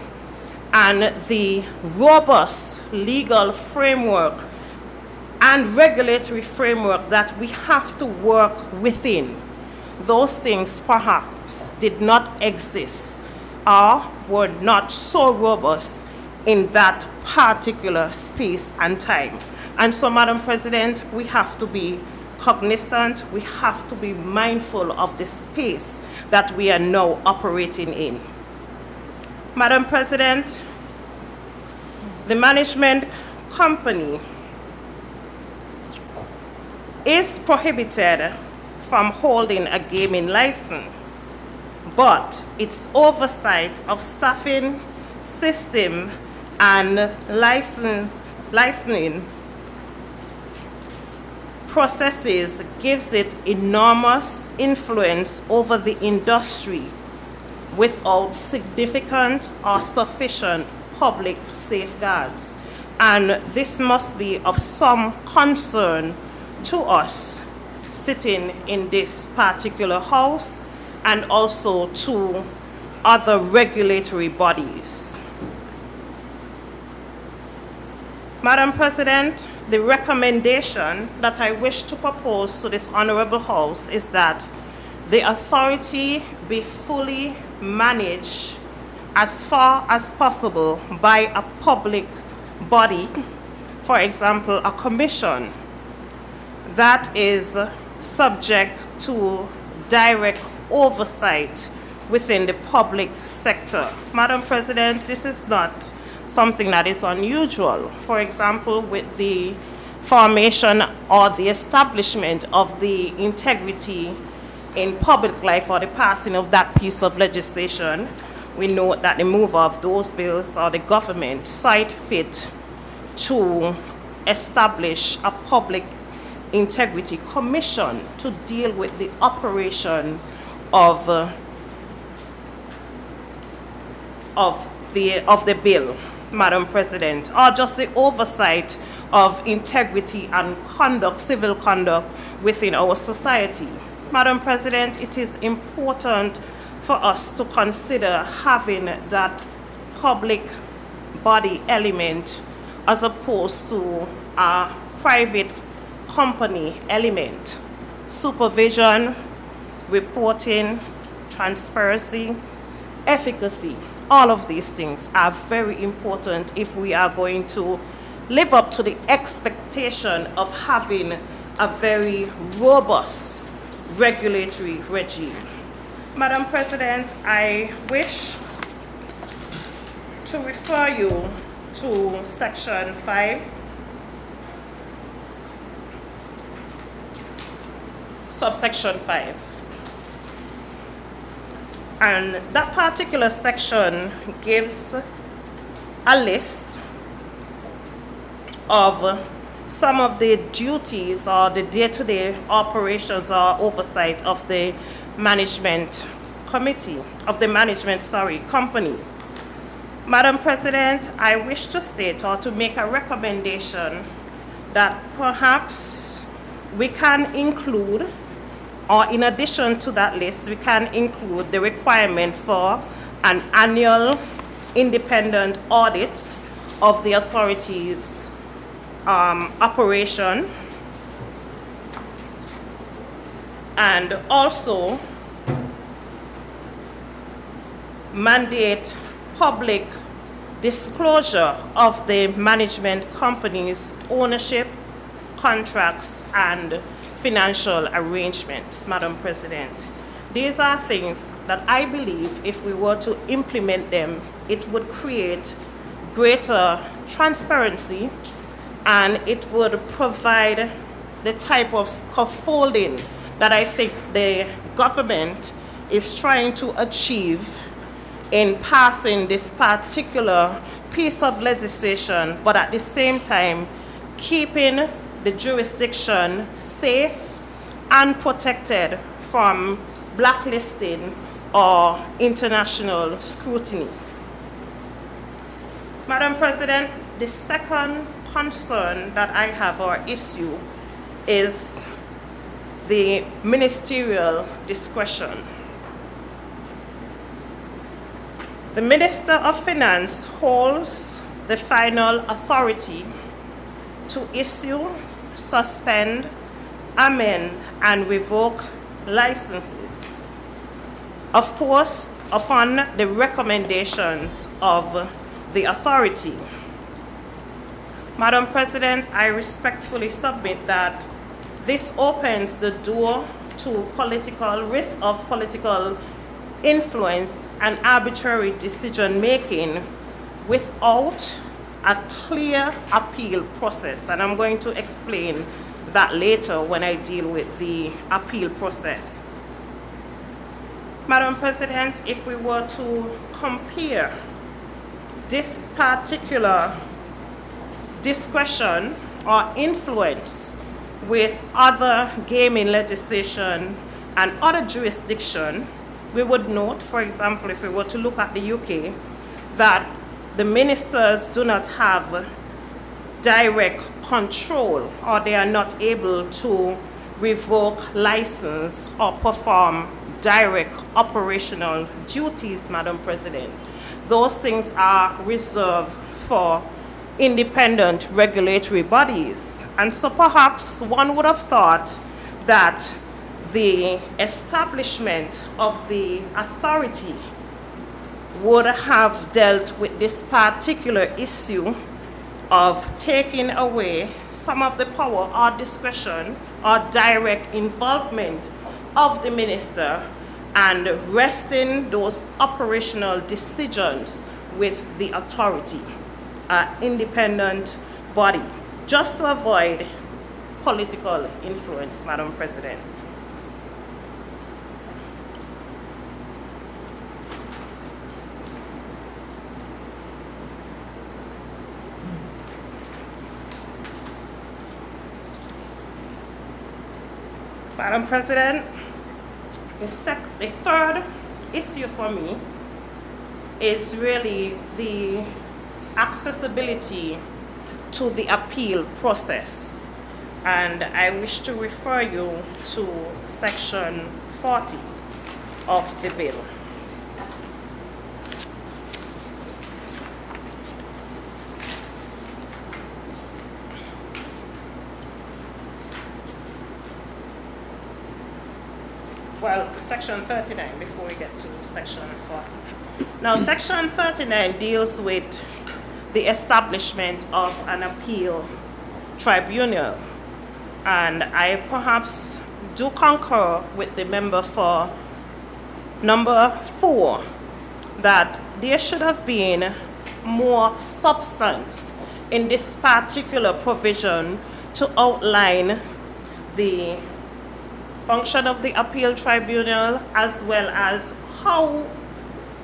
and the robust legal framework and regulatory framework that we have to work within. Those things perhaps did not exist or were not so robust in that particular space and time. And so, Madam President, we have to be cognizant, we have to be mindful of the space that we are now operating in. Madam President, the management company is prohibited from holding a gaming license, but its oversight of staffing, system, and licensing processes gives it enormous influence over the industry without significant or sufficient public safeguards. And this must be of some concern to us sitting in this particular house and also to other regulatory bodies. Madam President, the recommendation that I wish to propose to this Honourable House is that the authority be fully managed as far as possible by a public body, for example, a commission that is subject to direct oversight within the public sector. Madam President, this is not something that is unusual. For example, with the formation or the establishment of the integrity in public life or the passing of that piece of legislation, we know that the mover of those bills or the government saw fit to establish a public integrity commission to deal with the operation of the bill, Madam President, or just the oversight of integrity and conduct, civil conduct within our society. Madam President, it is important for us to consider having that public body element as opposed to a private company element. Supervision, reporting, transparency, efficacy, all of these things are very important if we are going to live up to the expectation of having a very robust regulatory regime. Madam President, I wish to refer you to Section 5, subsection 5. And that particular section gives a list of some of the duties or the day-to-day operations or oversight of the management committee, of the management, company. Madam President, I wish to state or to make a recommendation that perhaps we can include, or in addition to that list, we can include the requirement for an annual independent audit of the authority's operation, and also mandate public disclosure of the management company's ownership, contracts, and financial arrangements, Madam President. These are things that I believe if we were to implement them, it would create greater transparency and it would provide the type of scaffolding that I think the government is trying to achieve in passing this particular piece of legislation, but at the same time keeping the jurisdiction safe and protected from blacklisting or international scrutiny. Madam President, the second concern that I have or issue is the ministerial discretion. The Minister of Finance holds the final authority to issue, suspend, amend, and revoke licenses. Of course, upon the recommendations of the authority. Madam President, I respectfully submit that this opens the door to political risk of political influence and arbitrary decision-making without a clear appeal process. And I'm going to explain that later when I deal with the appeal process. Madam President, if we were to compare this particular discretion or influence with other gaming legislation and other jurisdiction, we would note, for example, if we were to look at the UK, that the ministers do not have direct control, or they are not able to revoke license or perform direct operational duties, Madam President. Those things are reserved for independent regulatory bodies. And so perhaps one would have thought that the establishment of the authority would have dealt with this particular issue of taking away some of the power or discretion or direct involvement of the minister and resting those operational decisions with the authority, independent body, just to avoid political influence, Madam President. Madam President, the third issue for me is really the accessibility to the appeal process. And I wish to refer you to Section 40 of the bill. Well, Section 39 before we get to Section 40. Now, Section 39 deals with the establishment of an appeal tribunal. And I perhaps do concur with the member for number 4 that there should have been more substance in this particular provision to outline the function of the appeal tribunal, as well as how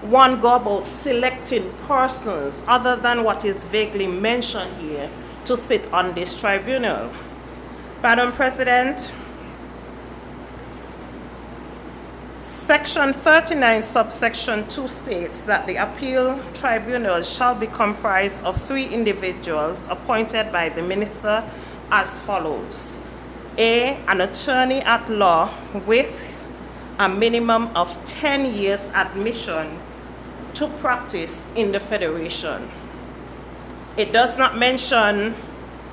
one go about selecting persons other than what is vaguely mentioned here to sit on this tribunal. Madam President, Section 39, subsection 2 states that the appeal tribunal shall be comprised of 3 individuals appointed by the minister as follows. A, an attorney at law with a minimum of 10 years admission to practice in the Federation. It does not mention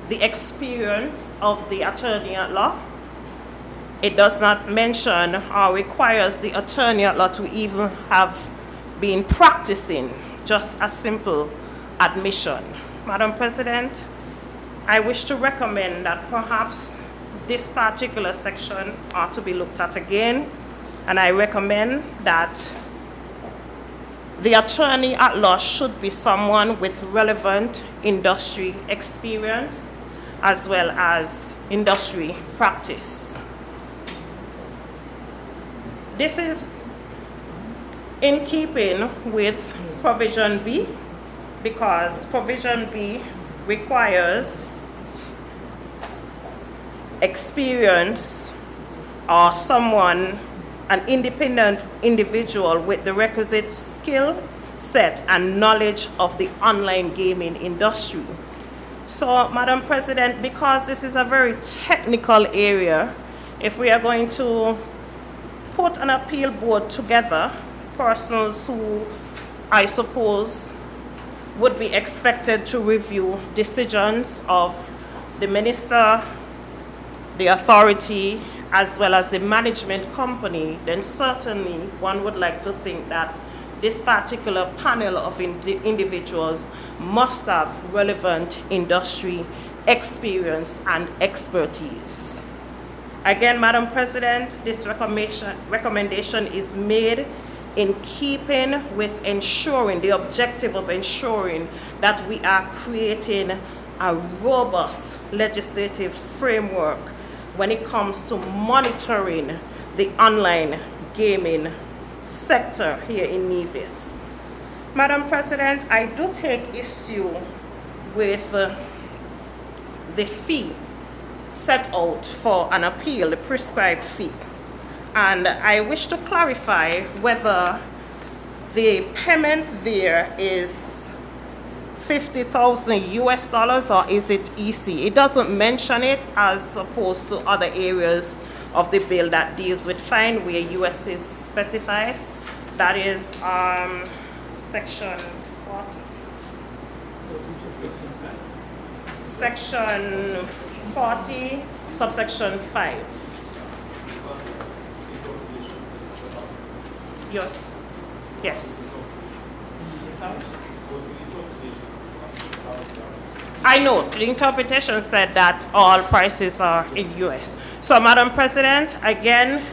the experience of the attorney at law. It does not mention or requires the attorney at law to even have been practicing, just a simple admission. Madam President, I wish to recommend that perhaps this particular section ought to be looked at again, and I recommend that the attorney at law should be someone with relevant industry experience as well as industry practice. This is in keeping with Provision B, because Provision B requires experience or someone, an independent individual with the requisite skill set and knowledge of the online gaming industry. So, Madam President, because this is a very technical area, if we are going to put an appeal board together, persons who I suppose would be expected to review decisions of the minister, the authority, as well as the management company, then certainly one would like to think that this particular panel of individuals must have relevant industry experience and expertise. Again, Madam President, this recommendation is made in keeping with ensuring, the objective of ensuring that we are creating a robust legislative framework when it comes to monitoring the online gaming sector here in Nevis. Madam President, I do take issue with the fee set out for an appeal, the prescribed fee. And I wish to clarify whether the payment there is $50,000 or is it EC? It doesn't mention it as opposed to other areas of the bill that deals with fine where US is specified. That is section 40. Section 40, subsection 5. Yes. Yes. I know, the interpretation said that all prices are in US. So, Madam President, again,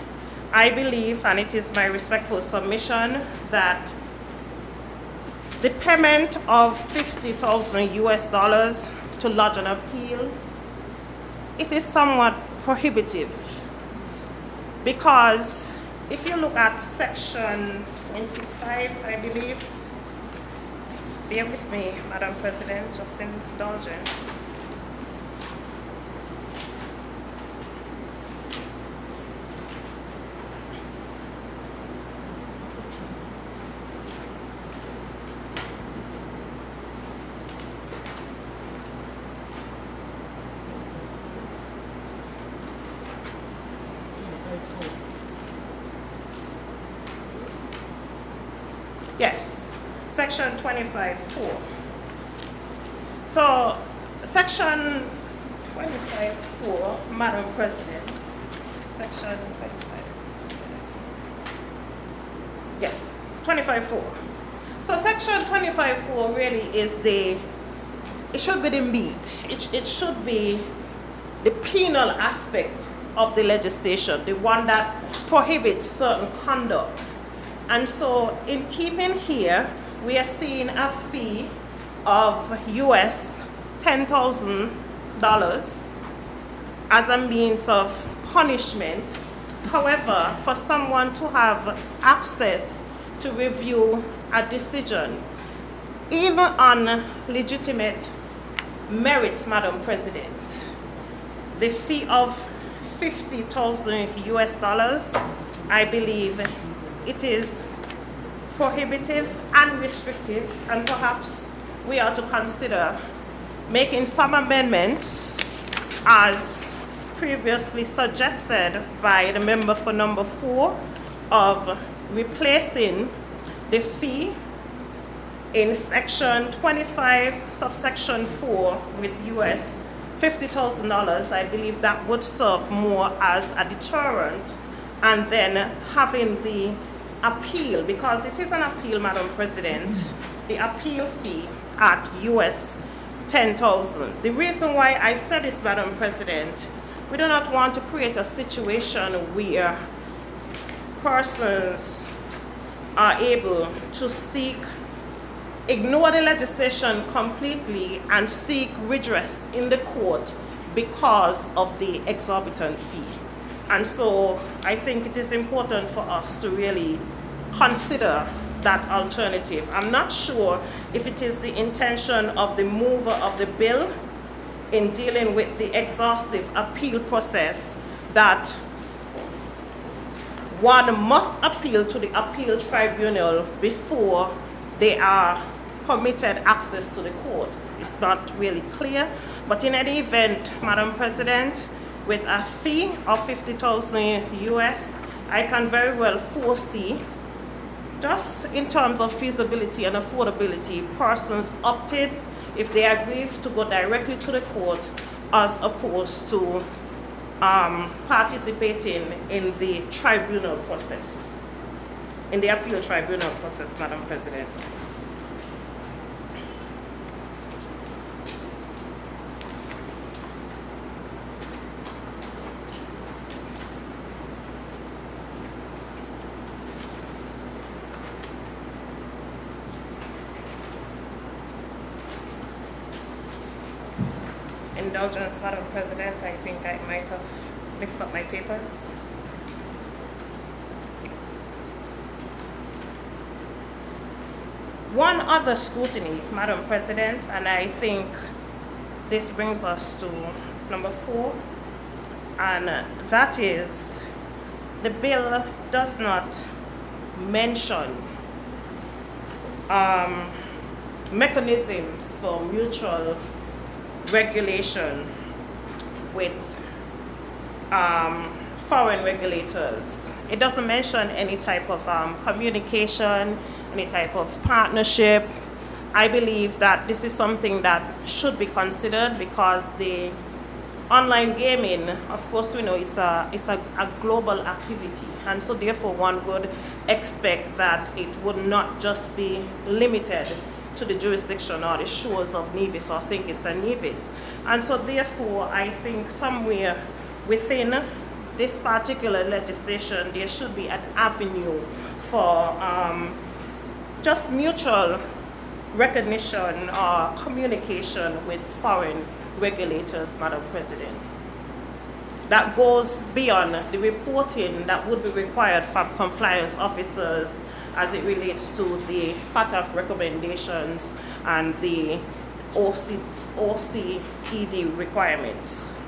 I believe, and it is my respectful submission, that the payment of $50,000 to lodge an appeal, it is somewhat prohibitive. Because if you look at section 25, I believe, bear with me, Madam President, just indulgence. Yes, section 25.4. So, section 25.4, Madam President, section 25. Yes, 25.4. So, section 25.4 really is it should be the meat. It should be the penal aspect of the legislation, the one that prohibits certain conduct. And so, in keeping here, we are seeing a fee of US $10,000 as a means of punishment. However, for someone to have access to review a decision, even on legitimate merits, Madam President, the fee of $50,000 US, I believe it is prohibitive and restrictive, and perhaps we ought to consider making some amendments as previously suggested by the member for number 4 of replacing the fee in section 25 subsection 4 with US $50,000. I believe that would serve more as a deterrent, and then having the appeal, because it is an appeal, Madam President, the appeal fee at US $10,000. The reason why I said this, Madam President, we do not want to create a situation where persons are able to ignore the legislation completely and seek redress in the court because of the exorbitant fee. And so I think it is important for us to really consider that alternative. I'm not sure if it is the intention of the mover of the bill in dealing with the exhaustive appeal process that one must appeal to the appeal tribunal before they are permitted access to the court. It's not really clear, but in any event, Madam President, with a fee of 50,000 US, I can very well foresee, just in terms of feasibility and affordability, persons opted, if they agree to go directly to the court, as opposed to participating in the tribunal process, in the appeal tribunal process, Madam President. Indulgence, Madam President, I think I might have mixed up my papers. One other scrutiny, Madam President, and I think this brings us to number 4, and that is the bill does not mention mechanisms for mutual regulation with foreign regulators. It doesn't mention any type of communication, any type of partnership. I believe that this is something that should be considered because the online gaming, of course, we know it's a global activity, and so therefore one would expect that it would not just be limited to the jurisdiction or the shores of Nevis or St. Kitts and Nevis. And so therefore, I think somewhere within this particular legislation, there should be an avenue for just mutual recognition or communication with foreign regulators, Madam President. That goes beyond the reporting that would be required from compliance officers as it relates to the FATF recommendations and the OCED requirements.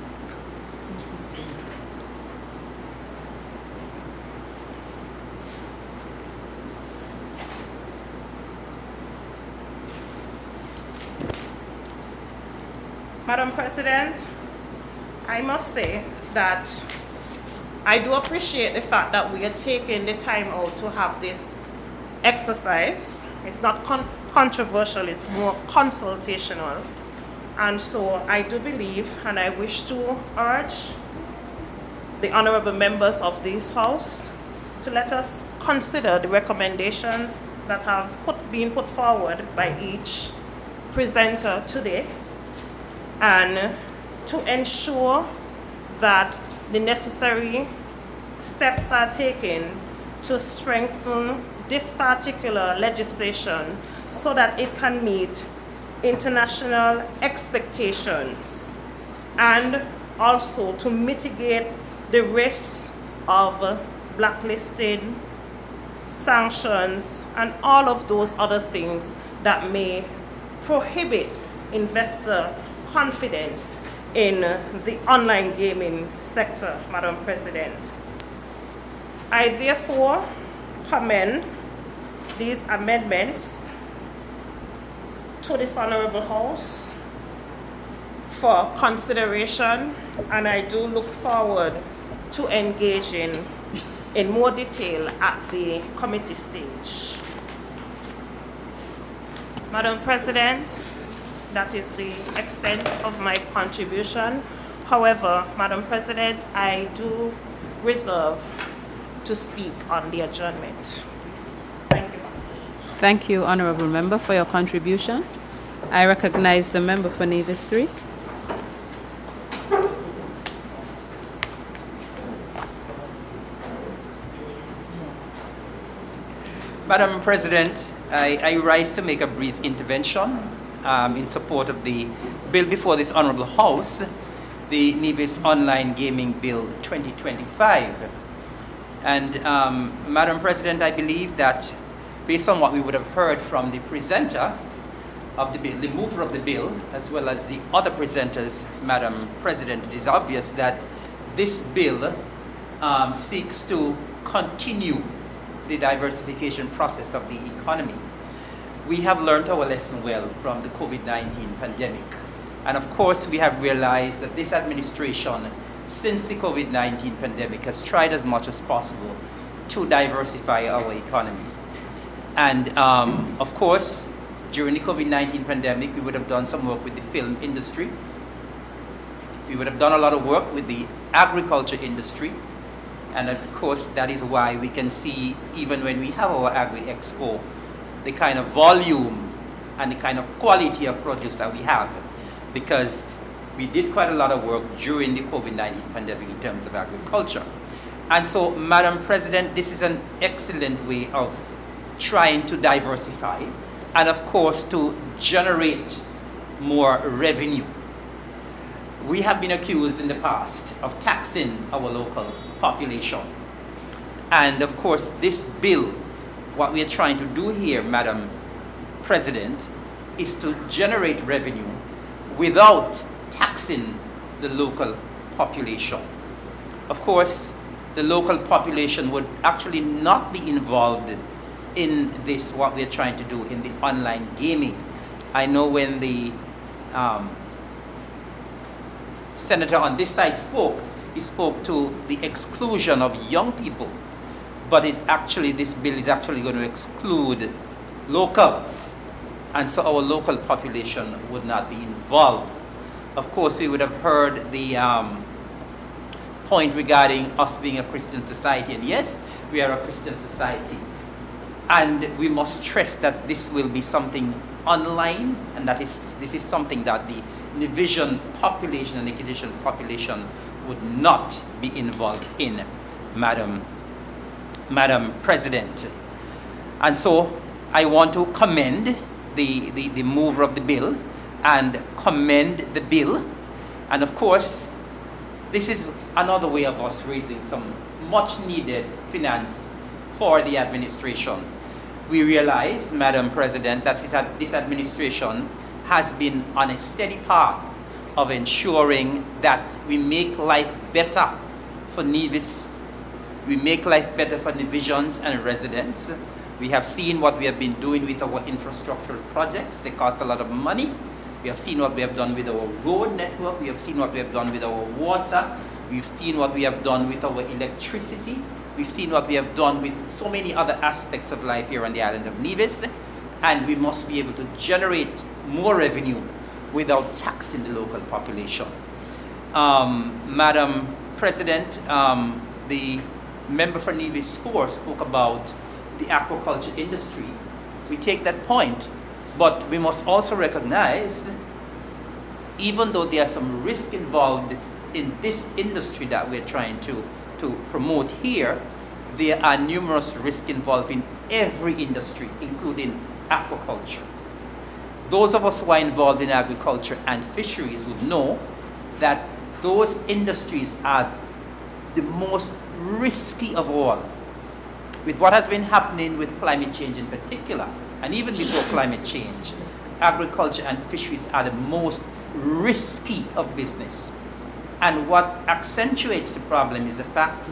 Madam President, I must say that I do appreciate the fact that we are taking the time out to have this exercise. It's not controversial, it's more consultational. And so I do believe, and I wish to urge the honorable members of this House to let us consider the recommendations that have been put forward by each presenter today, and to ensure that the necessary steps are taken to strengthen this particular legislation so that it can meet international expectations and also to mitigate the risk of blacklisting, sanctions, and all of those other things that may prohibit investor confidence in the online gaming sector, Madam President. I therefore commend these amendments to this Honorable House for consideration, and I do look forward to engaging in more detail at the committee stage. Madam President, that is the extent of my contribution. However, Madam President, I do reserve to speak on the adjournment. Thank you. Thank you, Honourable Member, for your contribution. I recognize the member for Nevis 3. Madam President, I rise to make a brief intervention in support of the bill before this Honourable House, the Nevis Online Gaming Bill 2025. And Madam President, I believe that based on what we would have heard from the presenter of the bill, the mover of the bill, as well as the other presenters, Madam President, it is obvious that this bill seeks to continue the diversification process of the economy. We have learned our lesson well from the COVID-19 pandemic. And of course, we have realized that this administration, since the COVID-19 pandemic, has tried as much as possible to diversify our economy. And of course, during the COVID-19 pandemic, we would have done some work with the film industry. We would have done a lot of work with the agriculture industry. And of course, that is why we can see, even when we have our Agri-Expo, the kind of volume and the kind of quality of produce that we have, because we did quite a lot of work during the COVID-19 pandemic in terms of agriculture. And so, Madam President, this is an excellent way of trying to diversify and, of course, to generate more revenue. We have been accused in the past of taxing our local population. And, of course, this bill, what we are trying to do here, Madam President, is to generate revenue without taxing the local population. Of course, the local population would actually not be involved in this, what we're trying to do in the online gaming. I know when the senator on this side spoke, he spoke to the exclusion of young people, but this bill is actually going to exclude locals, and so our local population would not be involved. Of course, we would have heard the point regarding us being a Christian society, and yes, we are a Christian society. And we must stress that this will be something online, and this is something that the Nevisian population and the Acadian population would not be involved in, Madam President. And so I want to commend the mover of the bill and commend the bill. And of course, this is another way of us raising some much needed finance for the administration. We realize, Madam President, that this administration has been on a steady path of ensuring that we make life better for Nevis. We make life better for Nevisians and residents. We have seen what we have been doing with our infrastructural projects. They cost a lot of money. We have seen what we have done with our road network. We have seen what we have done with our water. We've seen what we have done with our electricity. We've seen what we have done with so many other aspects of life here on the island of Nevis. And we must be able to generate more revenue without taxing the local population. Madam President, the member for Nevis 4 spoke about the aquaculture industry. We take that point, but we must also recognize, even though there are some risk involved in this industry that we're trying to promote here, there are numerous risks involved in every industry, including aquaculture. Those of us who are involved in agriculture and fisheries would know that those industries are the most risky of all. With what has been happening with climate change in particular, and even before climate change, agriculture and fisheries are the most risky of business. And what accentuates the problem is the fact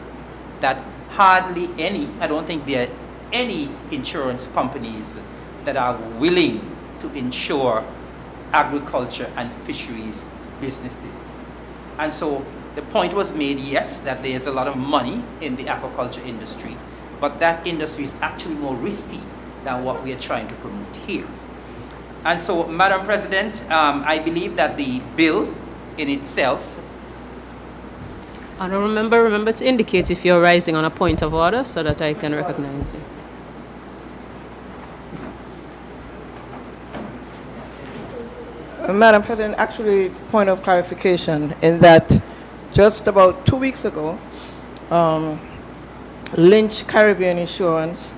that hardly any, I don't think there are any insurance companies that are willing to insure agriculture and fisheries businesses. And so the point was made, yes, that there's a lot of money in the aquaculture industry, but that industry is actually more risky than what we are trying to promote here. And so, Madam President, I believe that the bill in itself. Honourable Member, remember to indicate if you're rising on a point of order so that I can recognize you. Madam President, actually, point of clarification in that just about 2 weeks ago, Lynch Caribbean Insurance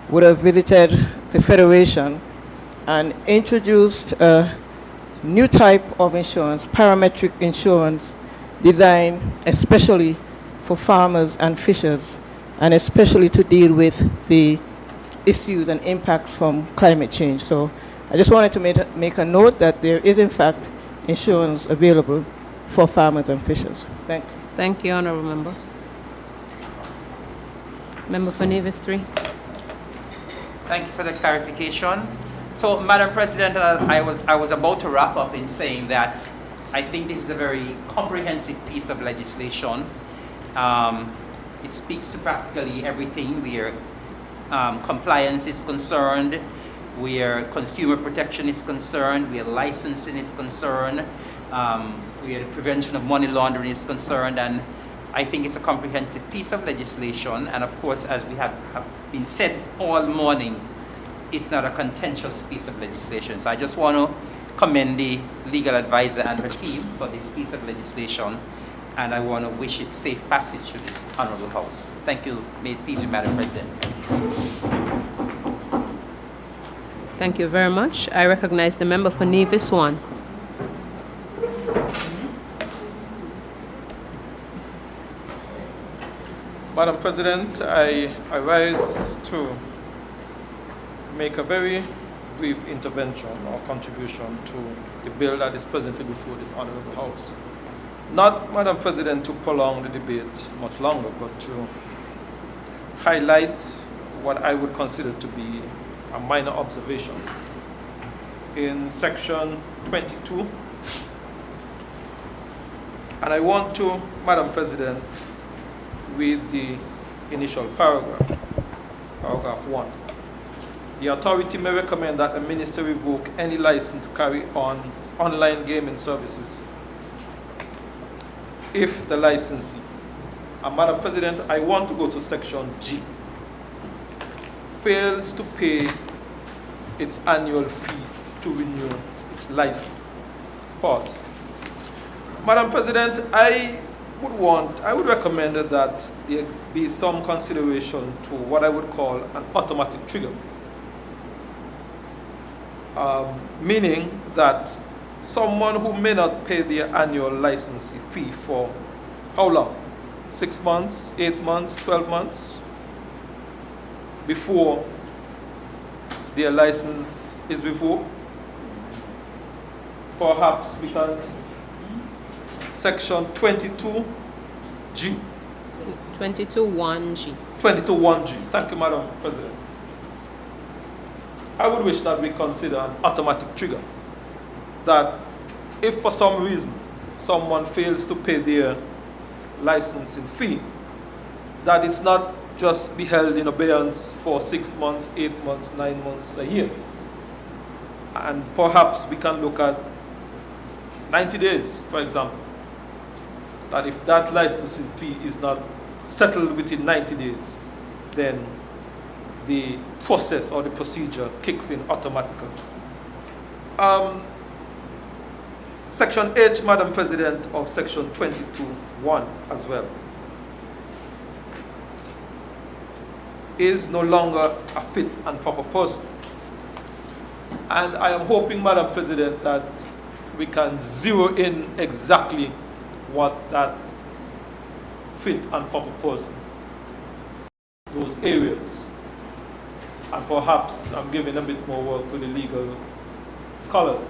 would have visited the Federation and introduced a new type of insurance, parametric insurance, designed especially for farmers and fishers, and especially to deal with the issues and impacts from climate change. So I just wanted to make a note that there is in fact insurance available for farmers and fishers. Thank you. Thank you, Honourable Member. Member for Nevis 3. Thank you for the clarification. So, Madam President, I was about to wrap up in saying that I think this is a very comprehensive piece of legislation. It speaks to practically everything where compliance is concerned, where consumer protection is concerned, where licensing is concerned, where the prevention of money laundering is concerned, and I think it's a comprehensive piece of legislation. And of course, as we have been said all morning, it's not a contentious piece of legislation. So I just want to commend the legal advisor and her team for this piece of legislation, and I want to wish it safe passage to this Honourable House. Thank you. May it please you, Madam President. Thank you very much. I recognize the member for Nevis 1. Madam President, I rise to make a very brief intervention or contribution to the bill that is presently before this Honourable House. Not, Madam President, to prolong the debate much longer, but to highlight what I would consider to be a minor observation. In section 22, and I want to, Madam President, read the initial paragraph, paragraph 1. The authority may recommend that the minister revoke any license to carry on online gaming services if the licensee, and Madam President, I want to go to section G, fails to pay its annual fee to renew its license. Pause. Madam President, I would recommend that there be some consideration to what I would call an automatic trigger. Meaning that someone who may not pay their annual licensing fee for how long? 6 months, 8 months, 12 months? Before their license is revoked? Perhaps because section 22G. 22(1)G. 22(1)G. Thank you, Madam President. I would wish that we consider an automatic trigger. That if for some reason someone fails to pay their licensing fee, that it's not just be held in abeyance for 6 months, 8 months, 9 months, a year. And perhaps we can look at 90 days, for example. That if that licensing fee is not settled within 90 days, then the process or the procedure kicks in automatically. Section H, Madam President, of section 22(1) as well, is no longer a fit and proper person. And I am hoping, Madam President, that we can zero in exactly what that fit and proper person, those areas. And perhaps I'm giving a bit more work to the legal scholars,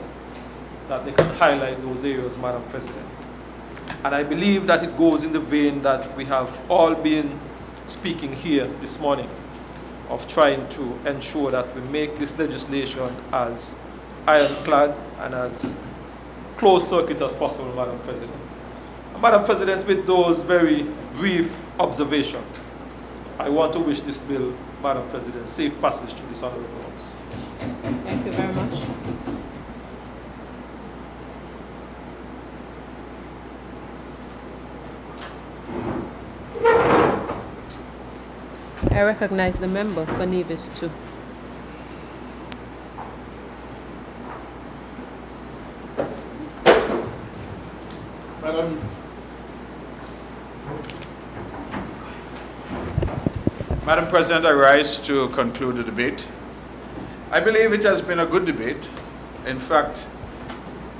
that they can highlight those areas, Madam President. And I believe that it goes in the vein that we have all been speaking here this morning, of trying to ensure that we make this legislation as ironclad and as closed circuit as possible, Madam President. And Madam President, with those very brief observations, I want to wish this bill, Madam President, safe passage to this Honourable House. Thank you very much. I recognize the member for Nevis 2. Madam President, I rise to conclude the debate. I believe it has been a good debate. In fact,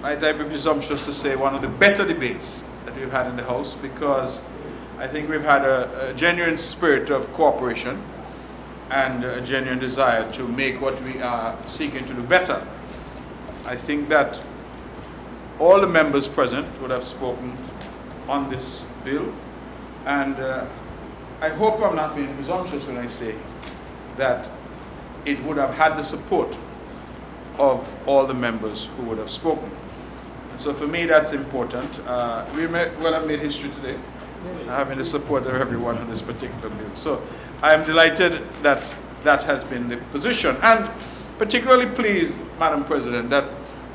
might I be presumptuous to say one of the better debates that we've had in the House, because I think we've had a genuine spirit of cooperation and a genuine desire to make what we are seeking to do better. I think that all the members present would have spoken on this bill, and I hope I'm not being presumptuous when I say that it would have had the support of all the members who would have spoken. So for me, that's important. We may well have made history today, having the support of everyone on this particular bill. So I am delighted that that has been the position, and particularly pleased, Madam President, that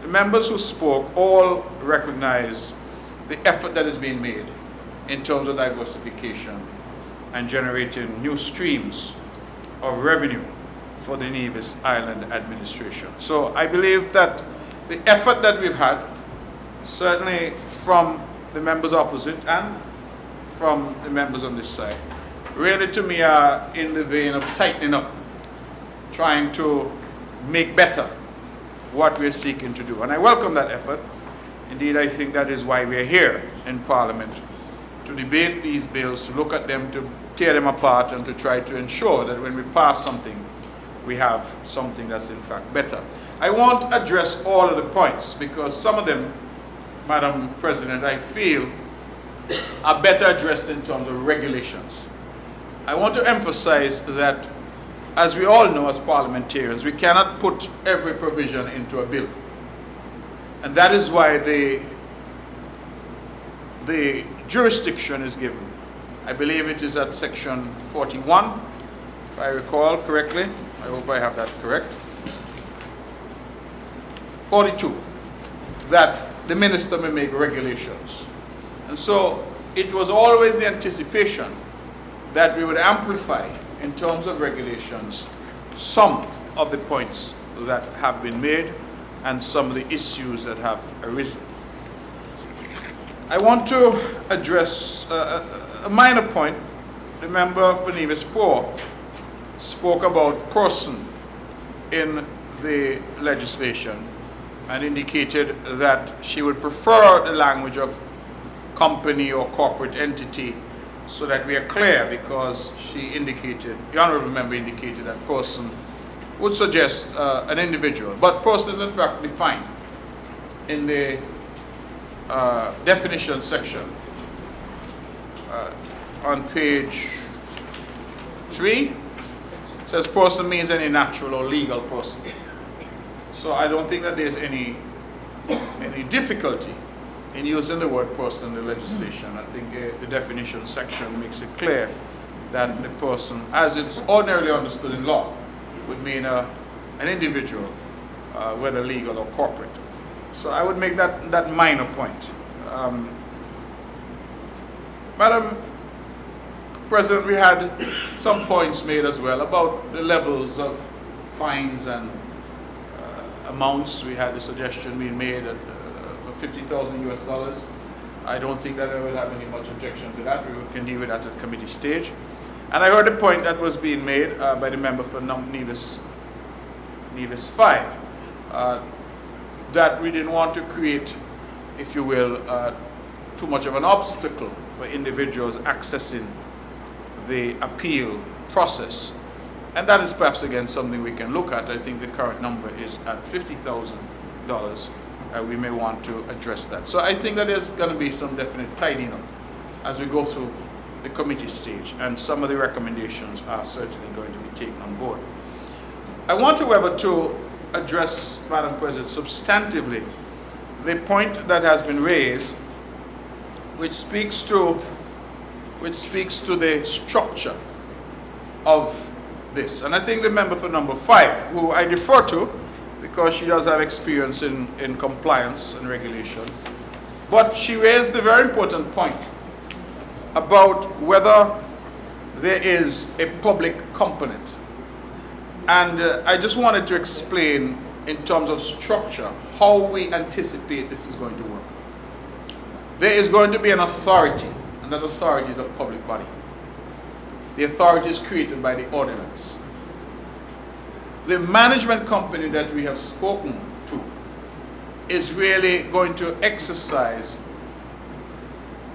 the members who spoke all recognize the effort that is being made in terms of diversification and generating new streams of revenue for the Nevis Island administration. So I believe that the effort that we've had, certainly from the members opposite and from the members on this side, really to me are in the vein of tightening up, trying to make better what we're seeking to do. And I welcome that effort. Indeed, I think that is why we're here in Parliament, to debate these bills, to look at them, to tear them apart, and to try to ensure that when we pass something, we have something that's in fact better. I won't address all of the points because some of them, Madam President, I feel are better addressed in terms of regulations. I want to emphasize that, as we all know as parliamentarians, we cannot put every provision into a bill. And that is why the jurisdiction is given. I believe it is at section 41, if I recall correctly. I hope I have that correct. 42, that the minister may make regulations. And so it was always the anticipation that we would amplify in terms of regulations some of the points that have been made and some of the issues that have arisen. I want to address a minor point. The member for Nevis 4 spoke about person in the legislation and indicated that she would prefer the language of company or corporate entity so that we are clear, because she indicated, the honourable member indicated that person would suggest an individual. But person is in fact defined in the definition section on page 3. It says person means any natural or legal person. So I don't think that there's any difficulty in using the word person in the legislation. I think the definition section makes it clear that the person, as it's ordinarily understood in law, would mean an individual, whether legal or corporate. So I would make that minor point. Madam President, we had some points made as well about the levels of fines and amounts. We had the suggestion being made for $50,000 US. I don't think that I will have any much objection to that. We can deal with that at committee stage. And I heard a point that was being made by the member for Nevis 5, that we didn't want to create, if you will, too much of an obstacle for individuals accessing the appeal process. And that is perhaps again something we can look at. I think the current number is at $50,000. We may want to address that. So I think that there's going to be some definite tidying up as we go through the committee stage, and some of the recommendations are certainly going to be taken on board. I want, however, to address, Madam President, substantively the point that has been raised, which speaks to the structure of this. And I think the member for number 5, who I defer to because she does have experience in compliance and regulation, but she raised the very important point about whether there is a public component. And I just wanted to explain in terms of structure how we anticipate this is going to work. There is going to be an authority, and that authority is a public body. The authority is created by the ordinance. The management company that we have spoken to is really going to exercise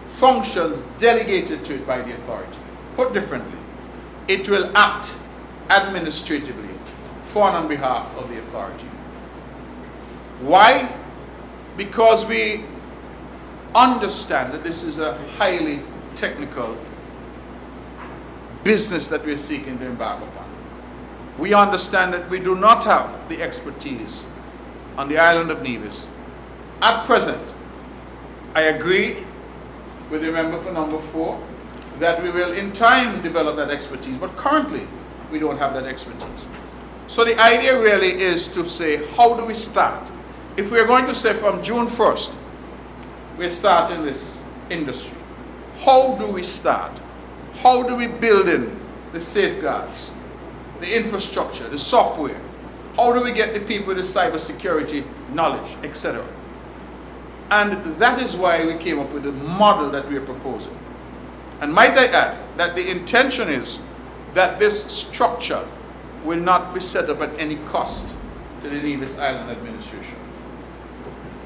functions delegated to it by the authority. Put differently, it will act administratively for and on behalf of the authority. Why? Because we understand that this is a highly technical business that we're seeking to embark upon. We understand that we do not have the expertise on the island of Nevis. At present, I agree with the member for number 4 that we will in time develop that expertise, but currently we don't have that expertise. So the idea really is to say, how do we start? If we're going to say from June 1st, we're starting this industry, how do we start? How do we build in the safeguards, the infrastructure, the software? How do we get the people the cybersecurity knowledge, etc.? And that is why we came up with the model that we are proposing. And might I add that the intention is that this structure will not be set up at any cost to the Nevis Island administration.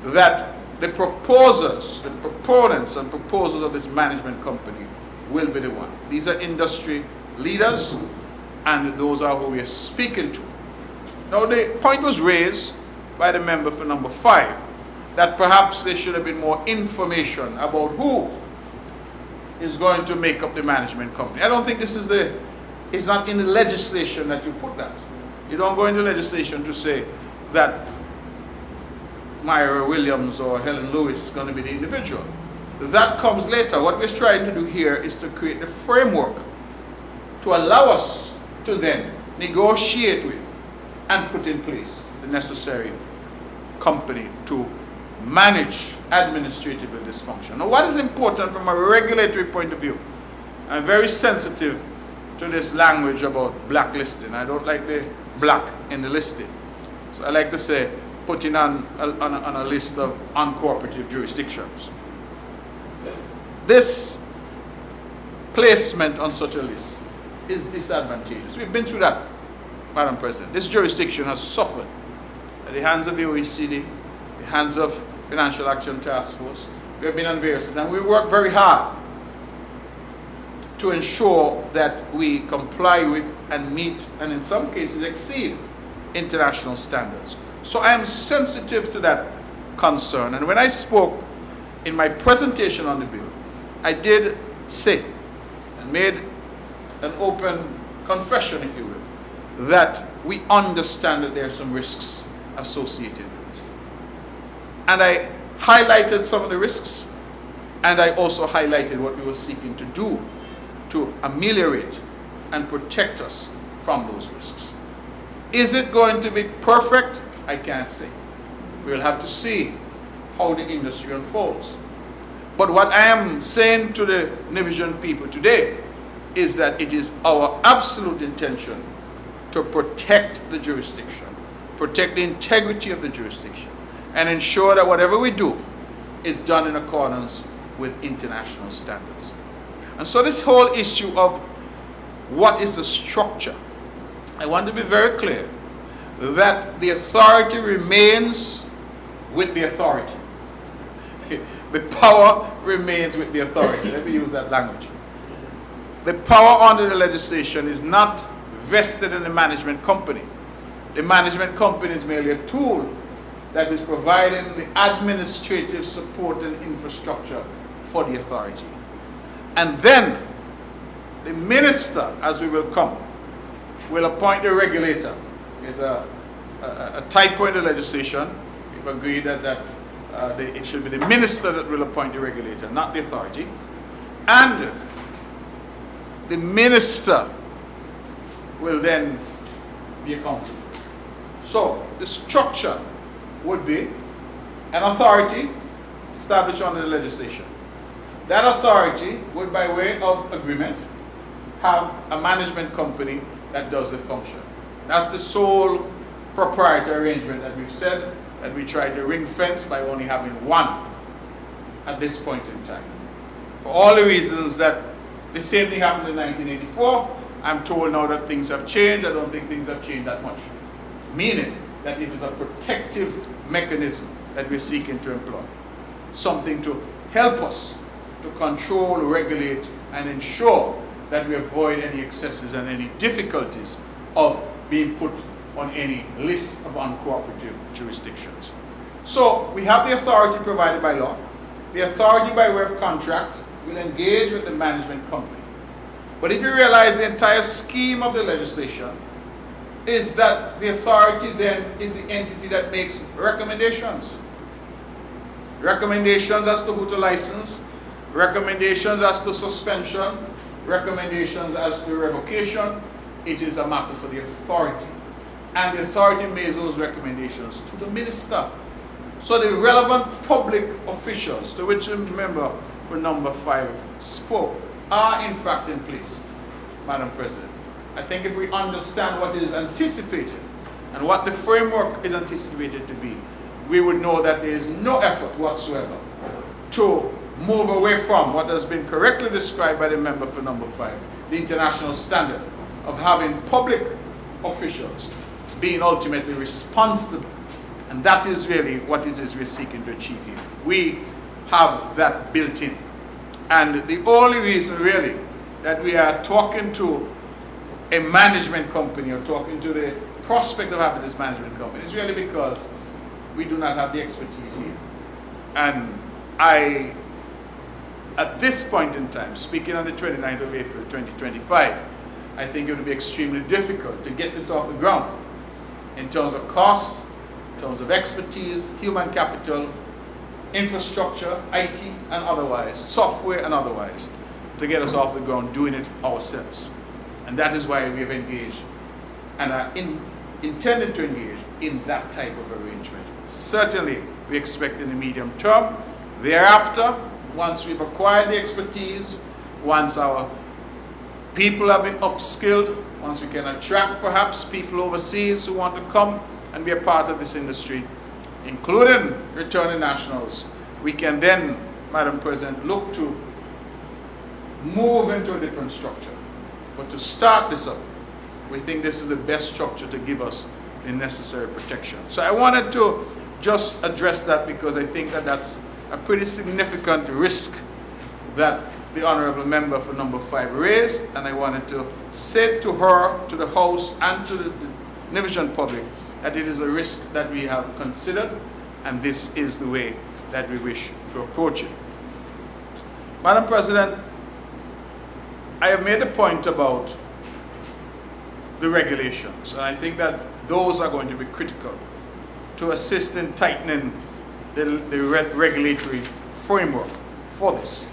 That the proposers, the proponents and proposers of this management company will be the one. These are industry leaders, and those are who we are speaking to. Now, the point was raised by the member for number 5 that perhaps there should have been more information about who is going to make up the management company. I don't think this is it's not in the legislation that you put that. You don't go into legislation to say that Myra Williams or Helen Lewis is going to be the individual. That comes later. What we're trying to do here is to create the framework to allow us to then negotiate with and put in place the necessary company to manage administratively this function. Now, what is important from a regulatory point of view? I'm very sensitive to this language about blacklisting. I don't like the black in the listing. So I like to say putting on a list of uncooperative jurisdictions. This placement on such a list is disadvantageous. We've been through that, Madam President. This jurisdiction has suffered at the hands of the OECD, the hands of Financial Action Task Force. We have been on various, and we work very hard to ensure that we comply with and meet, and in some cases exceed, international standards. So I am sensitive to that concern. And when I spoke in my presentation on the bill, I did say and made an open confession, if you will, that we understand that there are some risks associated with this. And I highlighted some of the risks, and I also highlighted what we were seeking to do to ameliorate and protect us from those risks. Is it going to be perfect? I can't say. We'll have to see how the industry unfolds. But what I am saying to the Nevisian people today is that it is our absolute intention to protect the jurisdiction, protect the integrity of the jurisdiction, and ensure that whatever we do is done in accordance with international standards. And so this whole issue of what is the structure, I want to be very clear that the authority remains with the authority. The power remains with the authority. Let me use that language. The power under the legislation is not vested in the management company. The management company is merely a tool that is providing the administrative support and infrastructure for the authority. And then the minister, as we will come, will appoint the regulator. There's a typo in the legislation. We've agreed that it should be the minister that will appoint the regulator, not the authority. And the minister will then be accountable. So the structure would be an authority established under the legislation. That authority would, by way of agreement, have a management company that does the function. That's the sole proprietary arrangement that we've said that we try to ring fence by only having one at this point in time. For all the reasons that the same thing happened in 1984, I'm told now that things have changed. I don't think things have changed that much. Meaning that it is a protective mechanism that we're seeking to employ. Something to help us to control, regulate, and ensure that we avoid any excesses and any difficulties of being put on any list of uncooperative jurisdictions. So we have the authority provided by law. The authority by way of contract will engage with the management company. But if you realize the entire scheme of the legislation is that the authority then is the entity that makes recommendations. Recommendations as to who to license, recommendations as to suspension, recommendations as to revocation. It is a matter for the authority. And the authority makes those recommendations to the minister. So the relevant public officials, to which the member for number 5 spoke, are in fact in place, Madam President. I think if we understand what is anticipated and what the framework is anticipated to be, we would know that there is no effort whatsoever to move away from what has been correctly described by the member for number 5, the international standard of having public officials being ultimately responsible. And that is really what it is we're seeking to achieve here. We have that built in. And the only reason really that we are talking to a management company or talking to the prospect of having this management company is really because we do not have the expertise here. And at this point in time, speaking on the 29th of April 2025, I think it would be extremely difficult to get this off the ground in terms of cost, in terms of expertise, human capital, infrastructure, IT and otherwise, software and otherwise, to get us off the ground doing it ourselves. And that is why we have engaged and are intended to engage in that type of arrangement. Certainly, we expect in the medium term. Thereafter, once we've acquired the expertise, once our people have been upskilled, once we can attract perhaps people overseas who want to come and be a part of this industry, including returning nationals, we can then, Madam President, look to move into a different structure. But to start this up, we think this is the best structure to give us the necessary protection. So I wanted to just address that because I think that that's a pretty significant risk that the Honourable Member for number 5 raised, and I wanted to say to her, to the House and to the Nevis public that it is a risk that we have considered, and this is the way that we wish to approach it. Madam President, I have made a point about the regulations, and I think that those are going to be critical to assist in tightening the regulatory framework for this,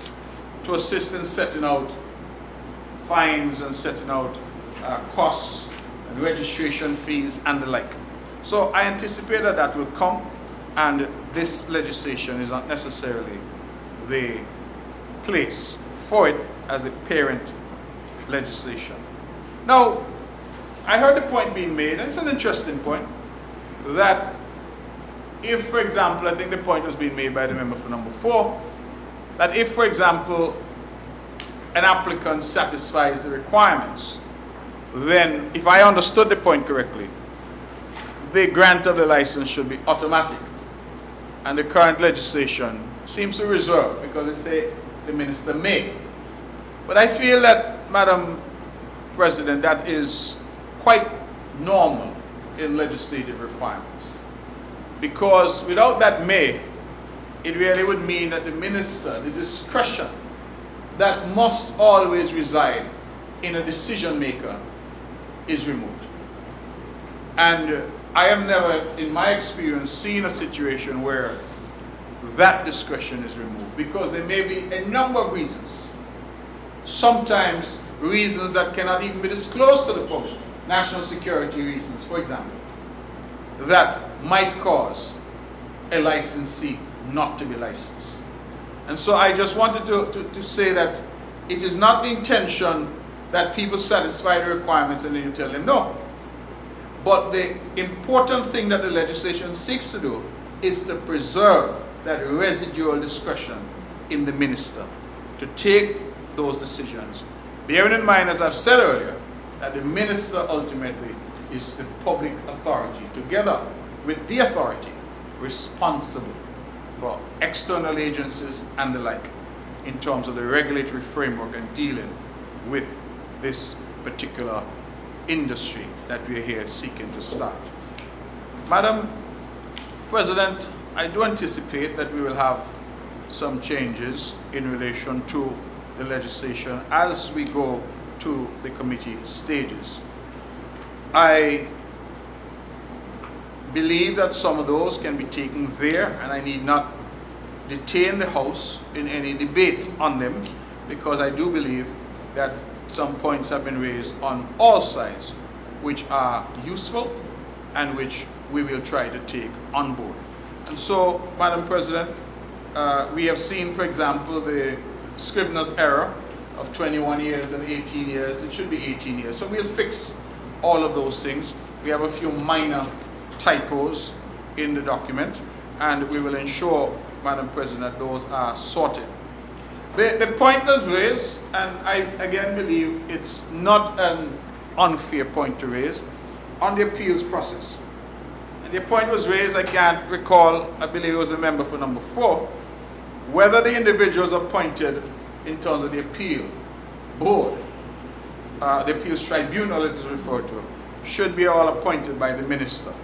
to assist in setting out fines and setting out costs and registration fees and the like. So I anticipate that that will come, and this legislation is not necessarily the place for it as the parent legislation. Now, I heard the point being made, and it's an interesting point, that if, for example, I think the point was being made by the member for number 4, that if, for example, an applicant satisfies the requirements, then, if I understood the point correctly, the grant of the license should be automatic. And the current legislation seems to reserve, because they say the minister may. But I feel that, Madam President, that is quite normal in legislative requirements. Because without that may, it really would mean that the minister, the discretion that must always reside in a decision maker is removed. And I have never, in my experience, seen a situation where that discretion is removed, because there may be a number of reasons. Sometimes reasons that cannot even be disclosed to the public, national security reasons, for example, that might cause a licensee not to be licensed. And so I just wanted to say that it is not the intention that people satisfy the requirements and then you tell them no. But the important thing that the legislation seeks to do is to preserve that residual discretion in the minister to take those decisions. Bearing in mind, as I've said earlier, that the minister ultimately is the public authority, together with the authority responsible for external agencies and the like, in terms of the regulatory framework and dealing with this particular industry that we are here seeking to start. Madam President, I do anticipate that we will have some changes in relation to the legislation as we go to the committee stages. I believe that some of those can be taken there, and I need not detain the House in any debate on them, because I do believe that some points have been raised on all sides which are useful and which we will try to take on board. And so, Madam President, we have seen, for example, the Scrivener's error of 21 years and 18 years. It should be 18 years. So we'll fix all of those things. We have a few minor typos in the document, and we will ensure, Madam President, that those are sorted. The point is raised, and I again believe it's not an unfair point to raise, on the appeals process. And the point was raised, I can't recall, I believe it was a member for number 4, whether the individuals appointed in terms of the appeal board, the appeals tribunal it is referred to, should be all appointed by the minister.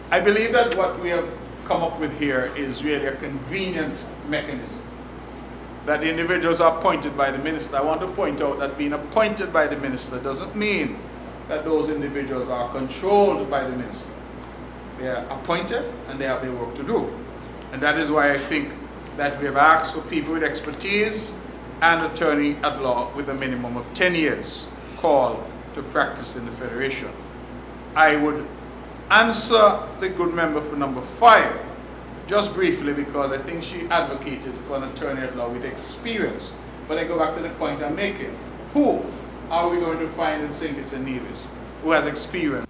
I believe that what we have come up with here is really a convenient mechanism, that the individuals are appointed by the minister. I want to point out that being appointed by the minister doesn't mean that those individuals are controlled by the minister. They are appointed and they have their work to do. And that is why I think that we have asked for people with expertise and attorney at law with a minimum of 10 years called to practice in the Federation. I would answer the good member for number 5 just briefly, because I think she advocated for an attorney at law with experience. But I go back to the point I'm making. Who are we going to find in St. Kitts and Nevis who has experience?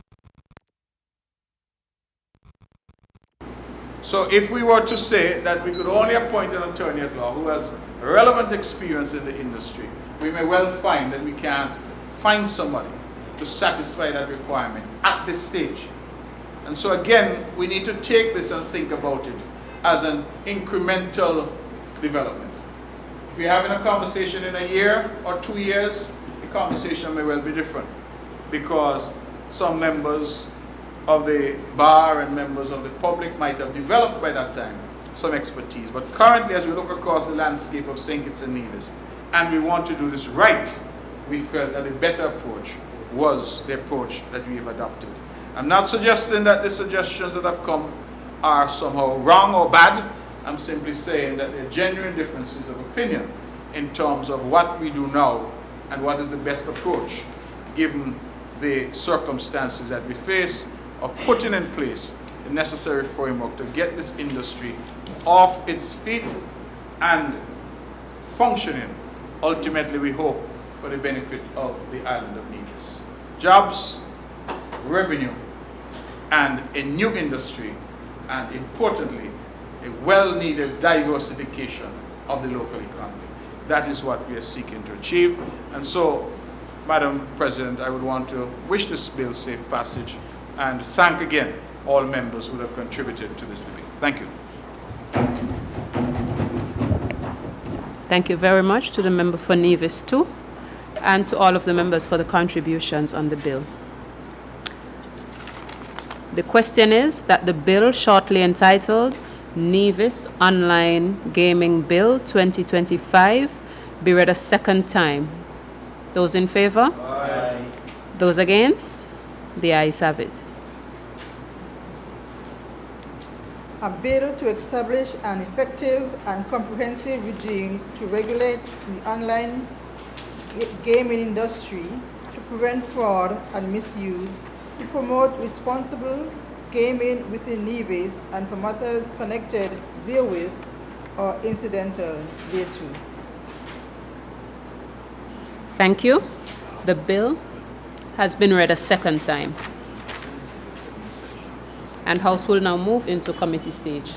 So if we were to say that we could only appoint an attorney at law who has relevant experience in the industry, we may well find that we can't find somebody to satisfy that requirement at this stage. And so again, we need to take this and think about it as an incremental development. If we're having a conversation in a year or 2 years, the conversation may well be different, because some members of the bar and members of the public might have developed by that time some expertise. But currently, as we look across the landscape of St. Kitts and Nevis, and we want to do this right, we felt that a better approach was the approach that we have adopted. I'm not suggesting that the suggestions that have come are somehow wrong or bad. I'm simply saying that there are genuine differences of opinion in terms of what we do now and what is the best approach given the circumstances that we face of putting in place the necessary framework to get this industry off its feet and functioning, ultimately we hope, for the benefit of the island of Nevis. Jobs, revenue, and a new industry, and importantly, a well-needed diversification of the local economy. That is what we are seeking to achieve. And so, Madam President, I would want to wish this bill safe passage and thank again all members who have contributed to this debate. Thank you. Thank you very much to the member for Nevis 2 and to all of the members for the contributions on the bill. The question is that the bill shortly entitled Nevis Online Gaming Bill 2025 be read a second time. Those in favor? Aye. Those against? The ayes have it. A bill to establish an effective and comprehensive regime to regulate the online gaming industry, to prevent fraud and misuse, to promote responsible gaming within Nevis and for matters connected therewith or incidental thereto. Thank you. The bill has been read a second time. And House will now move into committee stage.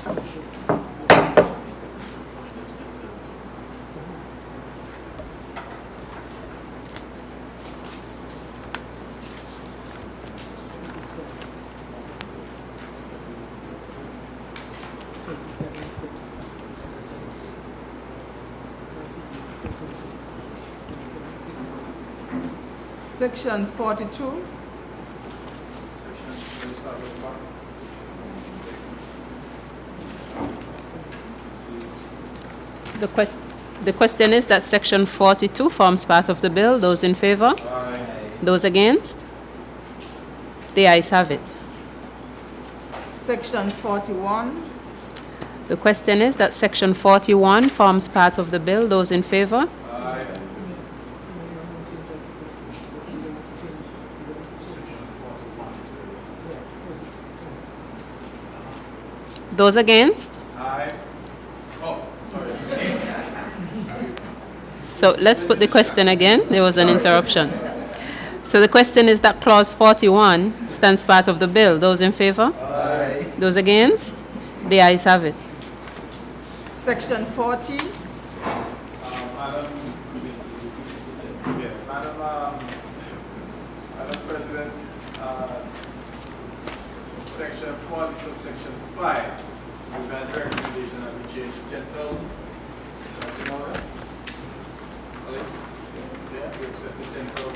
Section 42. The The question is that Section 42 forms part of the bill. Those in favor? Those against? The ayes have it. Section 41. The question is that Section 41 forms part of the bill. Those in favor? Those against? So let's put the question again. There was an interruption. So the question is that Clause 41 stands part of the bill. Those in favor? Those against? The ayes have it. Section 40. Madam President, Section 40, subsection 5, we've had a recommendation that we change to 10,000. That's in order? Yeah, we accept the 10,000.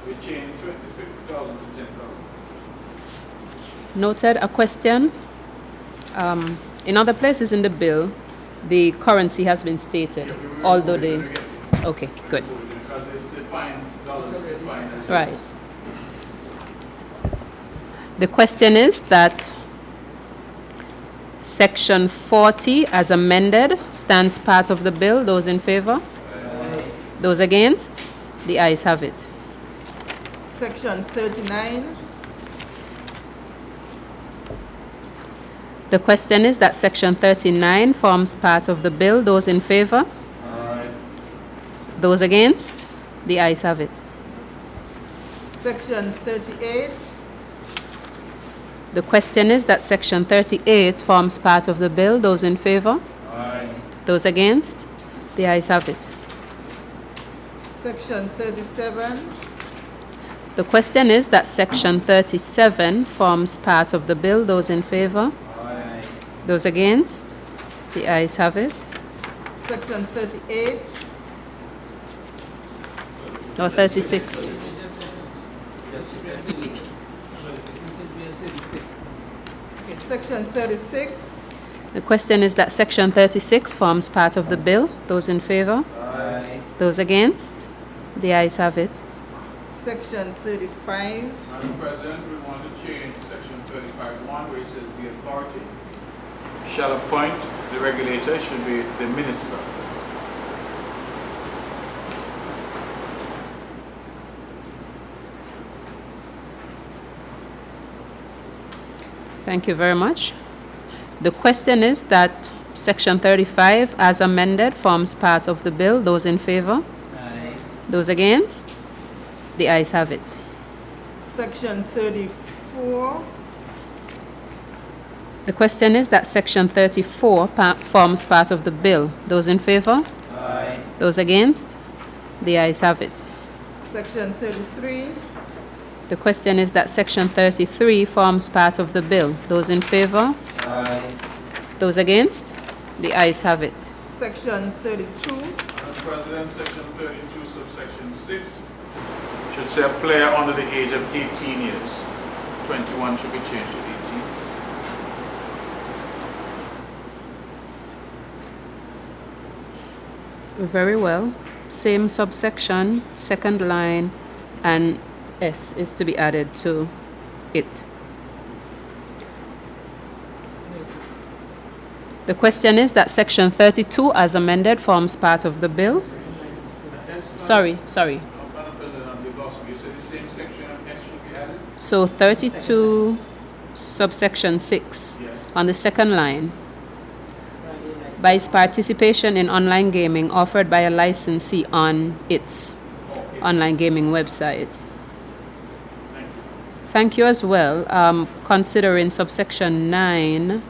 We change 50,000 to 10,000. Noted. A question. In other places in the bill, the currency has been stated, although they... Okay, good. Because it's a fine, dollars is a fine. as Right. is. The question is that Section 40, as amended, stands part of the bill. Those in favor? Those against? The ayes have it. Section 39. The question is that Section 39 forms part of the bill. Those in favor? Those against? The ayes have it. Section 38. The question is that Section 38 forms part of the bill. Those in favor? Those against? The ayes have it. Section 37. The question is that Section 37 forms part of the bill. Those in favor? Those against? The ayes have it. Section 38. Or 36. Okay, Section 36. The question is that Section 36 forms part of the bill. Those in favor? Those against? The ayes have it. Section 35. Madam President, we want to change Section 35(1) where it says the authority shall appoint the regulator. It should be the minister. Thank you very much. The question is that Section 35, as amended, forms part of the bill. Those in favor? Those against? The ayes have it. Section 34. The question is that Section 34 forms part of the bill. Those in favor? Those against? The ayes have it. Section 33. The question is that Section 33 forms part of the bill. Those in favor? Those against? The ayes have it. Section 32. Madam President, Section 32, subsection 6 should say a player under the age of 18 years. 21 should be changed to 18. Very well. Same subsection, second line, and S is to be added to it. The question is that Section 32, as amended, forms part of the bill. Sorry. Madam President, you lost me. You said the same section of S should be added? So 32, subsection 6, on the second line. By its participation in online gaming offered by a licensee on its online gaming website. Thank you as well. Considering subsection 9,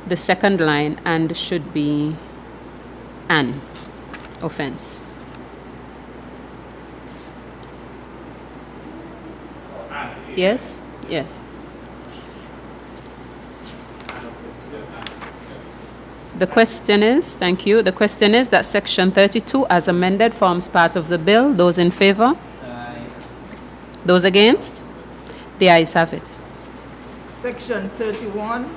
the second line, and should be an offense. Yes? Yes. The question is, thank you, the question is that Section 32 as amended forms part of the bill. Those in favor? Those against? The ayes have it. Section 31.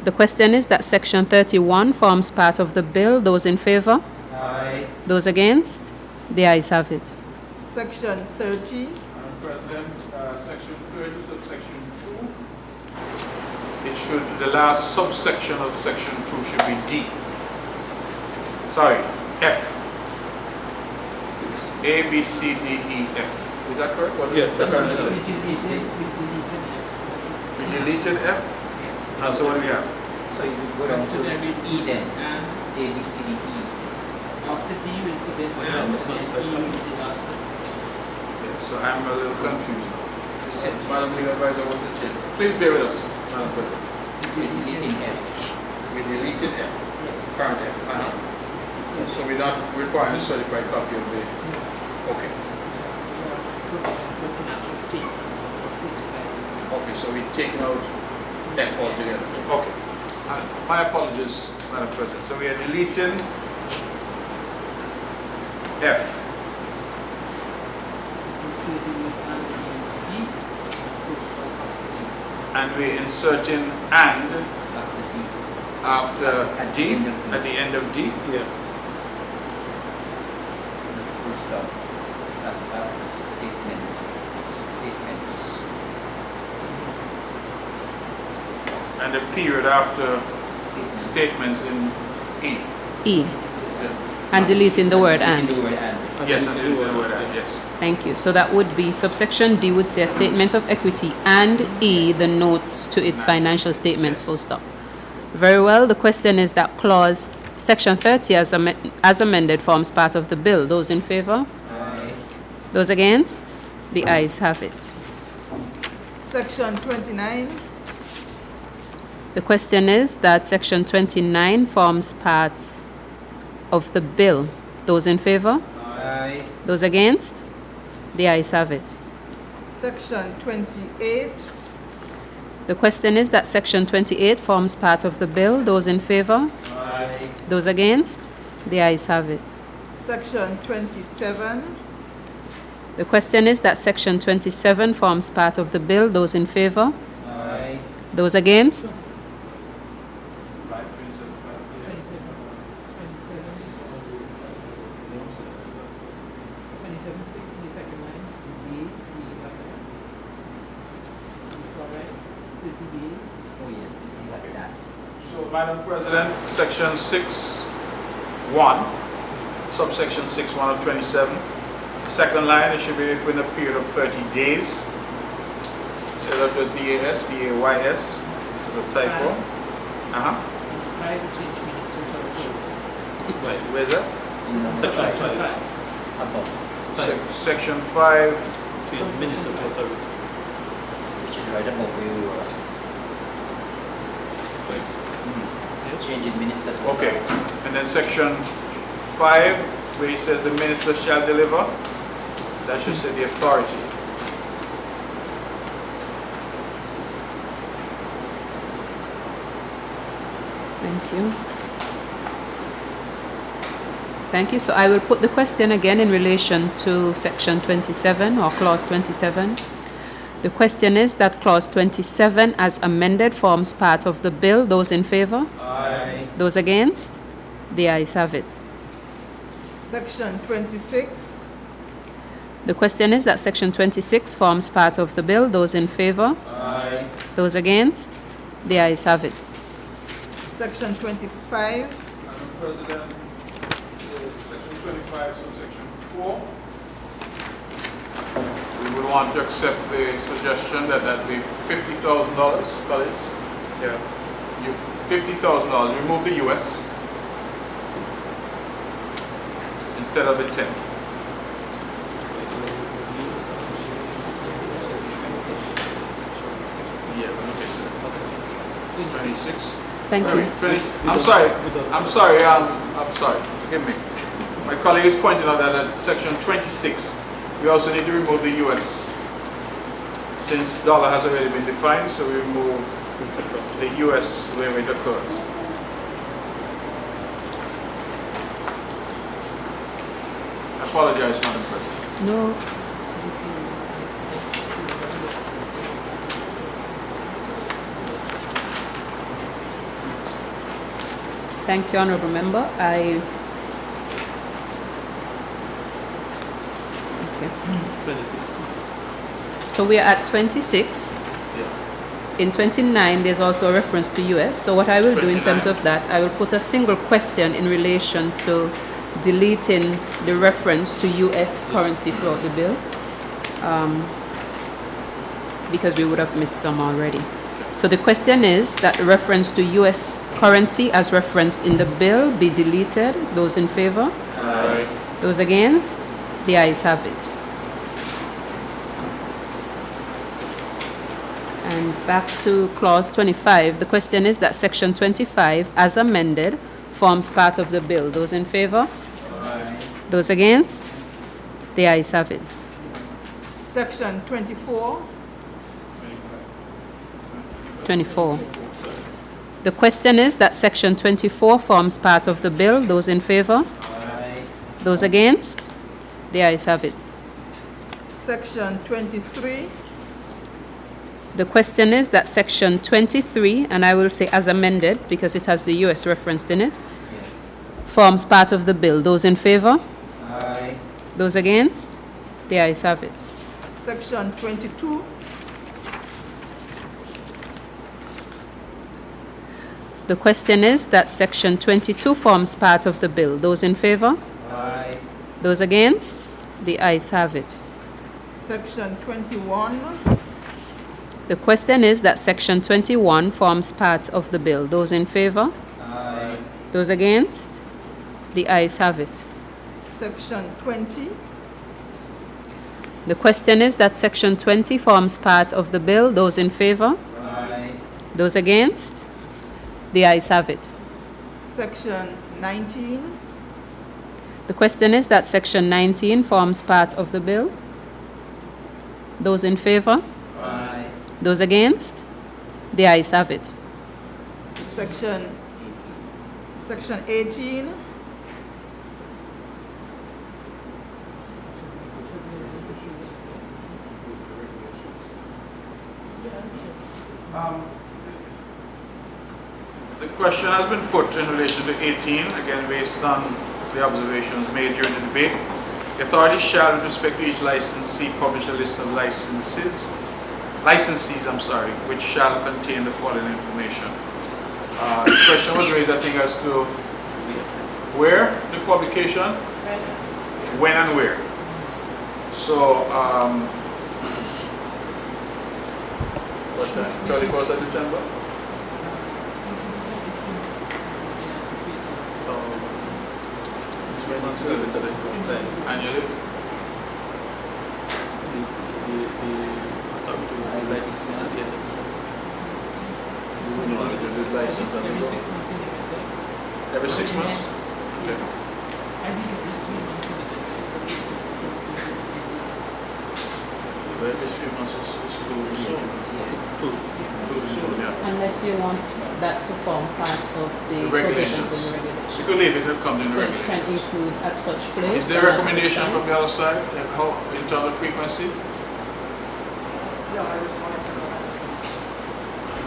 The question is that Section 31 forms part of the bill. Those in favor? Aye. Those against? The ayes have it. Section 30, Madam President, Section 30, subsection 2. It should, the last subsection of Section 2 should be D. Sorry, F. A, B, C, D, E, F. Is that correct? What Yes, that's right. We deleted F? And so what do we have? So you would go down to E then. A, B, C, D, E. After D, we'll put in and then E will be the last subsection. Yeah, so I'm a little confused now. Madam Legal Advisor, what's the change? Please bear with us, Madam President. We're deleting F. We deleted F, Yes. current F. So we're not requiring a certified copy of the, okay. Provision for financial statements or what's certified. Okay, so we're taking out F altogether. Okay. My apologies, Madam President. So we are deleting F. We'll say the D, full stop after D. And we're inserting and After D. after D, at the end of D. Yeah. Full stop. After statements. And the period after statements in E. E. And deleting the word and. The word and. Yes, and the word and, yes. Thank you. So that would be subsection D would say a statement of equity and E the notes to its financial statements, Yes. full stop. Very well. The question is that clause, section 30 as amended forms part of the bill. Those in favor? Aye. Those against? The ayes have it. Section 29, The question is that section 29 forms part of the bill. Those in favor? Aye. Those against? The ayes have it. Section 28, The question is that section 28 forms part of the bill. Those in favor? Aye. Those against? The ayes have it. Section 27, The question is that section 27 forms part of the bill. Those in favor? Aye. Those against? 27.6 in the second line, days, alright, 30 days. Oh yes, this is like that's. So, Madam President, section 6.1, subsection 6.1 of 27, second line, it should be within a period of 30 days. So that was DAS, DAYS, is a typo. Uh-huh. 5 will change minutes to Right, where's that? Section 5. Above. Section 5, Minister of Authority. Which is right above where we were. Changing minister to okay. authority. And then section 5, where it says the minister shall deliver, that should say the authority. Thank you. Thank you. So I will put the question again in relation to section 27 or clause 27. The question is that clause 27 as amended forms part of the bill. Those in favor? Aye. Those against? The ayes have it. Section 26, The question is that section 26 forms part of the bill. Those in favor? Aye. Those against? The ayes have it. Section 25, Madam President, section 25, subsection 4. We would want to accept the suggestion that that be $50,000, colleagues. Yeah. $50,000, remove the US instead of the 10. Yeah, let me get to that. 26. Thank you. 20, I'm sorry, I'm sorry, forgive me. My colleague is pointing out that at section 26, we also need to remove the US. Since dollar has already been defined, so we remove the US where it occurs. I apologize, Madam President. No. Thank you, Honourable Member. Okay. 26. So we are at 26. Yeah. In 29, there's also a reference to US. So what I will do in terms 29. of that, I will put a single question in relation to deleting the reference to US currency throughout the bill, because we would have missed some already. So the question is that the reference to US currency as referenced in the bill be deleted. Those in favor? Aye. Those against? The ayes have it. And back to clause 25. The question is that section 25 as amended forms part of the bill. Those in favor? Aye. Those against? The ayes have it. Section 24. 24. The question is that section 24 forms part of the bill. Those in favor? Aye. Those against? The ayes have it. Section 23. The question is that section 23, and I will say as amended because it has the US referenced in it, forms part of the bill. Those in favor? Aye. Those against? The ayes have it. Section 22. The question is that section 22 forms part of the bill. Those in favor? Aye. Those against? The ayes have it. Section 21. The question is that section 21 forms part of the bill. Those in favor? Aye. Those against? The ayes have it. Section 20. The question is that section 20 forms part of the bill. Those in favor? Aye. Those against? The ayes have it. Section 19. The question is that section 19 forms part of the bill. Those in favor? Aye. Those against? The ayes have it. Section 18. The question has been put in relation to 18, again based on the observations made during the debate. The authority shall, with respect to each licensee, publish a list of licensees, which shall contain the following information. The question was raised, I think, as to where the publication, when and where. So, what time? 31st of December? Annually? License every 6 months? Okay. But every 3 months is too soon. Too soon, yeah. Unless you want that to form part of the regulations. provisions in the regulations. You could leave it, it comes in the So it can regulations. include at such place. Is there a recommendation from the other side, like how, in terms of frequency?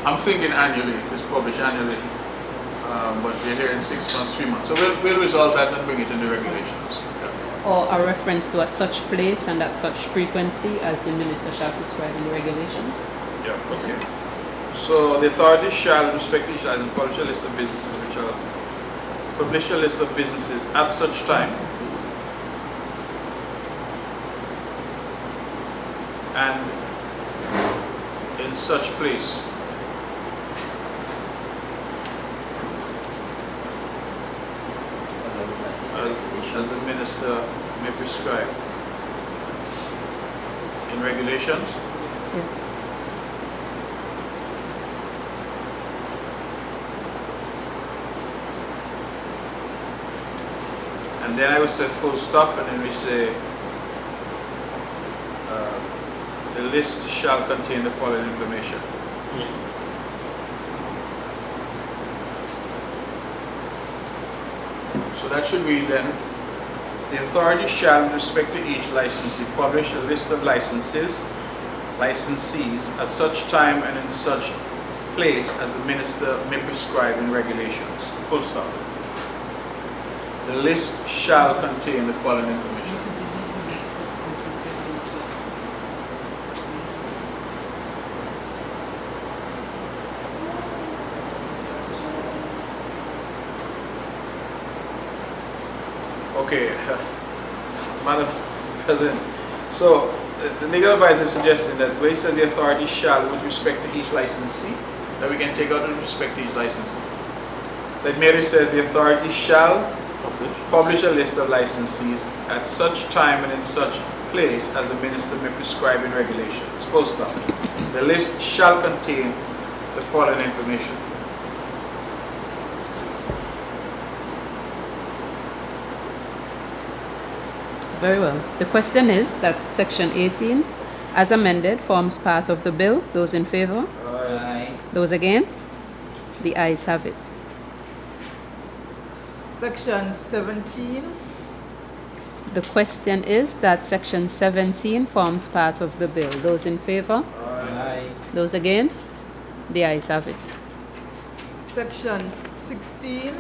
I'm thinking annually, if it's published annually, but we're here in 6 months, 3 months. So we'll resolve that and bring it in the regulations. Yeah. Or a reference to at such place and at such frequency as the minister shall prescribe in the regulations. Yeah, okay. So the authority shall, with respect to each license, publish a list of businesses which are, publish a list of businesses at such time and in such place as the minister may prescribe in regulations. Yes. And then I would say full stop, and then we say the list shall contain the following information. So that should read then, the authority shall, with respect to each licensee, publish a list of licensees at such time and in such place as the minister may prescribe in regulations. Full stop. The list shall contain the following information. Okay, Madam President, so the legal advisor is suggesting that where it says the authority shall with respect to each licensee, that we can take out with respect to each licensee. So it merely says the authority shall publish a list of licensees at such time and in such place as the minister may prescribe in regulations. Full stop. The list shall contain the following information. Very well. The question is that Section 18, as amended, forms part of the bill. Those in favour? Aye. Those against? The ayes have it. Section 17. The question is that Section 17 forms part of the bill. Those in favour? Aye. Those against? The ayes have it. Section 16.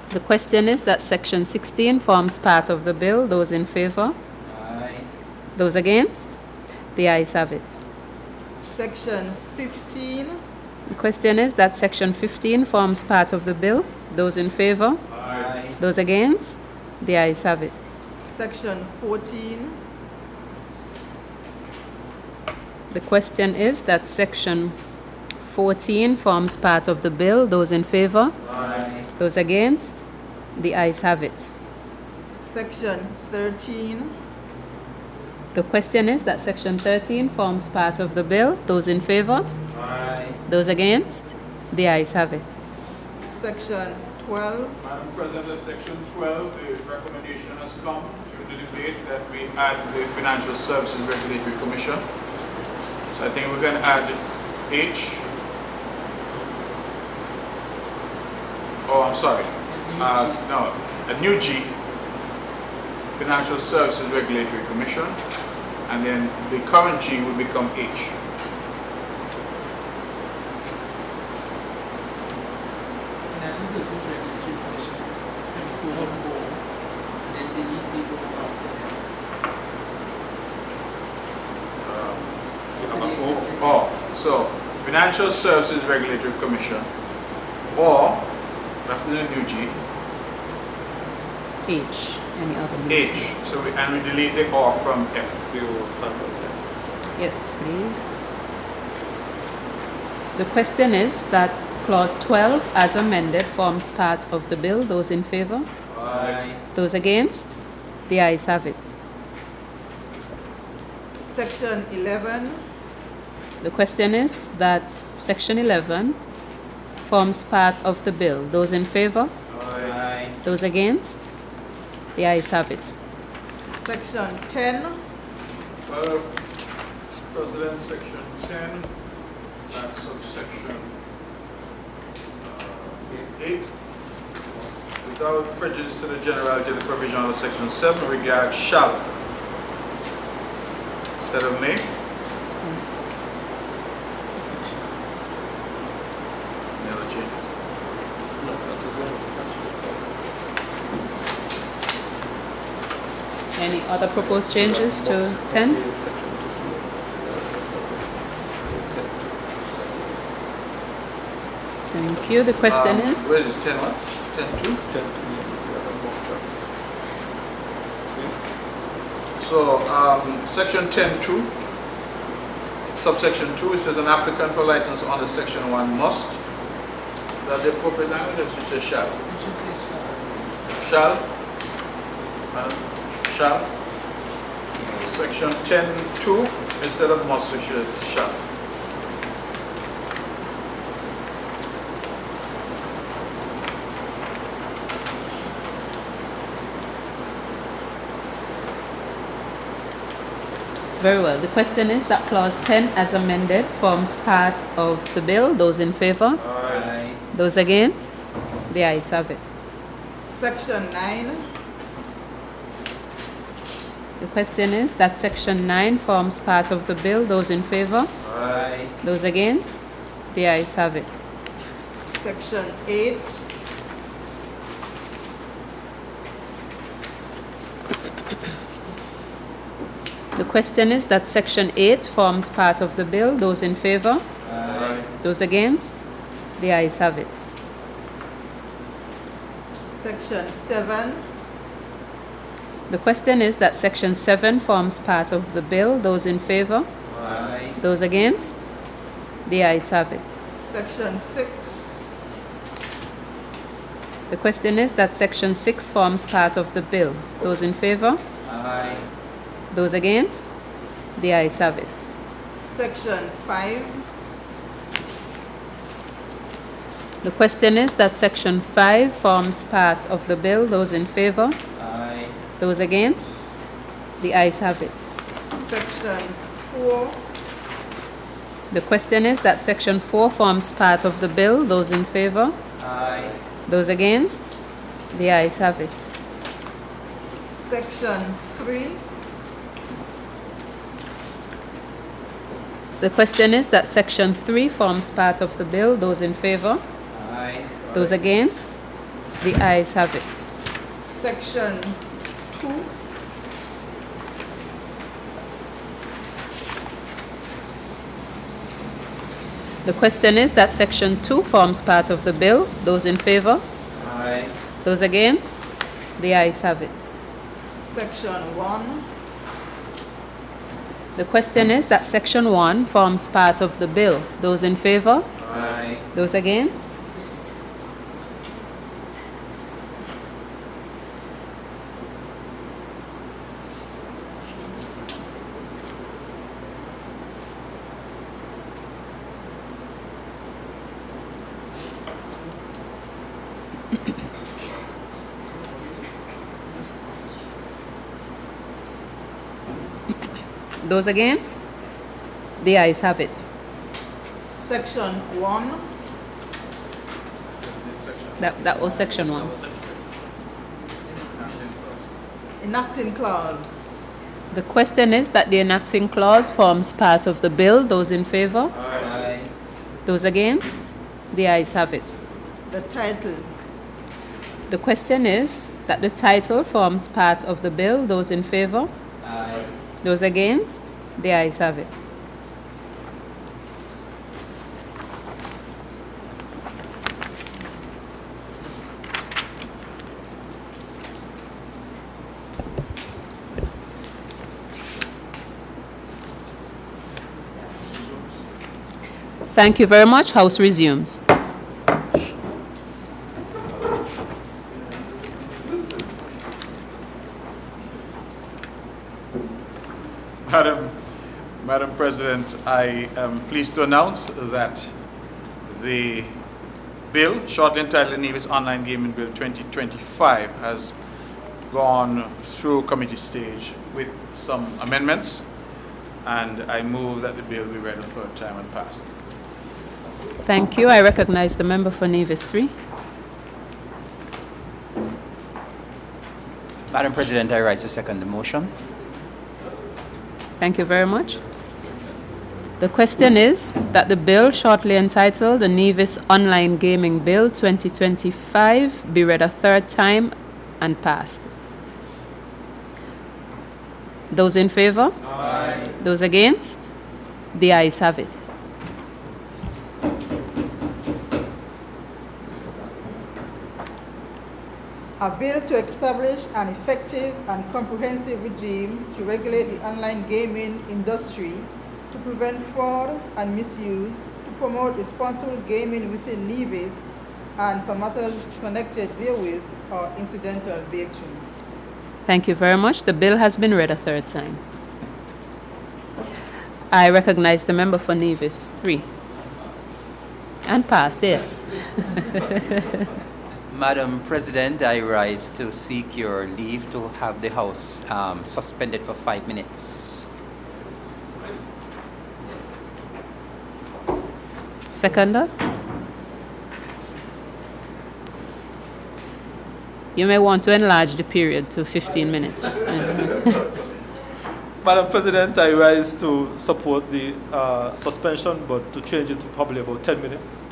The question is that Section 16 forms part of the bill. Those in favour? Aye. Those against? The ayes have it. Section 15. The question is that Section 15 forms part of the bill. Those in favour? Aye. Those against? The ayes have it. Section 14. The question is that Section 14 forms part of the bill. Those in favour? Aye. Those against? The ayes have it. Section 13. The question is that Section 13 forms part of the bill. Those in favour? Aye. Those against? The ayes have it. Section 12. Madam President, at Section 12, the recommendation has come during the debate that we add the Financial Services Regulatory Commission. So I think we can add H. Oh, I'm sorry. No, a new G, Financial Services Regulatory Commission, and then the current G will become H. National Services Regulatory Commission, semicolon more, and then delete the O after that. Oh, so Financial Services Regulatory Commission, or that's the new G. H. Any other H. minister? So and we delete the or from F. Yes, please. The question is that Clause 12, as amended, forms part of the bill. Those in favour? Aye. Those against? The ayes have it. Section 11. The question is that Section 11 forms part of the bill. Those in favour? Aye. Those against? The ayes have it. Section 10. President, Section 10, that's subsection 8. Without prejudice to the generality of the provision of Section 7, regard shall instead of may. Yes. Any other changes? Any other proposed changes to 10? Thank you. The question is? Where is 10 what? 10.2? So, Section 10.2, subsection 2, it says an applicant for license under Section 1 must. Is that the appropriate language? Or should it say shall? It should say Shall? Shall? Section 10.2, instead of must, it should say shall. Very well. The question is that Clause 10, as amended, forms part of the bill. Those in favour? Aye. Those against? The ayes have it. Section 9. The question is that Section 9 forms part of the bill. Those in favour? Aye. Those against? The ayes have it. Section 8. The question is that Section 8 forms part of the bill. Those in favor? Aye. Those against? The ayes have it. Section 7. The question is that Section 7 forms part of the bill. Those in favor? Aye. Those against? The ayes have it. Section 6. The question is that Section 6 forms part of the bill. Those in favor? Aye. Those against? The ayes have it. Section 5. The question is that Section 5 forms part of the bill. Those in favor? Aye. Those against? The ayes have it. Section 4. The question is that Section 4 forms part of the bill. Those in favor? Aye. Those against? The ayes have it. Section 3. The question is that Section 3 forms part of the bill. Those in favor? Aye. Those against? The ayes have it. Section 2. The question is that Section 2 forms part of the bill. Those in favor? Aye. Those against? The ayes have it. Section 1. The question is that Section 1 forms part of the bill. Those in favor? Aye. Those against? Those against? The ayes have it. Section 1. That was Section 1. Enacting clause. The question is that the enacting clause forms part of the bill. Those in favor? Aye. Those against? The ayes have it. The title. The question is that the title forms part of the bill. Those in favor? Aye. Those against? The ayes have it. Thank you very much. House resumes. Madam President, I am pleased to announce that the bill, shortly entitled Nevis Online Gaming Bill 2025, has gone through committee stage with some amendments, and I move that the bill be read a third time and passed. Thank you. I recognize the member for Nevis 3. Madam President, I rise to second the motion. Thank you very much. The question is that the bill, shortly entitled the Nevis Online Gaming Bill 2025, be read a third time and passed. Those in favor? Aye. Those against? The ayes have it. A bill to establish an effective and comprehensive regime to regulate the online gaming industry, to prevent fraud and misuse, to promote responsible gaming within Nevis, and for matters connected therewith or incidental thereto. Thank you very much. The bill has been read a third time. I recognize the member for Nevis 3. And passed, yes. Madam President, I rise to seek your leave to have the House suspended for 5 minutes. Seconder? You may want to enlarge the period to 15 minutes. Madam President, I rise to support the suspension, but to change it to probably about 10 minutes.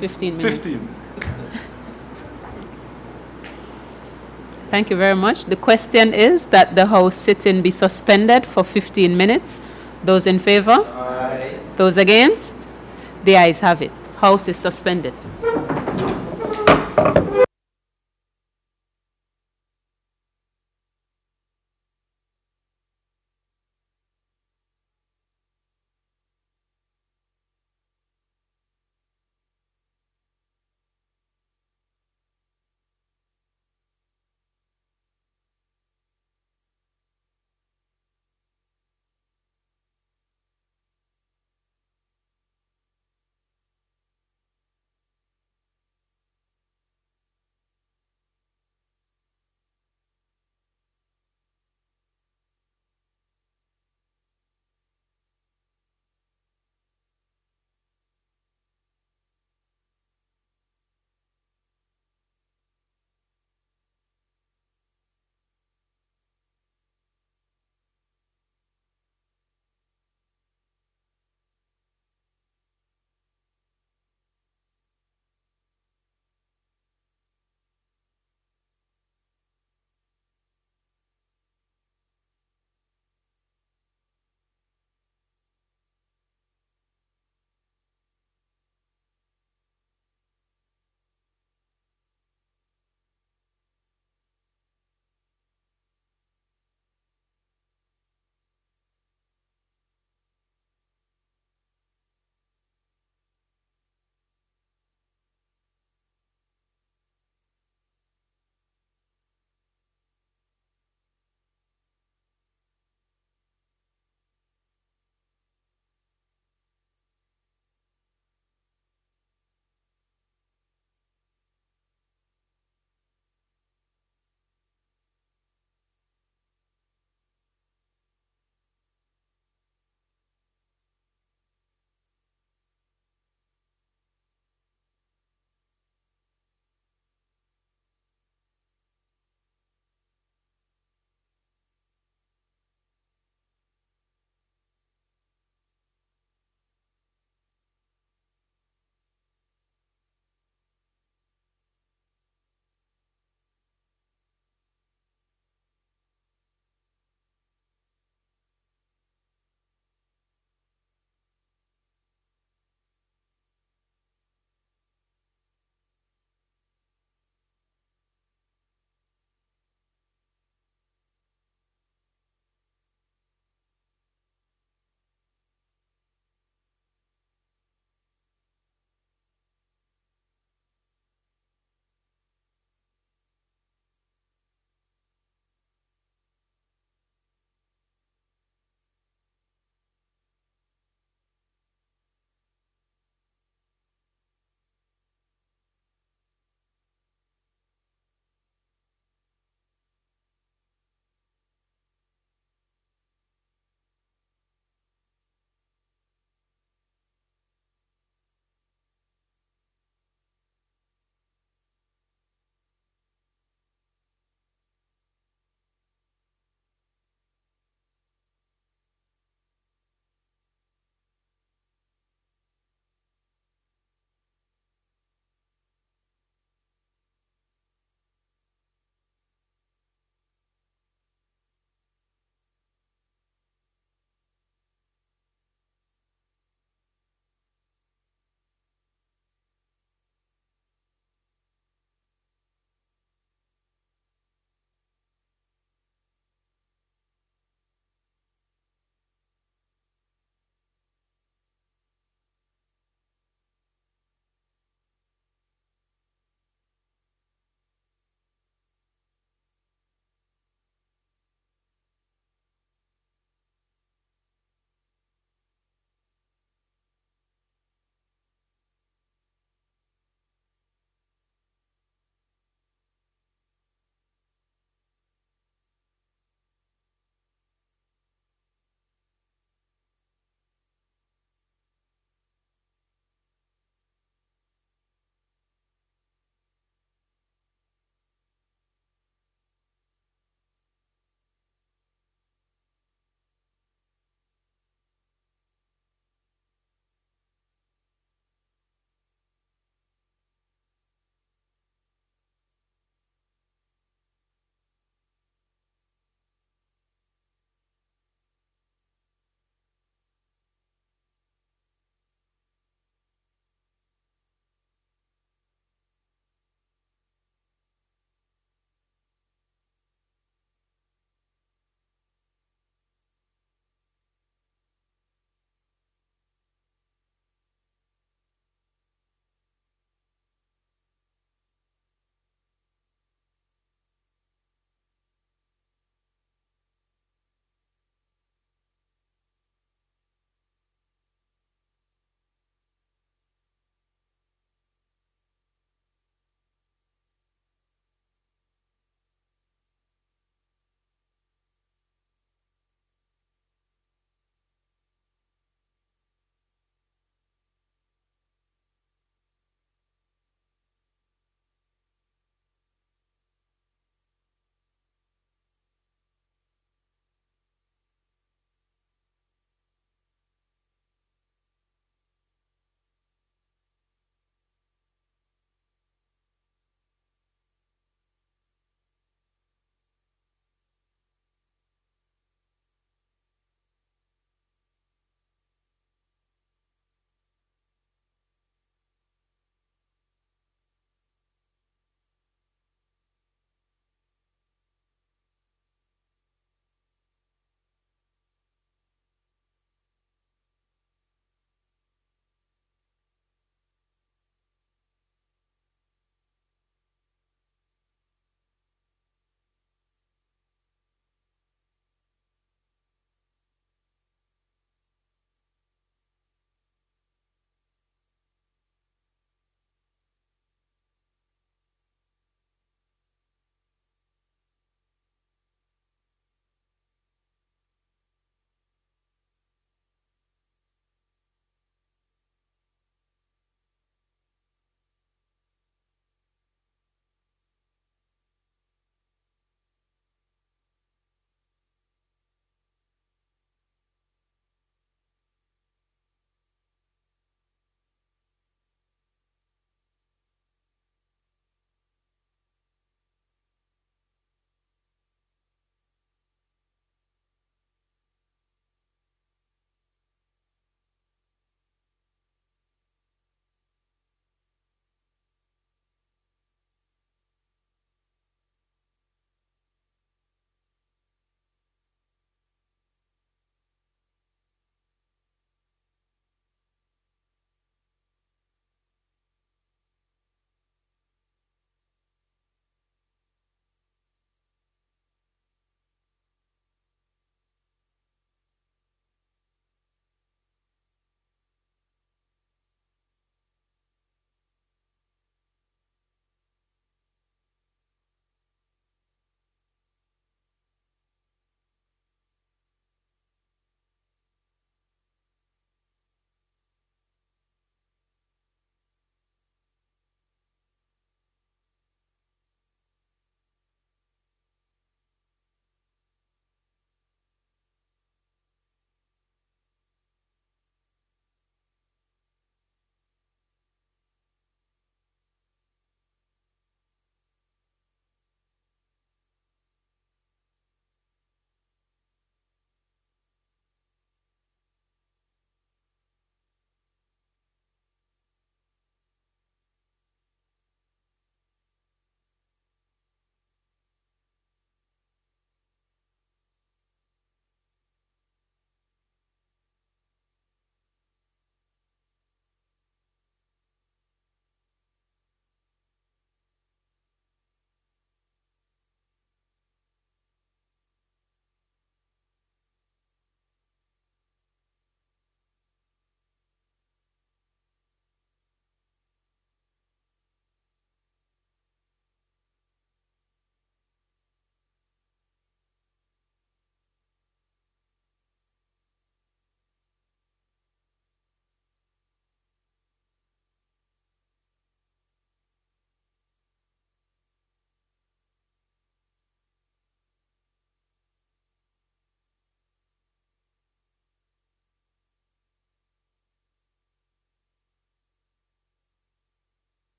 15 minutes. 15. Thank you very much. The question is that the House sitting be suspended for 15 minutes. Those in favor? Aye. Those against? The ayes have it. House is suspended.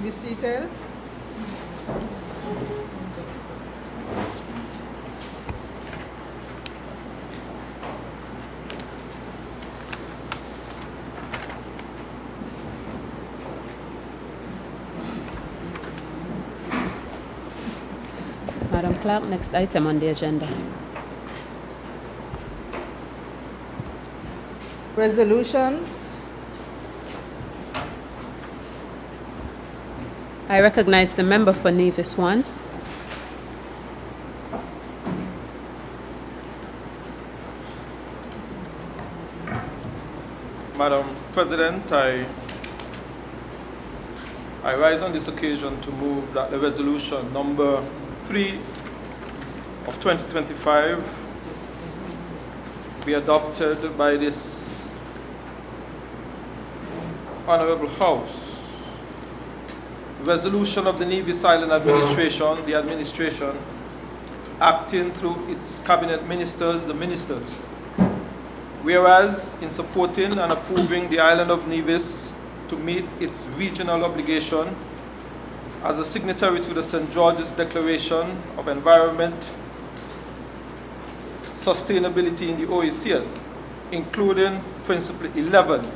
be seated. Madam Clerk, next item on the agenda. Resolutions. I recognize the member for Nevis 1. Madam President, I rise on this occasion to move that the resolution number 3 of 2025 be adopted by this Honourable House. Resolution of the Nevis Island Administration, the administration, acting through its cabinet ministers, the ministers. Whereas, in supporting and approving the island of Nevis to meet its regional obligation as a signatory to the St. George's Declaration of Environment, Sustainability in the OECS, including Principle 11,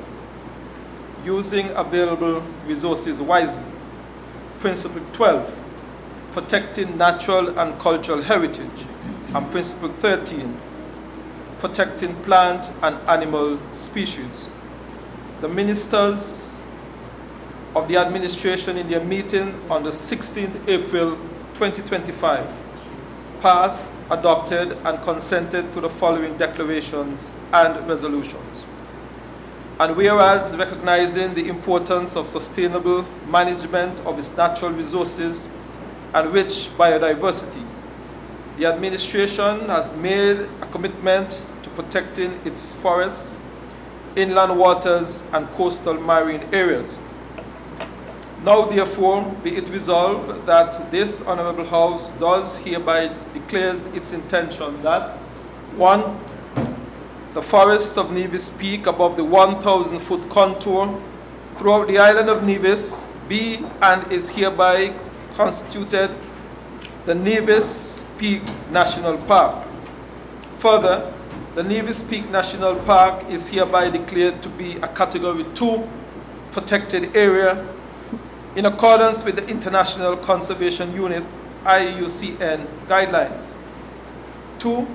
using available resources wisely. Principle 12, protecting natural and cultural heritage. And Principle 13, protecting plant and animal species. The ministers of the administration in their meeting on the 16th April 2025 passed, adopted, and consented to the following declarations and resolutions. And whereas recognizing the importance of sustainable management of its natural resources and rich biodiversity, the administration has made a commitment to protecting its forests, inland waters, and coastal marine areas. Now, therefore, be it resolved that this Honourable House does hereby declares its intention that 1. The forests of Nevis Peak above the 1,000-foot contour throughout the island of Nevis be and is hereby constituted the Nevis Peak National Park. Further, the Nevis Peak National Park is hereby declared to be a Category 2 protected area in accordance with the International Conservation Unit IUCN guidelines. 2.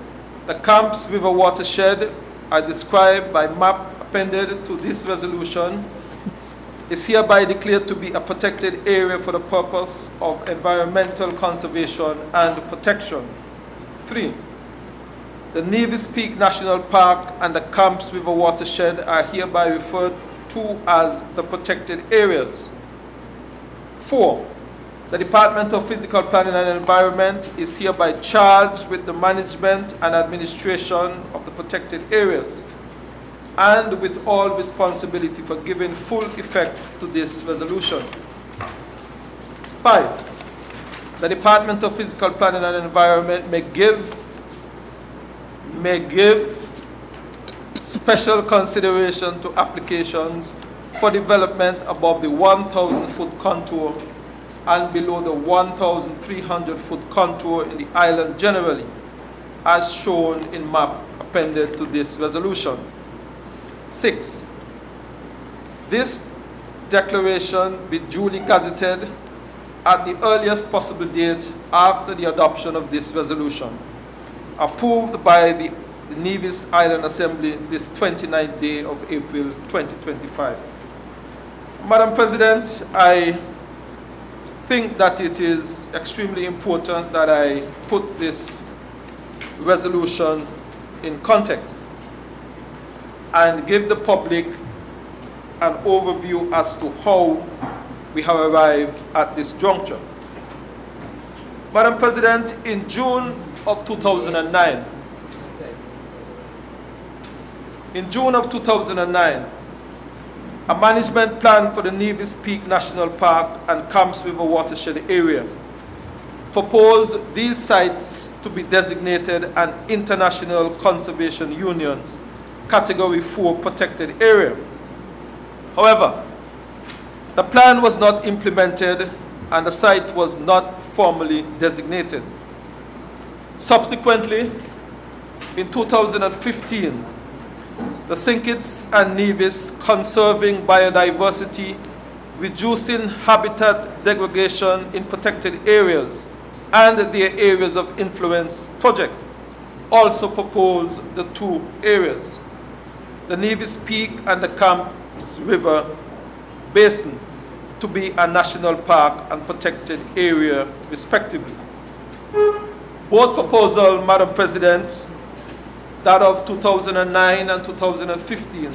The Camps River watershed, as described by map appended to this resolution, is hereby declared to be a protected area for the purpose of environmental conservation and protection. 3. The Nevis Peak National Park and the Camps River watershed are hereby referred to as the protected areas. 4. The Department of Physical Planning and Environment is hereby charged with the management and administration of the protected areas and with all responsibility for giving full effect to this resolution. 5. The Department of Physical Planning and Environment may give special consideration to applications for development above the 1,000-foot contour and below the 1,300-foot contour in the island generally, as shown in map appended to this resolution. 6. This declaration be duly gazetted at the earliest possible date after the adoption of this resolution, approved by the Nevis Island Assembly this 29th day of April 2025. Madam President, I think that it is extremely important that I put this resolution in context and give the public an overview as to how we have arrived at this juncture. Madam President, in June of 2009, a management plan for the Nevis Peak National Park and Camps River watershed area proposed these sites to be designated an International Conservation Union Category 4 protected area. However, The plan was not implemented and the site was not formally designated. Subsequently, in 2015, the St. Kitts and Nevis Conserving Biodiversity, Reducing Habitat Degradation in Protected Areas and their Areas of Influence project also proposed the two areas, the Nevis Peak and the Camps River Basin, to be a national park and protected area respectively. Both proposals, Madam President, that of 2009 and 2015,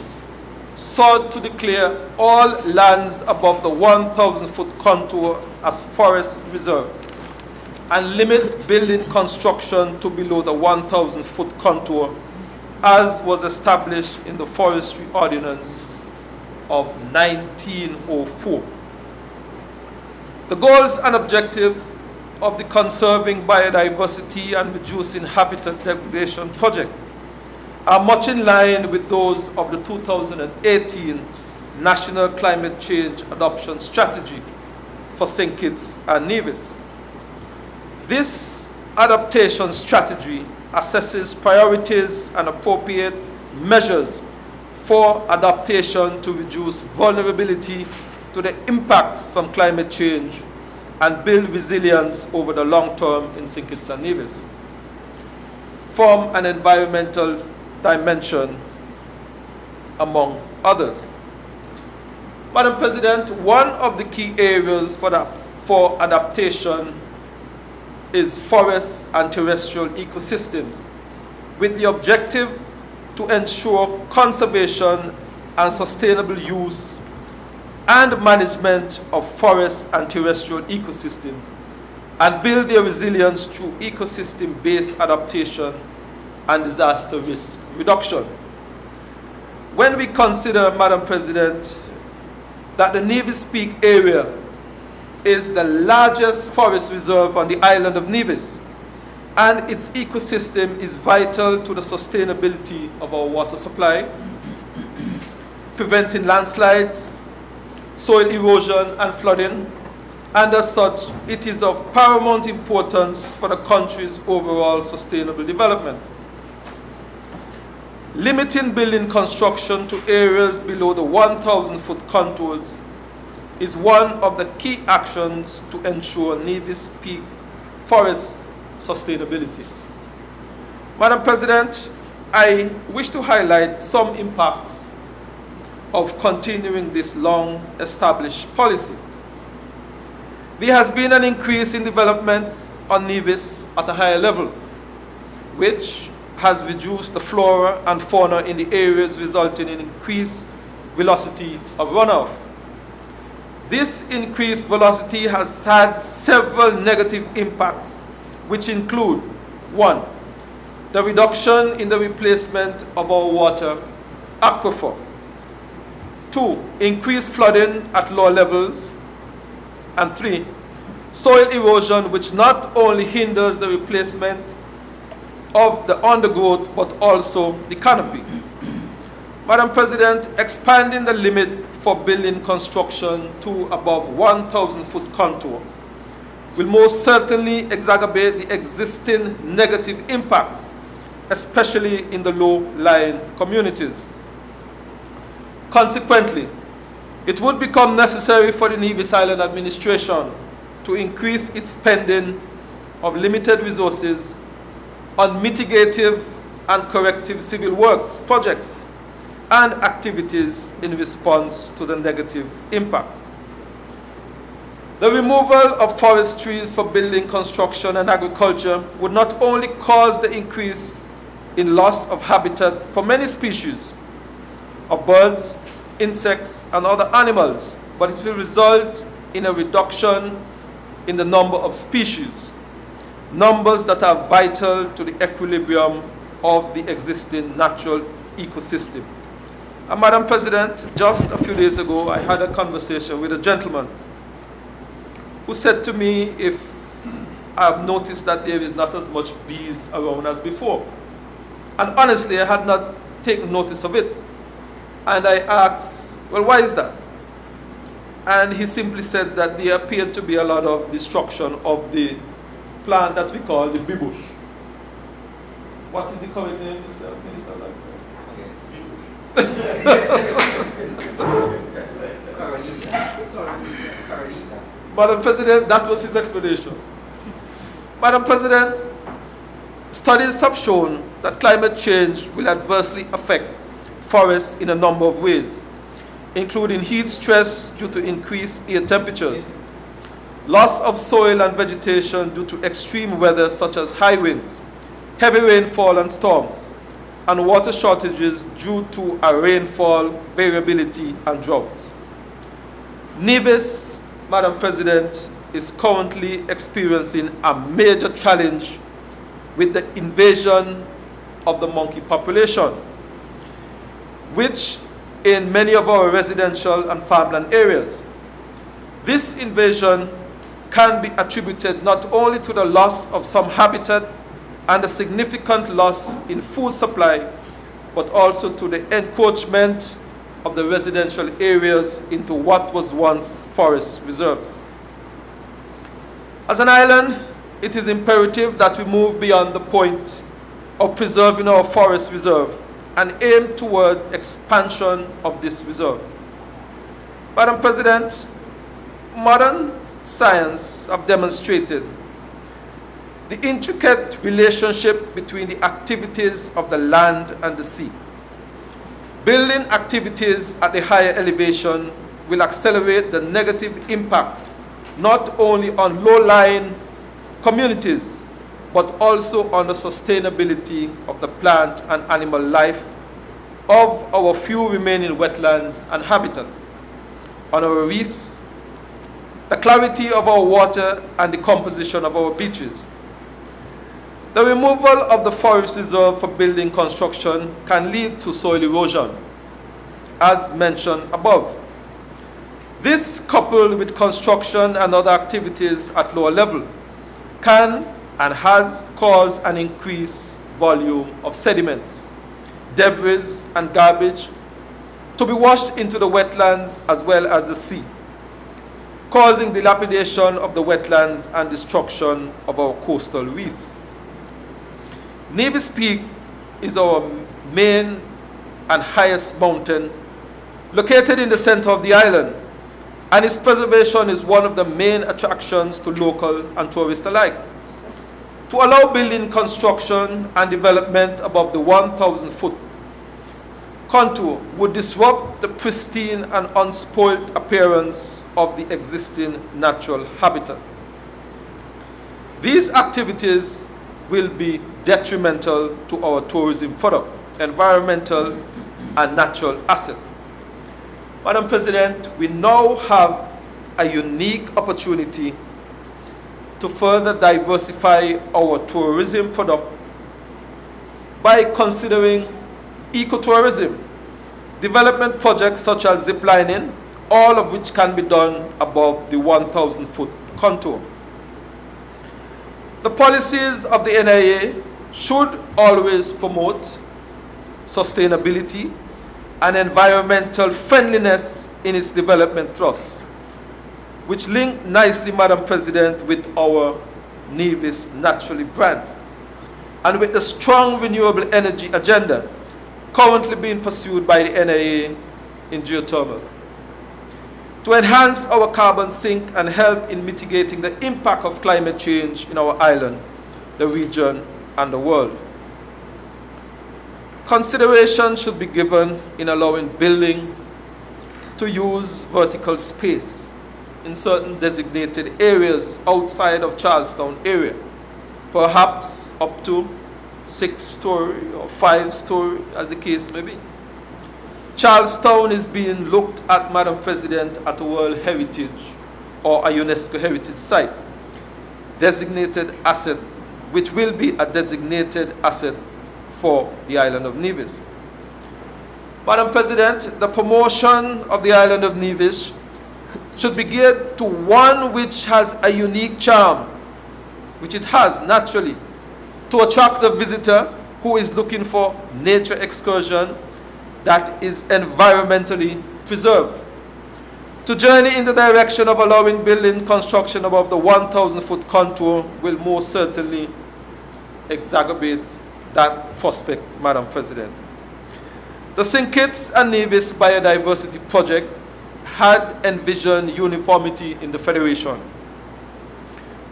sought to declare all lands above the 1,000-foot contour as forest reserve and limit building construction to below the 1,000-foot contour as was established in the Forestry Ordinance of 1904. The goals and objectives of the Conserving Biodiversity and Reducing Habitat Degradation project are much in line with those of the 2018 National Climate Change Adoption Strategy for St. Kitts and Nevis. This adaptation strategy assesses priorities and appropriate measures for adaptation to reduce vulnerability to the impacts from climate change and build resilience over the long term in St. Kitts and Nevis. From an environmental dimension, among others. Madam President, one of the key areas for adaptation is forests and terrestrial ecosystems, with the objective to ensure conservation and sustainable use and management of forests and terrestrial ecosystems, and build their resilience through ecosystem-based adaptation and disaster risk reduction. When we consider, Madam President, that the Nevis Peak area is the largest forest reserve on the island of Nevis, and its ecosystem is vital to the sustainability of our water supply, preventing landslides, soil erosion and flooding, and as such, it is of paramount importance for the country's overall sustainable development. Limiting building construction to areas below the 1,000-foot contours is one of the key actions to ensure Nevis Peak forest sustainability. Madam President, I wish to highlight some impacts of continuing this long-established policy. There has been an increase in development on Nevis at a higher level, which has reduced the flora and fauna in the areas, resulting in increased velocity of runoff. This increased velocity has had several negative impacts, which include: 1, the reduction in the replacement of our water aquifer; 2, increased flooding at low levels; and 3, soil erosion, which not only hinders the replacement of the undergrowth but also the canopy. Madam President, expanding the limit for building construction to above 1,000-foot contour will most certainly exacerbate the existing negative impacts, especially in the low-lying communities. Consequently, it would become necessary for the Nevis Island administration to increase its spending of limited resources on mitigative and corrective civil works projects and activities in response to the negative impact. The removal of forest trees for building construction and agriculture would not only cause the increase in loss of habitat for many species of birds, insects, and other animals, but it will result in a reduction in the number of species, numbers that are vital to the equilibrium of the existing natural ecosystem. And Madam President, just a few days ago, I had a conversation with a gentleman who said to me, if I've noticed that there is not as much bees around as before. And honestly, I had not taken notice of it. And I asked, well, why is that? and he simply said that there appeared to be a lot of destruction of the plant that we call the bibush. What is the correct name, Mr. Minister? Madam President, that was his explanation. Madam President, studies have shown that climate change will adversely affect forests in a number of ways, including heat stress due to increased air temperatures, loss of soil and vegetation due to extreme weather such as high winds, heavy rainfall and storms, and water shortages due to a rainfall variability and droughts. Nevis, Madam President, is currently experiencing a major challenge with the invasion of the monkey population, which in many of our residential and farmland areas. This invasion can be attributed not only to the loss of some habitat and a significant loss in food supply, but also to the encroachment of the residential areas into what was once forest reserves. As an island, it is imperative that we move beyond the point of preserving our forest reserve and aim toward expansion of this reserve. Madam President, modern science have demonstrated the intricate relationship between the activities of the land and the sea. Building activities at the higher elevation will accelerate the negative impact not only on low-lying communities, but also on the sustainability of the plant and animal life of our few remaining wetlands and habitat, on our reefs, the clarity of our water, and the composition of our beaches. The removal of the forest reserve for building construction can lead to soil erosion, as mentioned above. This, coupled with construction and other activities at lower level, can and has caused an increased volume of sediments, debris, and garbage to be washed into the wetlands as well as the sea, causing dilapidation of the wetlands and destruction of our coastal reefs. Nevis Peak is our main and highest mountain located in the center of the island, and its preservation is one of the main attractions to local and tourists alike. To allow building construction and development above the 1,000-foot contour would disrupt the pristine and unspoiled appearance of the existing natural habitat. These activities will be detrimental to our tourism product, environmental and natural asset. Madam President, we now have a unique opportunity to further diversify our tourism product by considering ecotourism, development projects such as ziplining, all of which can be done above the 1,000-foot contour. The policies of the NIA should always promote sustainability and environmental friendliness in its development thrust, which link nicely, Madam President, with our Nevis Naturally brand, and with the strong renewable energy agenda currently being pursued by the NIA in geothermal, to enhance our carbon sink and help in mitigating the impact of climate change in our island, the region, and the world. Consideration should be given in allowing building to use vertical space in certain designated areas outside of Charlestown area, perhaps up to 6-story or 5-story, as the case may be. Charlestown is being looked at, Madam President, at a World Heritage or a UNESCO Heritage Site, designated asset, which will be a designated asset for the island of Nevis. Madam President, the promotion of the island of Nevis should be geared to one which has a unique charm, which it has naturally, to attract the visitor who is looking for nature excursion that is environmentally preserved, To journey in the direction of allowing building construction above the 1,000-foot contour will most certainly exacerbate that prospect, Madam President. The St. Kitts and Nevis Biodiversity Project had envisioned uniformity in the Federation,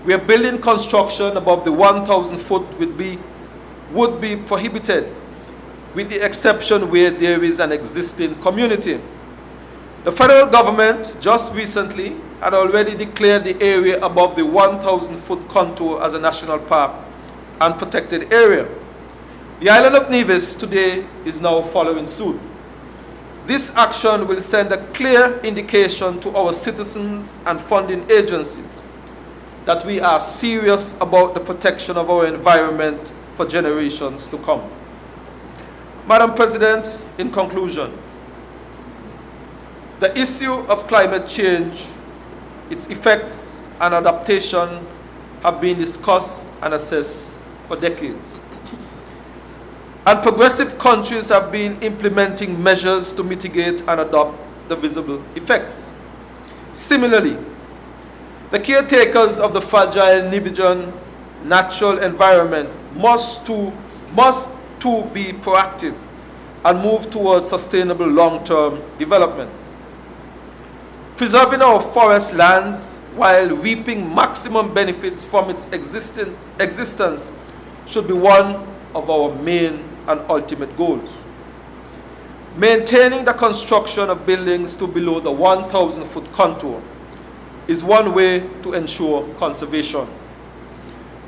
where building construction above the 1,000-foot would be prohibited, with the exception where there is an existing community. The federal government just recently had already declared the area above the 1,000-foot contour as a national park and protected area. The island of Nevis today is now following suit. This action will send a clear indication to our citizens and funding agencies that we are serious about the protection of our environment for generations to come. Madam President, in conclusion, the issue of climate change, its effects and adaptation have been discussed and assessed for decades. And progressive countries have been implementing measures to mitigate and adapt the visible effects. Similarly, the caretakers of the fragile Nevian natural environment must too be proactive and move towards sustainable long-term development. Preserving our forest lands while reaping maximum benefits from its existence should be one of our main and ultimate goals. Maintaining the construction of buildings to below the 1,000-foot contour is one way to ensure conservation.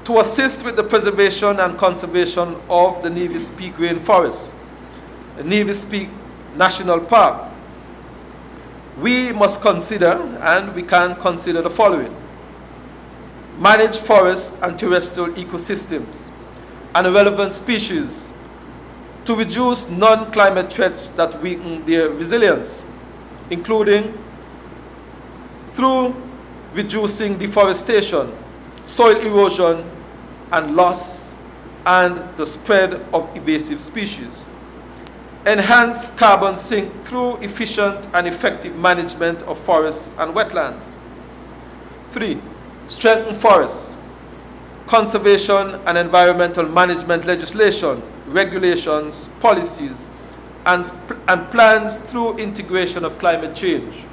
To assist with the preservation and conservation of the Nevis Peak Rainforest, the Nevis Peak National Park, we must consider, and we can consider the following: manage forests and terrestrial ecosystems and relevant species to reduce non-climate threats that weaken their resilience, including through reducing deforestation, soil erosion and loss, and the spread of invasive species. Enhance carbon sink through efficient and effective management of forests and wetlands. 3. Strengthen forests. Conservation and environmental management legislation, regulations, policies, and plans through integration of climate change,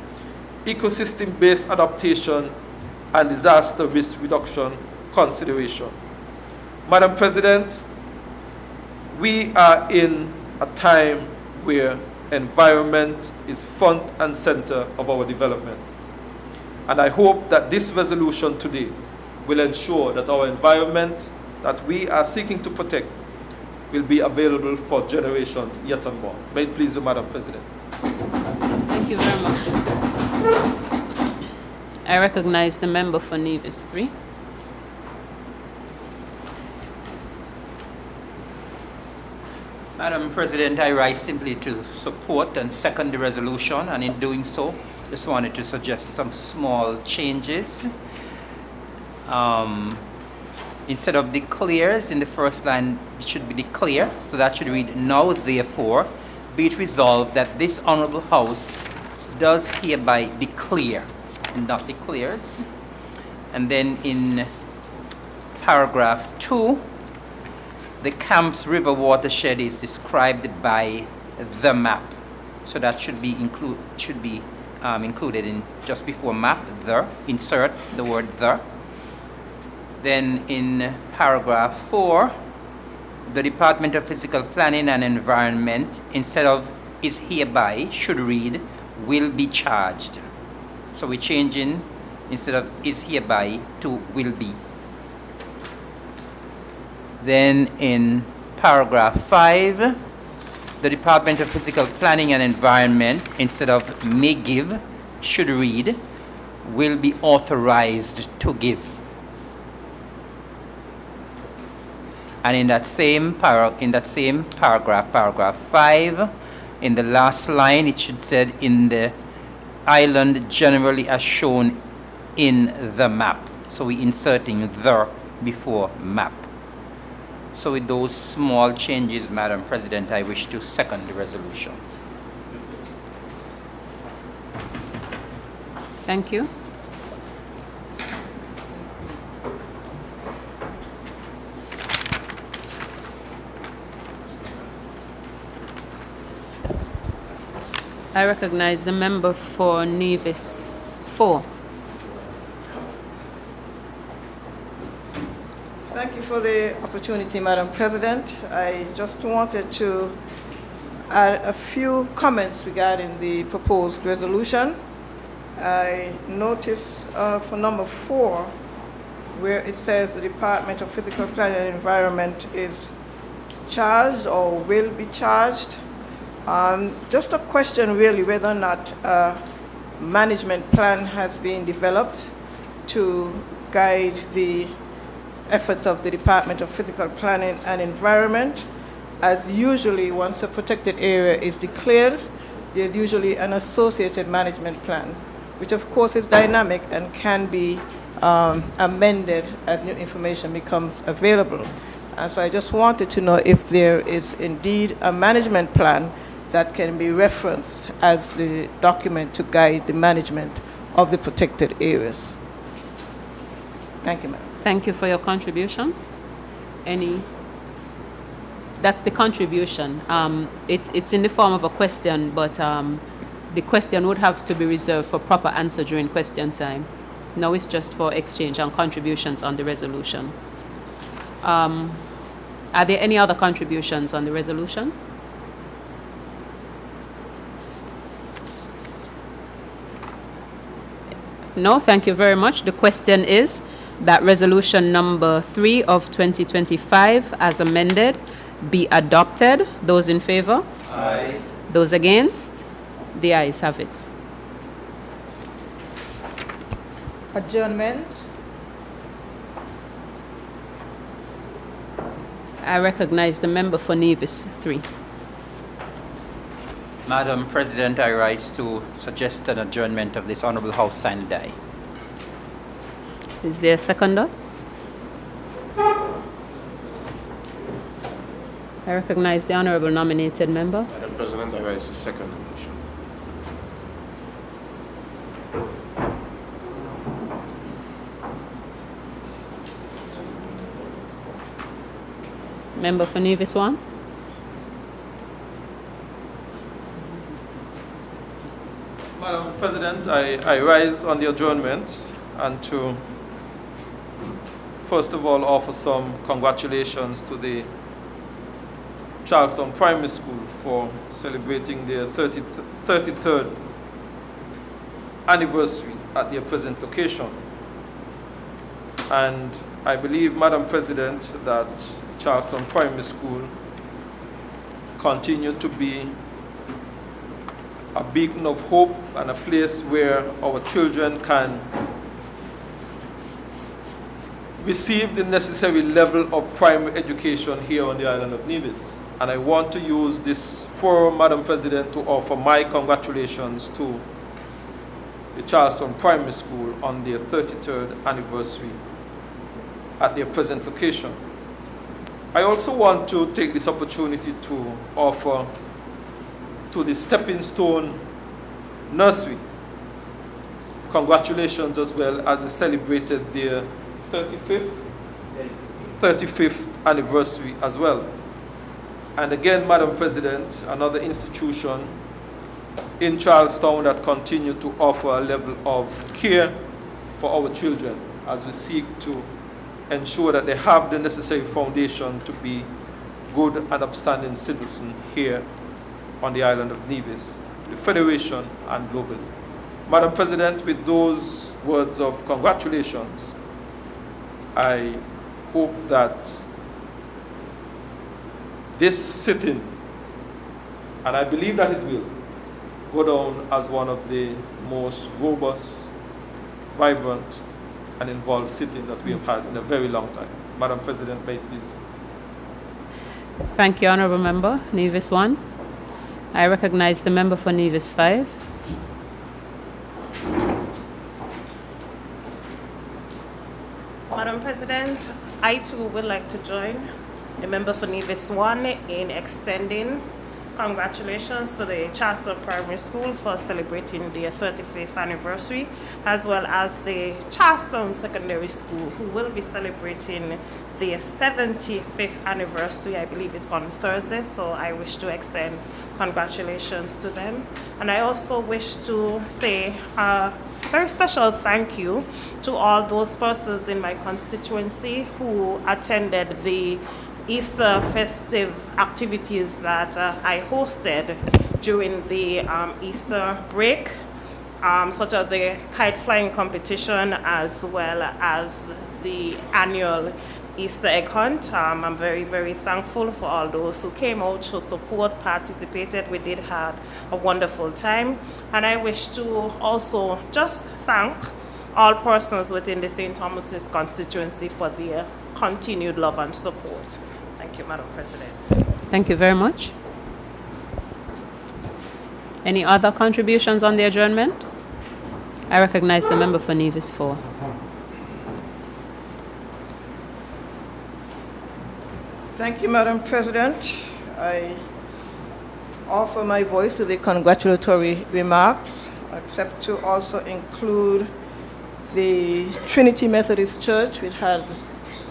ecosystem-based adaptation, and disaster risk reduction consideration. Madam President, we are in a time where environment is front and center of our development. And I hope that this resolution today will ensure that our environment that we are seeking to protect will be available for generations yet and more. May it please you, Madam President. Thank you very much. I recognize the member for Nevis 3. Madam President, I rise simply to support and second the resolution, and in doing so, just wanted to suggest some small changes. Instead of declares, in the first line, it should be declare, so that should read, now therefore, be it resolved that this Honourable House does hereby declare, and not declares. And then in paragraph 2, the Camps River watershed is described by the map. So that should be included in just before map, the, insert the word the. Then in paragraph 4, the Department of Physical Planning and Environment, instead of is hereby, should read will be charged. So we're changing, instead of is hereby, to will be. Then in paragraph 5, the Department of Physical Planning and Environment, instead of may give, should read will be authorized to give. And in that same paragraph, paragraph 5, in the last line, it should say in the island generally as shown in the map. So we're inserting the before map. So with those small changes, Madam President, I wish to second the resolution. Thank you. I recognize the member for Nevis 4. Thank you for the opportunity, Madam President. I just wanted to add a few comments regarding the proposed resolution. I notice for number 4, where it says the Department of Physical Planning and Environment is charged or will be charged. Just a question really whether or not a management plan has been developed to guide the efforts of the Department of Physical Planning and Environment. As usually, once a protected area is declared, there's usually an associated management plan, which of course is dynamic and can be amended as new information becomes available. And so I just wanted to know if there is indeed a management plan that can be referenced as the document to guide the management of the protected areas. Thank you, Madam. Thank you for your contribution. That's the contribution. It's in the form of a question, but the question would have to be reserved for proper answer during question time. Now it's just for exchange and contributions on the resolution. Are there any other contributions on the resolution? No, thank you very much. The question is that resolution number 3 of 2025 as amended be adopted. Those in favor? Aye. Those against? The ayes have it. Adjournment. I recognize the member for Nevis 3. Madam President, I rise to suggest an adjournment of this Honourable House sine die. Is there a seconder? I recognize the honourable nominated member. Madam President, I rise to second the motion. Member for Nevis 1. Madam President, I rise on the adjournment and to first of all offer some congratulations to the Charlestown Primary School for celebrating their 33rd anniversary at their present location. And I believe, Madam President, that Charlestown Primary School continue to be a beacon of hope and a place where our children can receive the necessary level of primary education here on the island of Nevis. And I want to use this forum, Madam President, to offer my congratulations to the Charlestown Primary School on their 33rd anniversary at their present location. I also want to take this opportunity to offer to the Stepping Stone Nursery congratulations as well, as they celebrated their 35th anniversary as well. And again, Madam President, another institution in Charlestown that continue to offer a level of care for our children as we seek to ensure that they have the necessary foundation to be good and upstanding citizens here on the island of Nevis, the Federation, and globally. Madam President, with those words of congratulations, I hope that this sitting, and I believe that it will, go down as one of the most robust, vibrant, and involved sittings that we have had in a very long time. Madam President, may it please. Thank you, Honourable Member. Nevis 1. I recognize the member for Nevis 5. Madam President, I too would like to join the member for Nevis 1 in extending congratulations to the Charleston Primary School for celebrating their 35th anniversary, as well as the Charleston Secondary School, who will be celebrating their 75th anniversary. I believe it's on Thursday, so I wish to extend congratulations to them. And I also wish to say a very special thank you to all those persons in my constituency who attended the Easter festive activities that I hosted during the Easter break, such as the kite flying competition as well as the annual Easter egg hunt. I'm very, very thankful for all those who came out to support, participated. We did have a wonderful time. And I wish to also just thank all persons within the St. Thomas's constituency for their continued love and support. Thank you, Madam President. Thank you very much. Any other contributions on the adjournment? I recognize the member for Nevis 4. Thank you, Madam President. I offer my voice to the congratulatory remarks, except to also include the Trinity Methodist Church, which had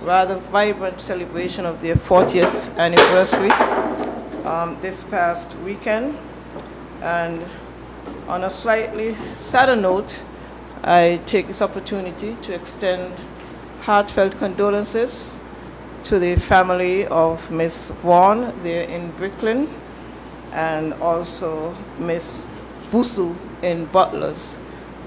rather vibrant celebration of their 40th anniversary this past weekend. And on a slightly sadder note, I take this opportunity to extend heartfelt condolences to the family of Miss Vaughn there in Brooklyn, and also Miss Busu in Butlers,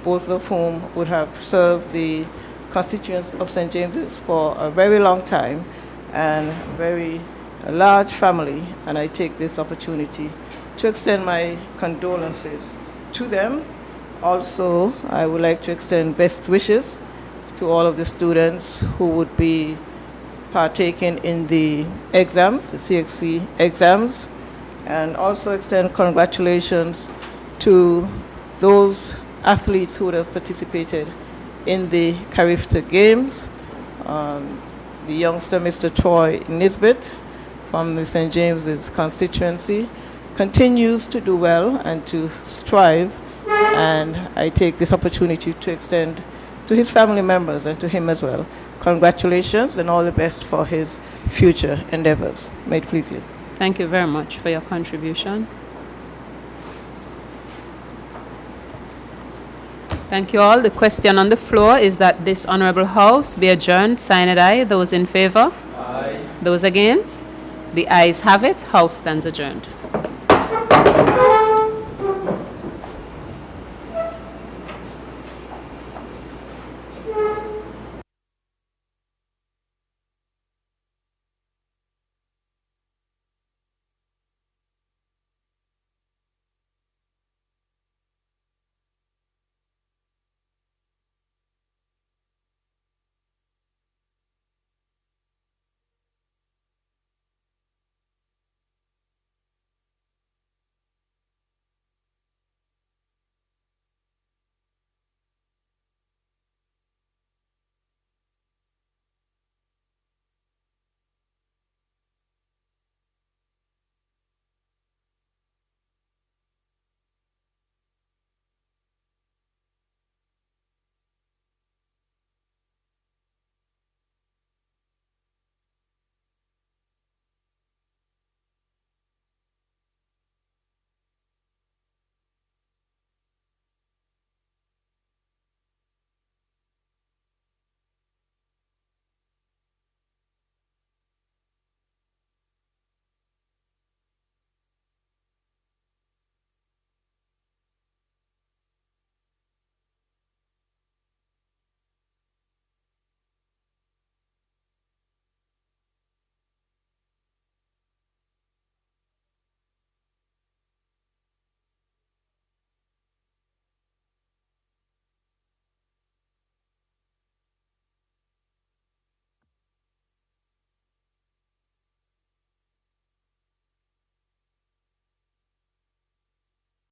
both of whom would have served the constituents of St. James's for a very long time, and a large family, and I take this opportunity to extend my condolences to them. Also, I would like to extend best wishes to all of the students who would be partaking in the exams, the CXC exams, and also extend congratulations to those athletes who would have participated in the Carifta Games. The youngster, Mr. Troy Nisbet, from the St. James's constituency, continues to do well and to strive, and I take this opportunity to extend to his family members and to him as well congratulations and all the best for his future endeavors. May it please you. Thank you very much for your contribution. Thank you all. The question on the floor is that this Honourable House be adjourned. Signed aye. Those in favour? Aye. Those against? The ayes have it. House stands adjourned.